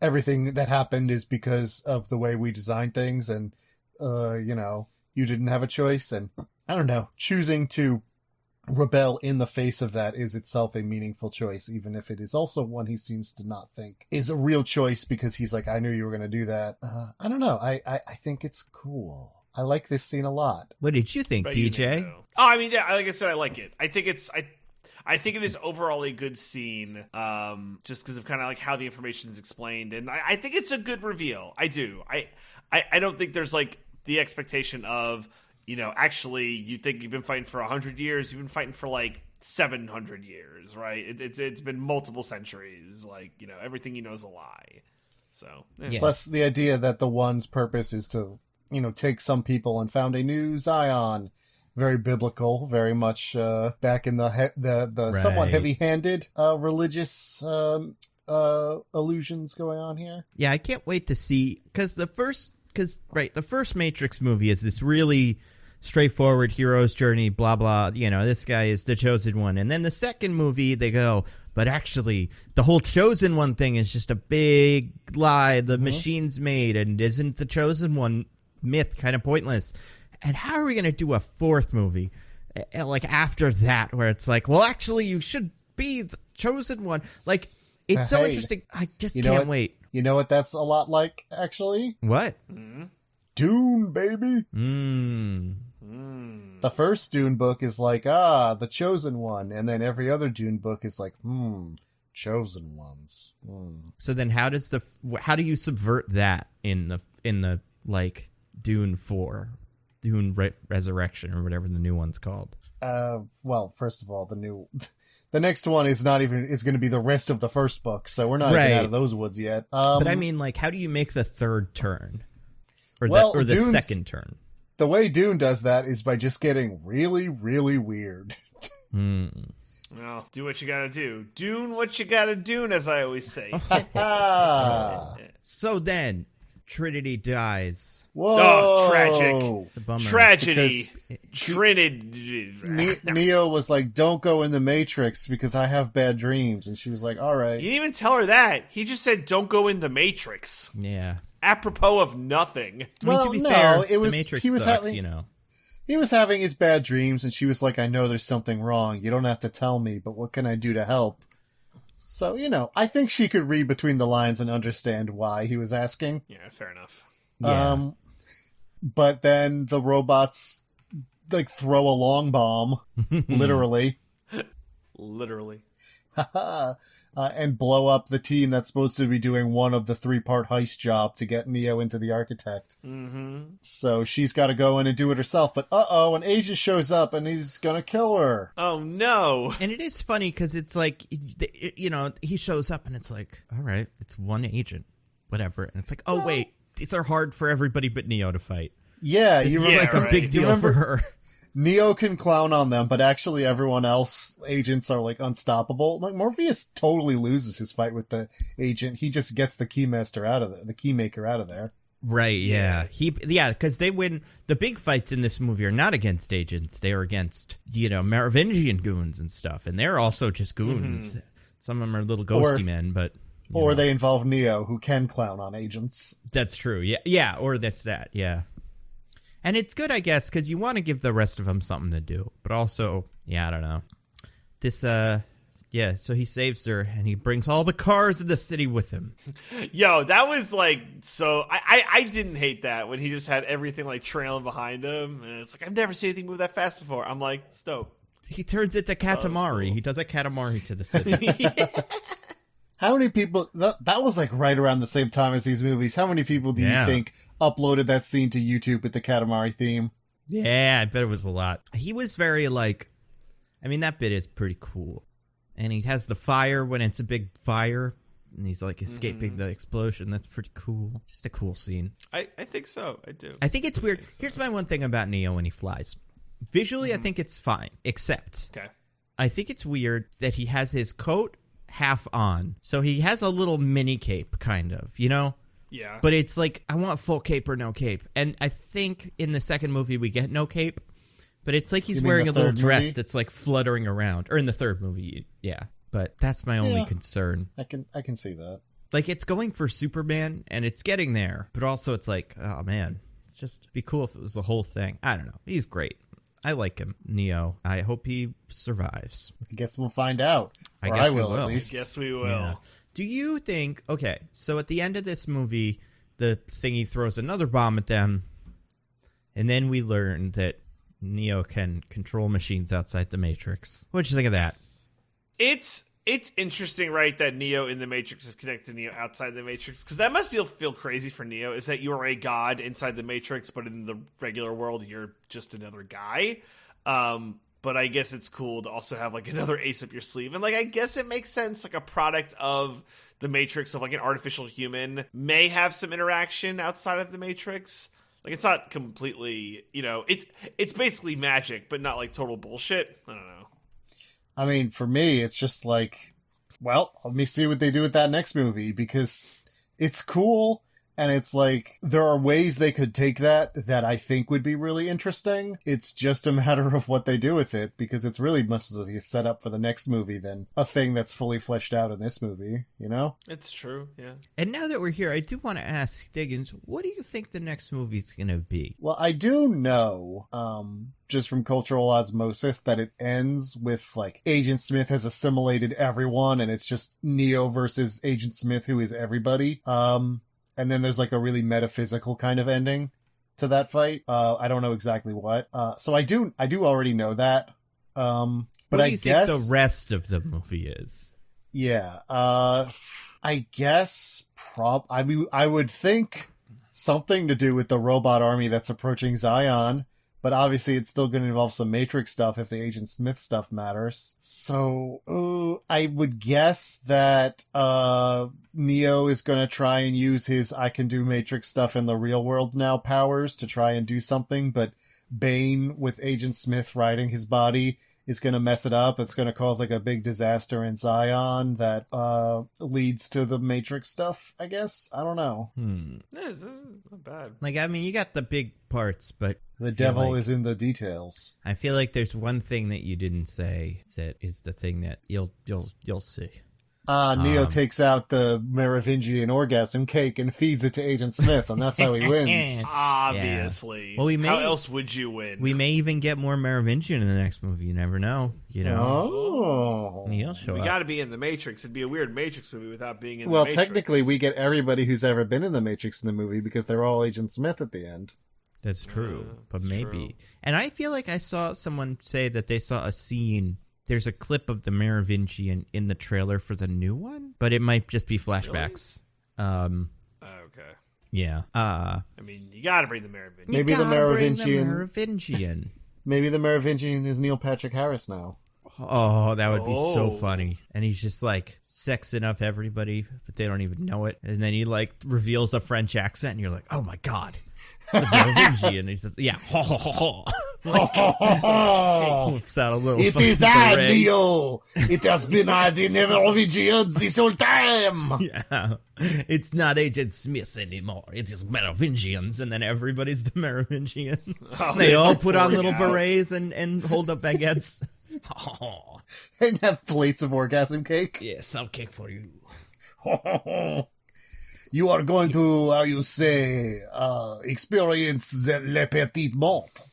everything that happened is because of the way we design things, and, you didn't have a choice, and, I don't know, choosing to rebel in the face of that is itself a meaningful choice, even if it is also one he seems to not think is a real choice because he's I knew you were going to do that. I don't know. I think it's cool. I like this scene a lot. What did you think, DJ? Oh, I mean, yeah, like I said, I like it. I think it is overall a good scene, just because of kind of how the information is explained, and I think it's a good reveal. I do. I don't think there's the expectation of, actually, you think you've been fighting for 100 years, you've been fighting for 700 years, right? It's been multiple centuries. Everything you know is a lie. So, yeah. Plus the idea that the One's purpose is to, take some people and found a new Zion, very biblical, very much back in the somewhat Right. heavy-handed religious allusions going on here. Yeah, I can't wait to see, because the first Matrix movie is this really straightforward hero's journey, blah blah, this guy is the chosen one, and then the second movie they go, but actually the whole chosen one thing is just a big lie the machine's made, and isn't the chosen one myth kind of pointless? And how are we going to do a fourth movie like after that, where it's like, well, actually you should be the chosen one? Like, it's so interesting. I just can't wait. You know what that's a lot like, actually? What? Dune, baby. The first Dune book is like, the chosen one. And then every other Dune book is like, chosen ones. So then how do you subvert that in the like Dune 4, Dune Resurrection, or whatever the new one's called? Well, first of all, the next one is going to be the rest of the first book. So we're not even out of those woods yet. But I mean, like, how do you make the third turn? Or the second turn? The way Dune does that is by just getting really, really weird. Well, do what you gotta do. Dune what you gotta do, as I always say. So then, Trinity dies. Whoa! Oh, tragic. It's a bummer. Tragedy. Trinity. Neo was like, don't go in the Matrix because I have bad dreams. And she was like, all right. You didn't even tell her that. He just said, don't go in the Matrix. Yeah. Apropos of nothing. Well, to be no, fair, it was, the Matrix he was sucks, having, He was having his bad dreams, and she was like, I know there's something wrong. You don't have to tell me, but what can I do to help? So, I think she could read between the lines and understand why he was asking. Yeah, fair enough. Yeah. But then the robots, like, throw a long bomb, literally. Literally. And blow up the team that's supposed to be doing one of the 3-part heist job to get Neo into the Architect. Mm-hmm. So she's got to go in and do it herself. But an agent shows up and he's gonna kill her. Oh no! And it is funny because it's like, he shows up and it's like, all right, it's one agent, whatever. And it's like, oh wait, these are hard for everybody but Neo to fight. Yeah, This is like a big deal for her. Neo can clown on them, but actually everyone else, agents, are like unstoppable. Like, Morpheus totally loses his fight with the agent. He just gets the keymaster out of the keymaker out of there. Right, yeah. Because they win. The big fights in this movie are not against agents. They are against, Merovingian goons and stuff. And they're also just goons. Mm-hmm. Some of them are little ghosty men, but... Or they involve Neo, who can clown on agents. That's true, yeah, or that's that, yeah. And it's good, I guess, because you want to give the rest of them something to do. But also, I don't know. This, so he saves her, and he brings all the cars in the city with him. Yo, that was like, so, I didn't hate that when he just had everything like trailing behind him. And it's like, I've never seen anything move that fast before. I'm like, stoked. He turns it to Katamari. Cool. He does a Katamari to the city. How many people, that was like right around the same time as these movies. How many people do you think uploaded that scene to YouTube with the Katamari theme? Yeah, I bet it was a lot. He was very that bit is pretty cool. And he has the fire when it's a big fire. And he's like escaping the explosion. That's pretty cool. Just a cool scene. I think so. I do. I think it's weird. Here's my one thing about Neo when he flies. Visually, I think it's fine. Except, I think it's weird that he has his coat half on. So he has a little mini cape, kind of, Yeah. But it's like, I want full cape or no cape. And I think in the second movie we get no cape. But it's like he's wearing a little dress that's like fluttering around. Or in the third movie, yeah. But that's my only concern. I can see that. Like, it's going for Superman, and it's getting there. But also it's like, oh man, it's just be cool if it was the whole thing. I don't know. He's great. I like him, Neo. I hope he survives. I guess we'll find out. I guess we will. At least. I guess we will. Yeah. Do you think... Okay, so at the end of this movie, the thingy throws another bomb at them, and then we learn that Neo can control machines outside the Matrix. What did you think of that? It's interesting, right, that Neo in the Matrix is connected to Neo outside the Matrix, because that must feel crazy for Neo, is that you are a god inside the Matrix, but in the regular world, you're just another guy. But I guess it's cool to also have, like, another ace up your sleeve. And, like, I guess it makes sense, like, a product of the Matrix, of, like, an artificial human may have some interaction outside of the Matrix. Like, it's not completely, it's basically magic, but not like total bullshit. I don't know. I mean, for me, it's just like, well, let me see what they do with that next movie, because it's cool. And it's like, there are ways they could take that I think would be really interesting. It's just a matter of what they do with it, because it's really much as a setup for the next movie than a thing that's fully fleshed out in this movie, you know? It's true, yeah. And now that we're here, I do want to ask Diggins, what do you think the next movie's going to be? Well, I do know, just from cultural osmosis, that it ends with, like, Agent Smith has assimilated everyone, and it's just Neo versus Agent Smith, who is everybody. And then there's like a really metaphysical kind of ending to that fight. I don't know exactly what. So I do already know that. But what I do you guess think the rest of the movie is? Yeah. I guess I would think something to do with the robot army that's approaching Zion. But obviously it's still going to involve some Matrix stuff if the Agent Smith stuff matters. So, I would guess that, Neo is going to try and use his I can do Matrix stuff in the real world now powers to try and do something, but Bane with Agent Smith riding his body is going to mess it up. It's going to cause like a big disaster in Zion that, leads to the Matrix stuff, I guess. I don't know. This is not bad. Like, I mean, you got the big parts, but the devil is in the details. I feel like there's one thing that you didn't say that is the thing that you'll see. Neo takes out the Merovingian orgasm cake and feeds it to Agent Smith, and that's how he wins. Obviously. Yeah. Well, how else would you win? We may even get more Merovingian in the next movie. You never know. Oh. He'll show we up. got to be in the Matrix. It'd be a weird Matrix movie without being in the Well, Matrix. technically, we get everybody who's ever been in the Matrix in the movie because they're all Agent Smith at the end. That's true, but that's maybe. true. And I feel like I saw someone say that they saw a scene. There's a clip of the Merovingian in the trailer for the new one, but it might just be flashbacks. Okay. Yeah. I mean, you got to bring the Merovingian. Maybe the Merovingian. Merovingian. Maybe the Merovingian is Neil Patrick Harris now. Oh, that would be so funny. And he's just like sexing up everybody, but they don't even know it. And then he like reveals a French accent, and you're like, oh my God. It's the Merovingian. He says, yeah, ho, ho, ho, ho. Like, whips out a little It is I, Neo. It has been I, the Merovingian, this whole time. Yeah. It's not Agent Smith anymore. It is Merovingians. And then everybody's the Merovingian. They all put on little berets and hold up baguettes. And have plates of orgasm cake. Yes, I'll cake for you. You are going to, how you say, experience the le petit mort.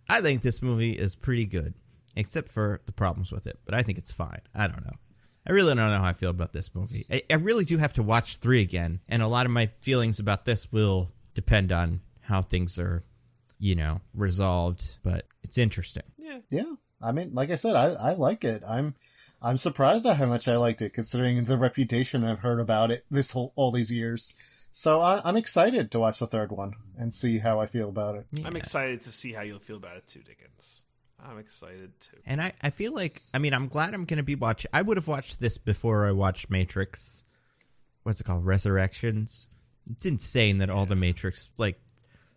I think this movie is pretty good, except for the problems with it. But I think it's fine. I don't know. I really don't know how I feel about this movie. I really do have to watch 3 again, and a lot of my feelings about this will depend on how things are, resolved. But it's interesting. Yeah. I mean, like I said, I like it. I'm surprised at how much I liked it, considering the reputation I've heard about it all these years. So I'm excited to watch the third one and see how I feel about it. Yeah. I'm excited to see how you'll feel about it too, Dickens. I'm excited too. And I feel like, I'm glad I'm going to be watching. I would have watched this before I watched Matrix. What's it called? Resurrections. It's insane that all the Matrix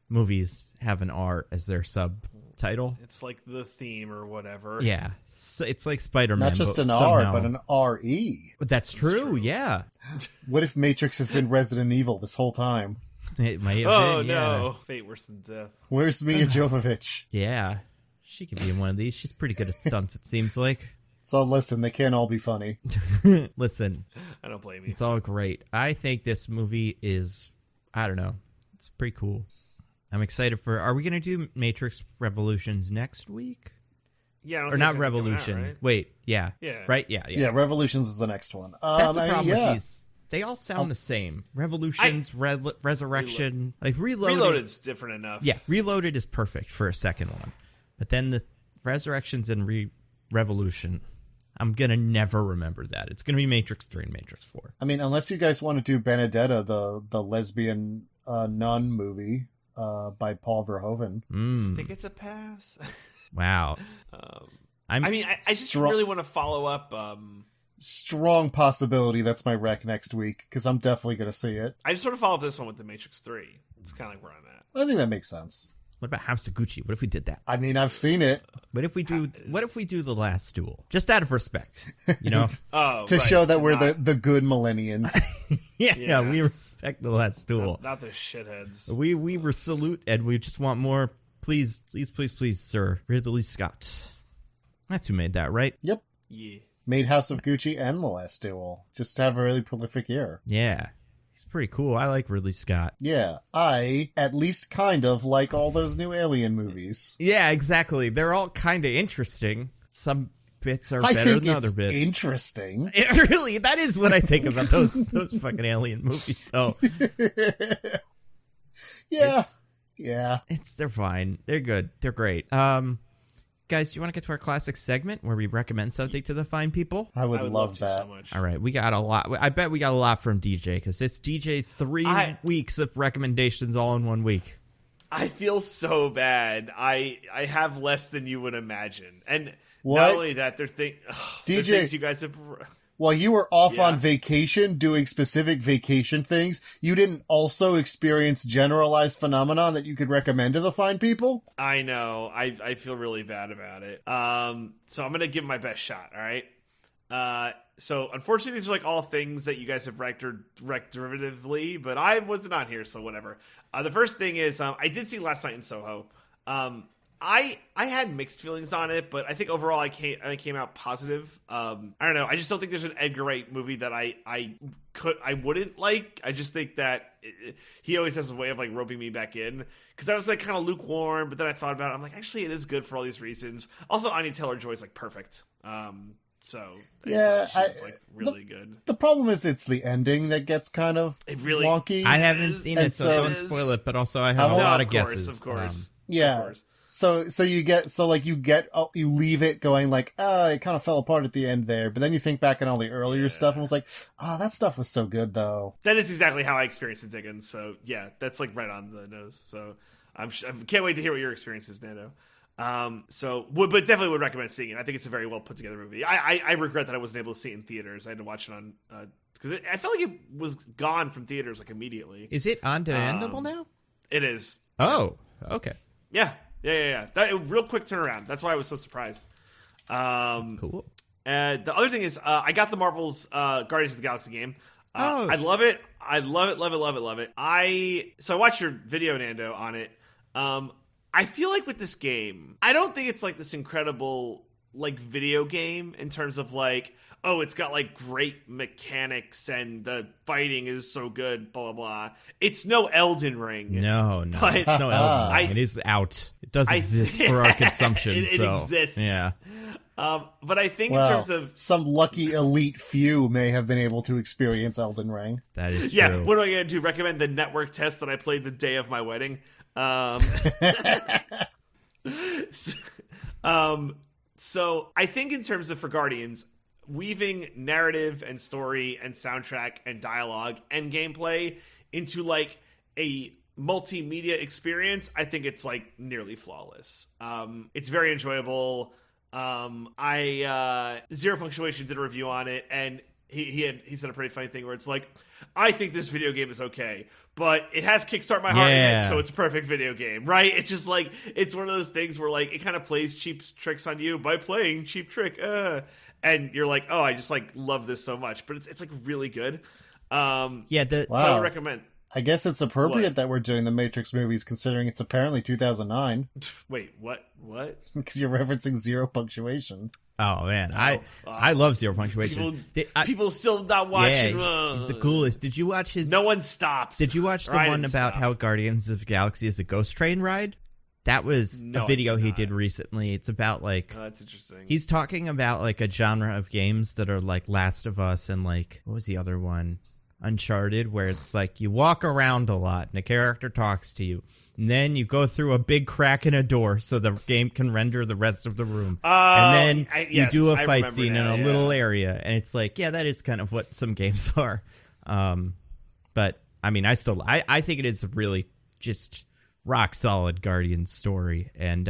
movies have an R as their subtitle. It's like the theme or whatever. Yeah. So it's like Spider-Man. Not just an somehow. R, but an R-E. But that's true, yeah. What if Matrix has been Resident Evil this whole time? It might have been, yeah. No. Fate worse than death. Where's Mia Jovovich? Yeah. She could be in one of these. She's pretty good at stunts, it seems like. So listen, they can't all be funny. Listen. I don't blame you. It's all great. I think this movie is, I don't know, it's pretty cool. I'm excited for, are we going to do Matrix Revolutions next week? Yeah. I don't Or think not it's gonna come Revolution. out, right? Wait, yeah. Yeah. Right? Yeah. Yeah, Revolutions is the next one. That's the problem with these. They all sound the same. Revolutions, Resurrection, Reloaded. Reloaded's different enough. Yeah, Reloaded is perfect for a second one. But then the Resurrections and Revolution, I'm going to never remember that. It's going to be Matrix 3 and Matrix 4. I mean, unless you guys want to do Benedetta, the lesbian nun movie by Paul Verhoeven. I think it's a pass. Wow. I just really want to follow up strong possibility that's my rec next week, because I'm definitely going to see it. I just want to follow up this one with The Matrix 3. It's kind of like where I'm at. I think that makes sense. What about House of Gucci? What if we did that? I mean, I've seen it. What if we do The Last Duel? Just out of respect, you know? To show that we're the good millennials. yeah, we respect The Last Duel. Not the shitheads. We salute, and we just want more. Please, sir. Ridley Scott. That's who made that, right? Yep. Yeah. Made House of Gucci and The Last Duel. Just to have a really prolific year. Yeah. He's pretty cool. I like Ridley Scott. Yeah. I, at least kind of, like all those new Alien movies. Yeah, exactly. They're all kind of interesting. Some bits are better than other bits. Interesting. It really, that is what I think about those fucking Alien movies, though. Yeah. They're fine. They're good. They're great. Guys, do you want to get to our classic segment where we recommend something to the fine people? I would love that. So much. All right, we got a lot. I bet we got a lot from DJ, because it's DJ's 3 weeks of recommendations all in 1 week. I feel so bad. I have less than you would imagine. And what? Not only that, they're DJ, things you guys have... While you were off on vacation doing specific vacation things, you didn't also experience generalized phenomenon that you could recommend to the fine people? I know. I feel really bad about it. So I'm going to give my best shot, all right? So unfortunately, these are like all things that you guys have wrecked derivatively, but I wasn't on here, so whatever. The first thing is, I did see Last Night in Soho. I had mixed feelings on it, but I think overall I came out positive. I don't know. I just don't think there's an Edgar Wright movie that I wouldn't like. I just think that he always has a way of like roping me back in, because I was like kind of lukewarm, but then I thought about it. I'm like, actually, it is good for all these reasons. Also, Anya Taylor-Joy is like perfect. So yeah, she's like really good. The problem is it's the ending that gets kind of wonky. I haven't seen it, so don't spoil it. But also, I have a lot of guesses. Of course, yeah. Of course. So you leave it going like, it kind of fell apart at the end there, but then you think back on all the earlier stuff and was like, that stuff was so good though. That is exactly how I experienced it, Diggins. So yeah, that's like right on the nose. So I can't wait to hear what your experience is, Nando. But definitely would recommend seeing it. I think it's a very well put together movie. I regret that I wasn't able to see it in theaters. I had to watch it on because I felt like it was gone from theaters like immediately. Is it on demandable now? It is. Oh, okay. Yeah. That real quick turnaround. That's why I was so surprised. Cool. The other thing is, I got the Marvel's Guardians of the Galaxy game. I love it. I love it. I watched your video, Nando, on it. I feel like with this game, I don't think it's like this incredible like video game in terms of like, oh, it's got like great mechanics and the fighting is so good, blah, blah, blah. It's no Elden Ring. No, it's no Elden Ring. It is out. It does exist for our consumption. It exists. Yeah. But I think in terms of... some lucky elite few may have been able to experience Elden Ring. That is true. Yeah, what am I going to do? Recommend the network test that I played the day of my wedding? So I think in terms of for Guardians, weaving narrative and story and soundtrack and dialogue and gameplay into like a multimedia experience, I think it's like nearly flawless. It's very enjoyable. Zero Punctuation did a review on it, and he said a pretty funny thing where it's like, I think this video game is okay, but it has Kickstart My Heart in it, so it's a perfect video game, right? It's just like, it's one of those things where like it kind of plays cheap tricks on you by playing Cheap Trick, and you're like, oh, I just like love this so much, but it's like really good. So I would recommend. I guess it's appropriate that we're doing the Matrix movies, considering it's apparently 2009. Wait, what? Because you're referencing Zero Punctuation. Oh man, I love Zero Punctuation. People still not watching. Yeah, he's the coolest. Did you watch his? No one stops. Did you watch the one about how Guardians of the Galaxy is a ghost train ride? That was a video he did recently. It's about like... Oh, that's interesting. He's talking about like a genre of games that are like Last of Us and like... What was the other one? Uncharted, where it's like you walk around a lot and a character talks to you. And then you go through a big crack in a door so the game can render the rest of the room. And then you do a fight scene in a little area. And it's like, yeah, that is kind of what some games are. But I mean, I think it is a really just rock solid Guardian story. And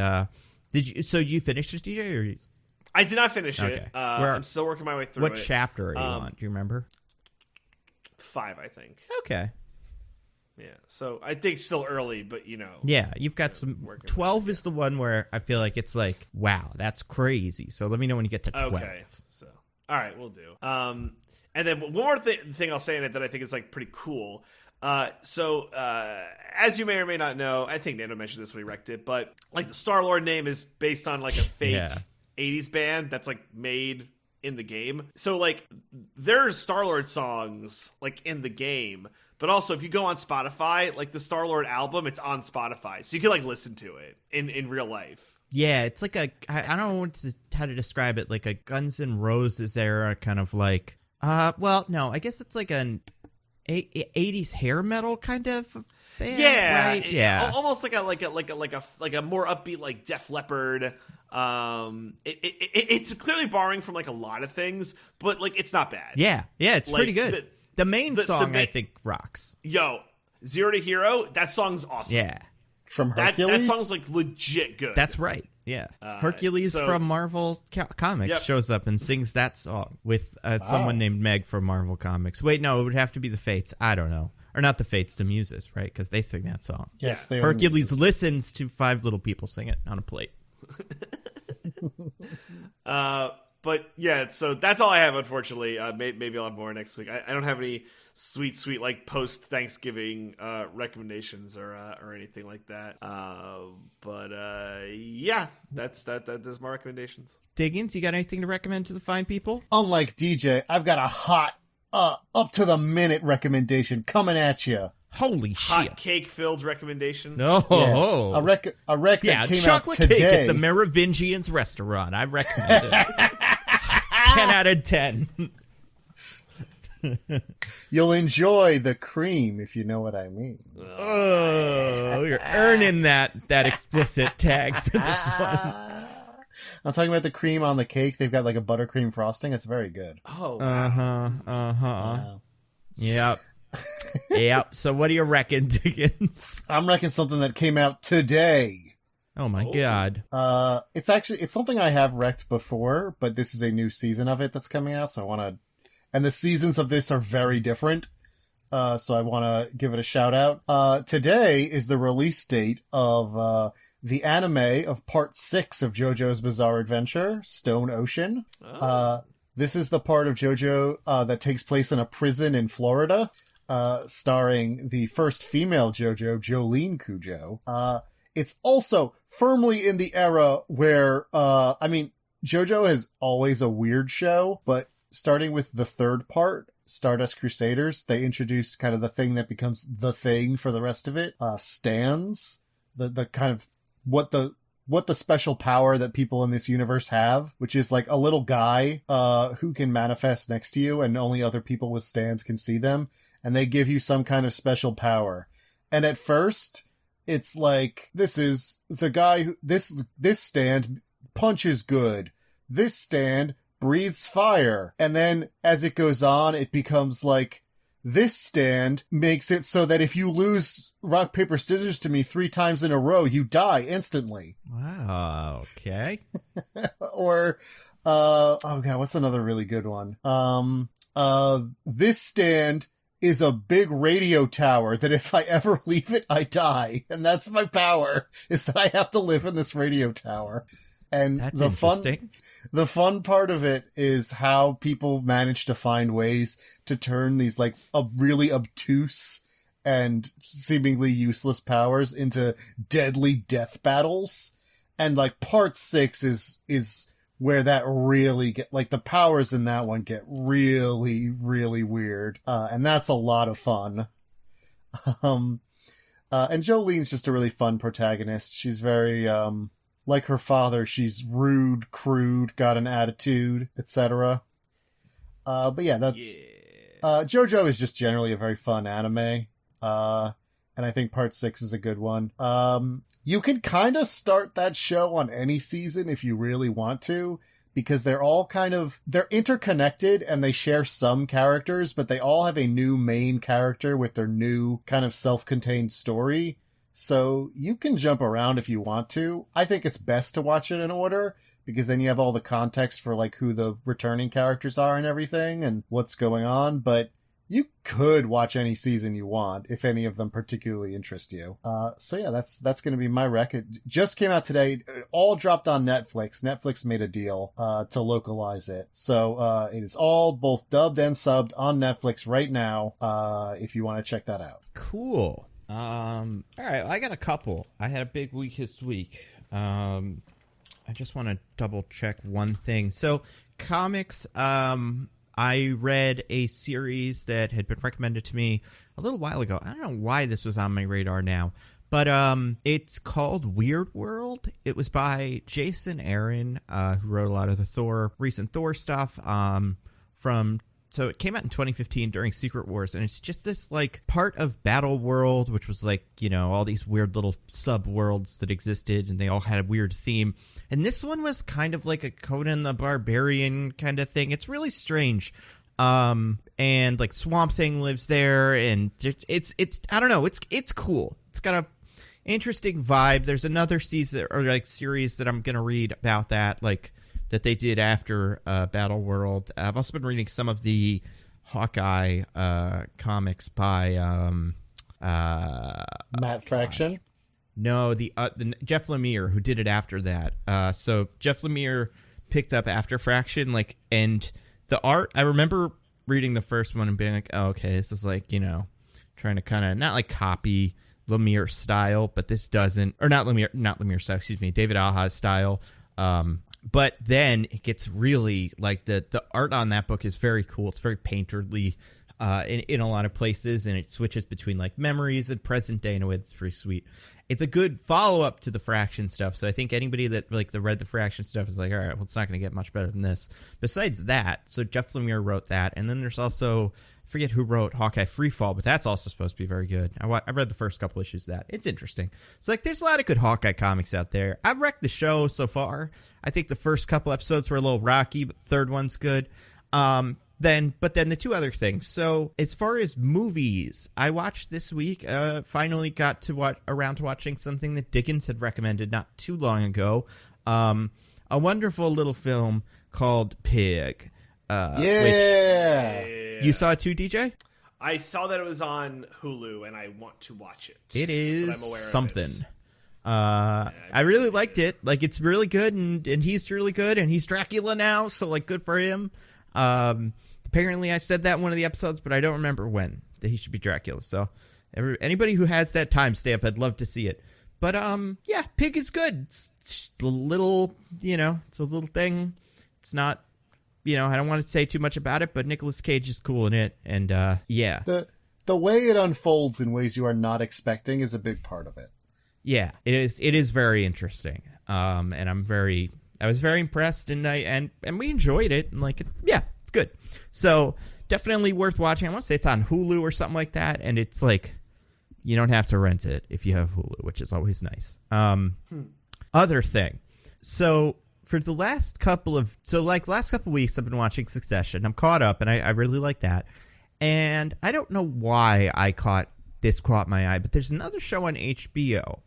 so you finished this, DJ? Or? I did not finish Okay. it. I'm still working my way through it. What chapter are you on? Do you remember? 5, I think. Okay. Yeah, so I think still early, but Yeah, you've got some. 12 is the one where I feel like it's like, wow, that's crazy. So let me know when you get to 12. Okay, so all right, we'll do. And then one more thing I'll say in it that I think is like pretty cool. So as you may or may not know, I think Nando mentioned this when he wrecked it, but like the Star-Lord name is based on like a fake 80s band that's like made in the game. So like there's Star-Lord songs like in the game. But also, if you go on Spotify, like the Star-Lord album, it's on Spotify. So you can, like, listen to it in real life. Yeah, it's like I don't know how to describe it, like a Guns N' Roses era kind of like, well, no, I guess it's like an 80s hair metal kind of band, yeah, right? Yeah. Almost like a more upbeat, like Def Leppard. It's clearly borrowing from, like, a lot of things, but, like, it's not bad. Yeah, it's like, pretty good. The main song, I think, rocks. Yo, Zero to Hero, that song's awesome. Yeah. From Hercules? That song's, like, legit good. That's right, yeah. Hercules from Marvel Comics shows up and sings that song with someone named Meg from Marvel Comics. Wait, no, it would have to be the Fates. I don't know. Or not the Fates, the Muses, right? Because they sing that song. Yes, they are Hercules Muses. Listens to 5 little people sing it on a plate. But yeah, so that's all I have, unfortunately. Maybe I'll have more next week. I don't have any sweet, like post-Thanksgiving recommendations or anything like that. But yeah, that's my recommendations. Diggins, you got anything to recommend to the fine people? Unlike DJ, I've got a hot, up to the minute recommendation coming at you. Holy Hot shit. cake-filled recommendation. No. Yeah. A rec that came out chocolate today. cake at the Merovingian's restaurant. I recommend it. 10 out of 10. You'll enjoy the cream, if you know what I mean. Oh, you're earning that explicit tag for this one. I'm talking about the cream on the cake. They've got like a buttercream frosting. It's very good. Oh, wow. Wow. Yep. Yep. So what do you reckon, Diggins? I'm reckoning something that came out today. Oh my god. It's something I have wrecked before, but this is a new season of it that's coming out, so I want to, and the seasons of this are very different. So I want to give it a shout out. Today is the release date of, the anime of part 6 of JoJo's Bizarre Adventure, Stone Ocean. This is the part of JoJo, that takes place in a prison in Florida, starring the first female JoJo, Jolene Cujo. It's also firmly in the era where, JoJo is always a weird show, but starting with the third part, Stardust Crusaders, they introduce kind of the thing that becomes the thing for the rest of it. Stands, the kind of what the special power that people in this universe have, which is like a little guy, who can manifest next to you and only other people with stands can see them. And they give you some kind of special power. And at first, it's like, this is the guy who, this stand punches good. This stand breathes fire. And then as it goes on, it becomes like, this stand makes it so that if you lose rock, paper, scissors to me 3 times in a row, you die instantly. Wow. Okay. Or, oh god, what's another really good one? This stand is a big radio tower that if I ever leave it, I die. And that's my power, is that I have to live in this radio tower. And That's the fun part of it is how people manage to find ways to turn these like really obtuse and seemingly useless powers into deadly death battles. And like part 6 is where that really like the powers in that one get really, really weird. And that's a lot of fun. And Jolene's just a really fun protagonist. She's very, like her father, she's rude, crude, got an attitude, etc. But yeah, that's, JoJo is just generally a very fun anime. And I think part 6 is a good one. You can kind of start that show on any season if you really want to, because they're all they're interconnected and they share some characters, but they all have a new main character with their new kind of self-contained story. So you can jump around if you want to. I think it's best to watch it in order, because then you have all the context for like who the returning characters are and everything and what's going on. But you could watch any season you want if any of them particularly interest you. So yeah, that's going to be my rec. It just came out today. It all dropped on Netflix. Netflix made a deal to localize it. So it is all both dubbed and subbed on Netflix right now if you want to check that out. Cool. All right, I got a couple. I had a big week this week. I just want to double check one thing. So comics, I read a series that had been recommended to me a little while ago. I don't know why this was on my radar now, but it's called Weird World. It was by Jason Aaron, who wrote a lot of the recent Thor stuff. So it came out in 2015 during Secret Wars, and it's just this like part of Battle World, which was like, you know, all these weird little sub-worlds that existed, and they all had a weird theme. And this one was kind of like a Conan the Barbarian kind of thing. It's really strange. And like Swamp Thing lives there, and it's I don't know, it's cool. It's got a interesting vibe. There's another season or like series that I'm gonna read about that, like that they did after Battle World. I've also been reading some of the Hawkeye comics by Matt Fraction. No, the Jeff Lemire, who did it after that. So Jeff Lemire picked up after Fraction, like, and the art. I remember reading the first one and being like, "Oh, okay, this is like, you know, trying to kind of not like copy Lemire style, but this doesn't, or not Lemire style. Excuse me, David Aja's style." But then it gets really like the art on that book is very cool. It's very painterly in a lot of places, and it switches between like memories and present day in a way that's pretty sweet. It's a good follow up to the Fraction stuff. So I think anybody that like read the Fraction stuff is like, all right, well, it's not going to get much better than this. Besides that, so Jeff Lemire wrote that, and then there's also, I forget who wrote Hawkeye Freefall, but that's also supposed to be very good. I read the first couple issues of that. It's interesting. It's like there's a lot of good Hawkeye comics out there. I've wrecked the show so far. I think the first couple episodes were a little rocky, but the third one's good. Then the two other things. So as far as movies, I watched this week, finally got to around to watching something that Diggins had recommended not too long ago. A wonderful little film called Pig. Which you saw it too, DJ? I saw that it was on Hulu, and I want to watch it. It is something. I really liked it. Like, it's really good, and he's really good, and he's Dracula now, so, like, good for him. Apparently I said that in one of the episodes, but I don't remember when, that he should be Dracula. So, anybody who has that timestamp, I'd love to see it. But, yeah, Pig is good. It's just a little, you know, it's a little thing. It's not, you know, I don't want to say too much about it, but Nicolas Cage is cool in it, and, yeah. The way it unfolds in ways you are not expecting is a big part of it. Yeah, it is very interesting. And I was very impressed, and we enjoyed it, and like, yeah, it's good. So definitely worth watching. I want to say it's on Hulu or something like that, and it's like you don't have to rent it if you have Hulu, which is always nice. Other thing, so for the last couple of weeks, I've been watching Succession. I'm caught up, and I really like that. And I don't know why caught my eye, but there's another show on HBO.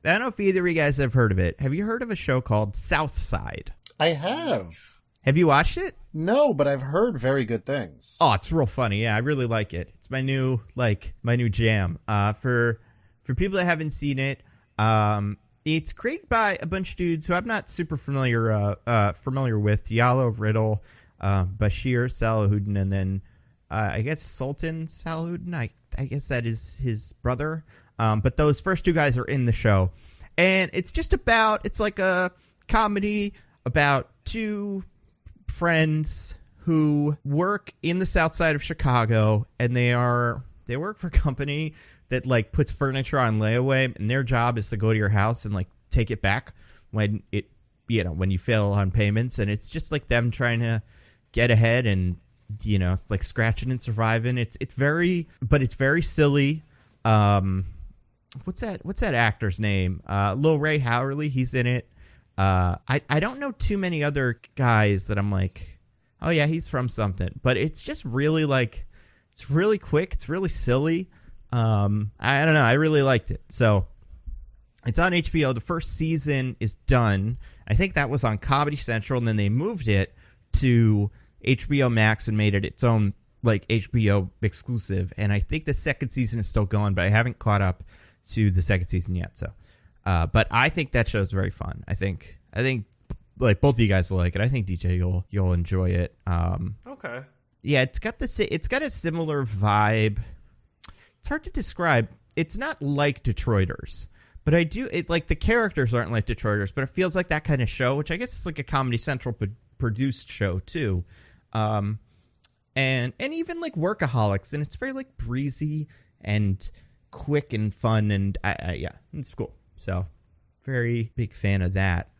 I don't know if either of you guys have heard of it. Have you heard of a show called South Side? I have. Have you watched it? No, but I've heard very good things. Oh, it's real funny. Yeah, I really like it. It's my new jam. For people that haven't seen it, it's created by a bunch of dudes who I'm not super familiar with. Yalo Riddle, Bashir Salahuddin, and then I guess Sultan Salahuddin. I guess that is his brother. But those first two guys are in the show, and it's like a comedy about two friends who work in the south side of Chicago, and they work for a company that like puts furniture on layaway, and their job is to go to your house and like take it back when you fail on payments, and it's just like them trying to get ahead and, you know, like scratching and surviving. It's very silly. What's that actor's name? Lil Ray Howerly, he's in it. I don't know too many other guys that I'm like, oh yeah, he's from something. But it's just really like, it's really quick. It's really silly. I don't know. I really liked it. So it's on HBO. The first season is done. I think that was on Comedy Central, and then they moved it to HBO Max and made it its own like HBO exclusive. And I think the second season is still going, but I haven't caught up to the second season yet. So, but I think that show's very fun. I think like both of you guys will like it. I think DJ you'll enjoy it. Okay. Yeah, it's got a similar vibe. It's hard to describe. It's not like Detroiters, but it's like the characters aren't like Detroiters, but it feels like that kind of show, which I guess is like a Comedy Central produced show too. And even like Workaholics, and it's very like breezy and quick and fun, and yeah, it's cool. So very big fan of that.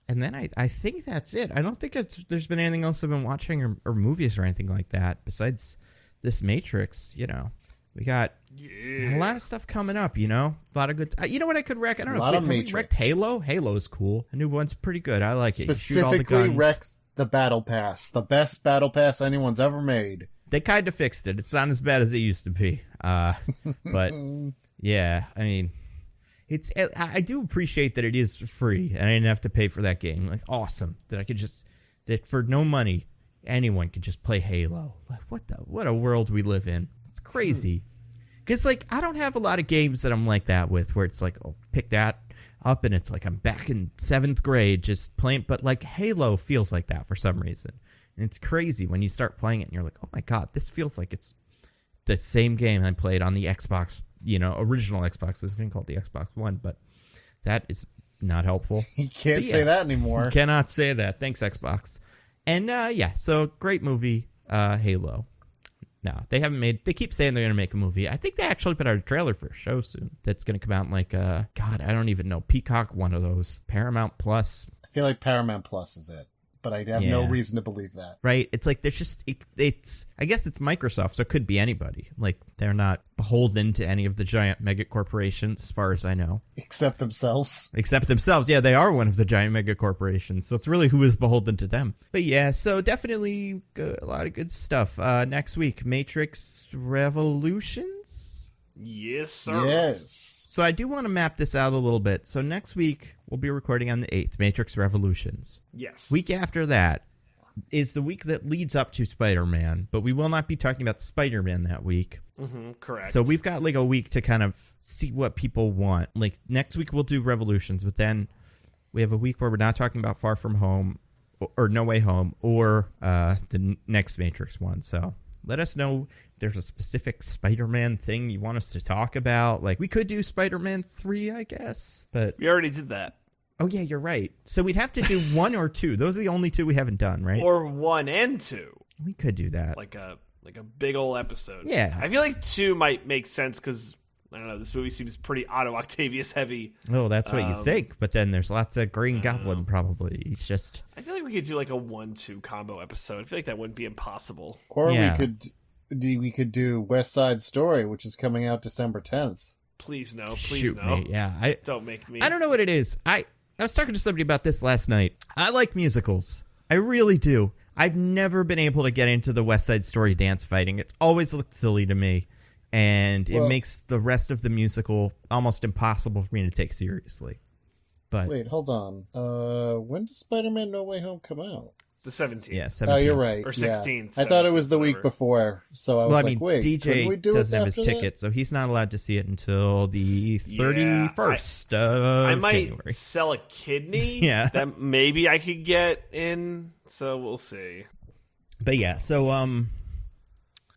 And then I think that's it. I don't think there's been anything else I've been watching or movies or anything like that besides this Matrix. You know, we got a lot of stuff coming up. You know, a lot of good. You know what I could wreck? I don't know. Have we wrecked Halo? Halo's cool. The new one's pretty good. I like it. Specifically, wreck the Battle Pass, the best Battle Pass anyone's ever made. They kind of fixed it. It's not as bad as it used to be. But yeah, I mean. I do appreciate that it is free and I didn't have to pay for that game. Like, awesome that I could that for no money, anyone could just play Halo. Like, what a world we live in. It's crazy. Because, like, I don't have a lot of games that I'm like that with, where it's like, oh, pick that up and it's like I'm back in 7th grade just playing. But, like, Halo feels like that for some reason. And it's crazy when you start playing it and you're like, oh my God, this feels like it's the same game I played on the Xbox. You know, original Xbox. It's been called the Xbox One, but that is not helpful. You can't say that anymore. You cannot say that. Thanks, Xbox. And yeah, so great movie, Halo. No, they keep saying they're going to make a movie. I think they actually put out a trailer for a show soon that's going to come out in like, God, I don't even know. Peacock, one of those. Paramount Plus. I feel like Paramount Plus is it. But I have no reason to believe that. Right? It's like there's just it's I guess it's Microsoft, so it could be anybody. Like they're not beholden to any of the giant mega corporations, as far as I know. Except themselves. Yeah, they are one of the giant mega corporations. So it's really who is beholden to them. But yeah, so definitely a lot of good stuff. Next week, Matrix Revolutions. Yes, sir. Yes. So I do want to map this out a little bit. So next week, we'll be recording on the 8th, Matrix Revolutions. Yes. Week after that is the week that leads up to Spider-Man, but we will not be talking about Spider-Man that week. Mm-hmm, correct. So we've got like a week to kind of see what people want. Like next week we'll do Revolutions, but then we have a week where we're not talking about Far From Home or No Way Home or the next Matrix one. So let us know if there's a specific Spider-Man thing you want us to talk about. Like, we could do Spider-Man 3, I guess. But we already did that. Oh, yeah, you're right. So we'd have to do 1 or 2. Those are the only 2 we haven't done, right? Or 1 and 2. We could do that. Like a big old episode. Yeah. I feel like 2 might make sense because, I don't know, this movie seems pretty Otto Octavius heavy. Oh, that's what you think. But then there's lots of Green Goblin, probably. He's just... I feel like we could do like a 1-2 combo episode. I feel like that wouldn't be impossible. Or we could do West Side Story, which is coming out December 10th. Please no. Shoot me. Yeah. Don't make me. I don't know what it is. I was talking to somebody about this last night. I like musicals. I really do. I've never been able to get into the West Side Story dance fighting. It's always looked silly to me. And it makes the rest of the musical almost impossible for me to take seriously. But wait, hold on. When does Spider-Man No Way Home come out? The 17th. Yeah, 17th. Oh, you're right. Or 16th. Yeah. I thought it was the week before, so I was wait, DJ doesn't have his ticket, so he's not allowed to see it until the 31st of I might January. Sell a kidney that maybe I could get in, so we'll see. But yeah, so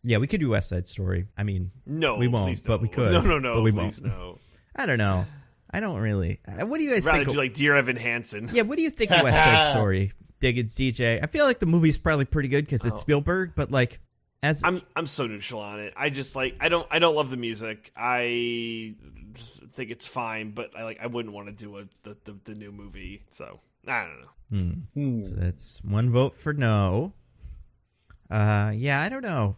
yeah, we could do West Side Story. I mean, no, we won't, but we could. No, but we won't. No. I don't know. I don't really. What do you guys think? Do like Dear Evan Hansen. Yeah, what do you think of West Side Story? Diggins, DJ. I feel like the movie's probably pretty good because it's Spielberg, but like, I'm so neutral on it. I just like I don't love the music. I think it's fine, but I wouldn't want to do the new movie. So I don't know. So that's 1 vote for no. Yeah, I don't know.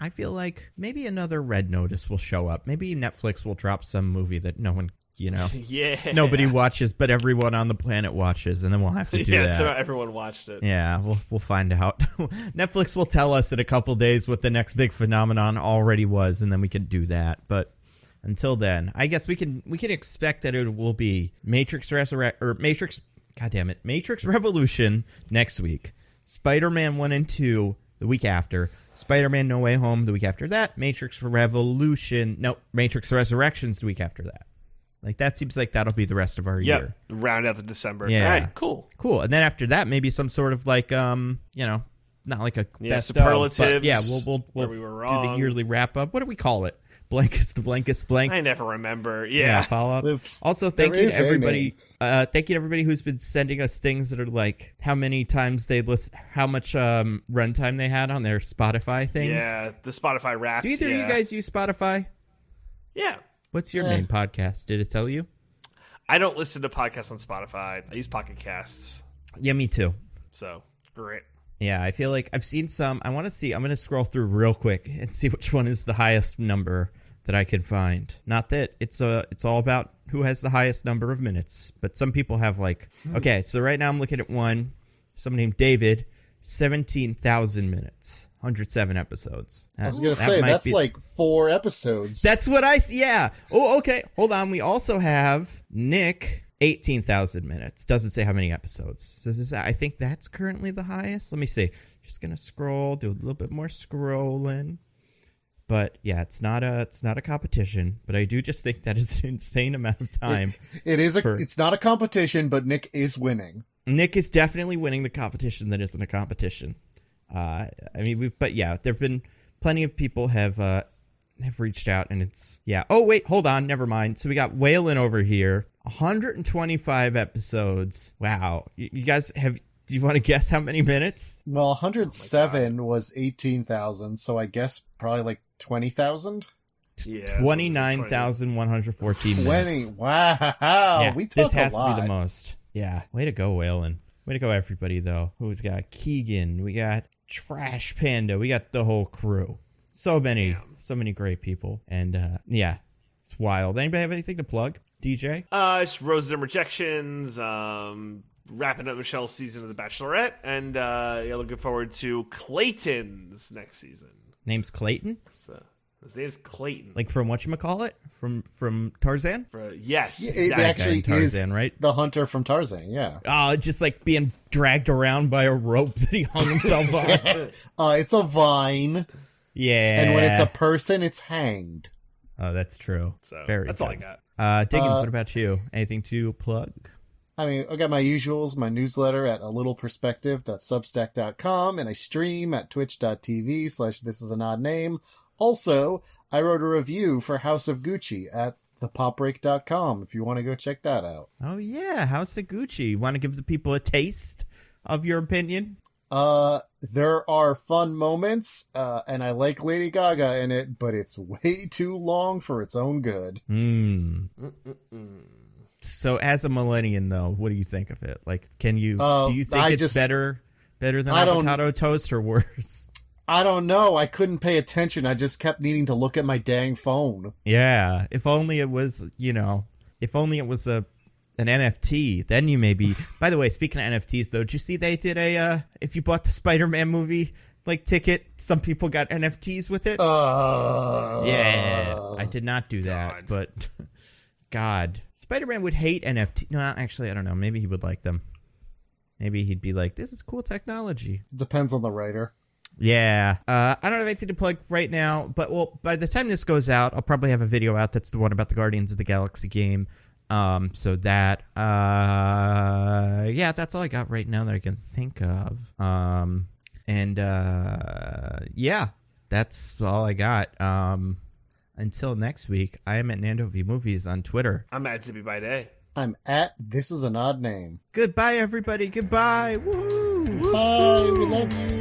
I feel like maybe another Red Notice will show up. Maybe Netflix will drop some movie that no one, nobody watches, but everyone on the planet watches, and then we'll have to do that. Yeah, so everyone watched it. Yeah, we'll find out. Netflix will tell us in a couple days what the next big phenomenon already was, and then we can do that. But until then, I guess we can expect that it will be Matrix God damn it. Matrix Revolution next week. Spider-Man 1 and 2 the week after. Spider-Man No Way Home the week after that. Matrix Resurrections the week after that. Like, that seems like that'll be the rest of our year. Round out the December. Yeah. All right, cool. And then after that, maybe some sort of like, not like a best superlatives. Of, but yeah, we'll we were wrong. do the yearly wrap up. What do we call it? Blankest blank. I never remember. Yeah. Follow up. Also, thank you to everybody. Thank you to everybody who's been sending us things that are like how many times they list, how much runtime they had on their Spotify things. Yeah, the Spotify Wrapped. Do either of you guys use Spotify? Yeah. What's your main podcast? Did it tell you? I don't listen to podcasts on Spotify. I use Pocket Casts. Yeah, me too. So great. Yeah, I feel like I've seen some. I want to see. I'm going to scroll through real quick and see which one is the highest number that I can find. Not that it's all about who has the highest number of minutes, but some people have like. Okay, so right now I'm looking at one. Someone named David, 17,000 minutes, 107 episodes. I was going to say that's like 4 episodes. That's what I see. Yeah. Oh, okay. Hold on. We also have Nick. 18,000 minutes. Doesn't say how many episodes. So I think that's currently the highest. Let me see. Just gonna scroll, do a little bit more scrolling. But yeah, it's not a competition. But I do just think that is an insane amount of time. It's not a competition, but Nick is winning. Nick is definitely winning the competition that isn't a competition. But yeah, there've been plenty of people have reached out, and it's Oh wait, hold on, never mind. So we got Waylon over here. 125 episodes. Wow. You guys do you want to guess how many minutes? Well, 107 was 18,000, so I guess probably like 20,000? Yeah. 29,114 minutes. 20. Wow. Yeah, we talk this has a lot. to be the most. Yeah. Way to go, Waylon. Way to go, everybody, though. Who's got Keegan? We got Trash Panda. We got the whole crew. So many great people. And, it's wild. Anybody have anything to plug? DJ? It's Roses and Rejections, wrapping up Michelle's season of The Bachelorette, and looking forward to Clayton's next season. Name's Clayton? His name's Clayton. Like from whatchamacallit? From Tarzan? Yes. It actually Tarzan, is right? The hunter from Tarzan, yeah. Oh, just like being dragged around by a rope that he hung himself on. It's a vine. Yeah. And when it's a person, it's hanged. Oh, that's true. So Very that's good. all I got. Diggins, what about you? Anything to plug? I mean, I got my usuals, my newsletter at alittleperspective.substack.com, and I stream at twitch.tv/thisisanodname. Also, I wrote a review for House of Gucci at thepopbreak.com if you want to go check that out. Oh, yeah. House of Gucci. Want to give the people a taste of your opinion? There are fun moments, and I like Lady Gaga in it, but it's way too long for its own good. So as a millennial, though, what do you think of it? Like, do you think it's better than avocado toast or worse? I don't know. I couldn't pay attention. I just kept needing to look at my dang phone. Yeah. If only it was, an NFT, then you maybe. By the way, speaking of NFTs, though, did you see they did if you bought the Spider-Man movie ticket, some people got NFTs with it? Yeah, I did not do that, but God, Spider-Man would hate NFT. No, actually, I don't know. Maybe he would like them. Maybe he'd be like, "This is cool technology." Depends on the writer. Yeah. I don't have anything to plug right now, but by the time this goes out, I'll probably have a video out that's the one about the Guardians of the Galaxy game. So that, that's all I got right now that I can think of. That's all I got. Until next week, I am at Nando V Movies on Twitter. I'm at Zippy by Day. I'm at This Is an Odd Name. Goodbye, everybody. Goodbye. Woo! Bye. We love you.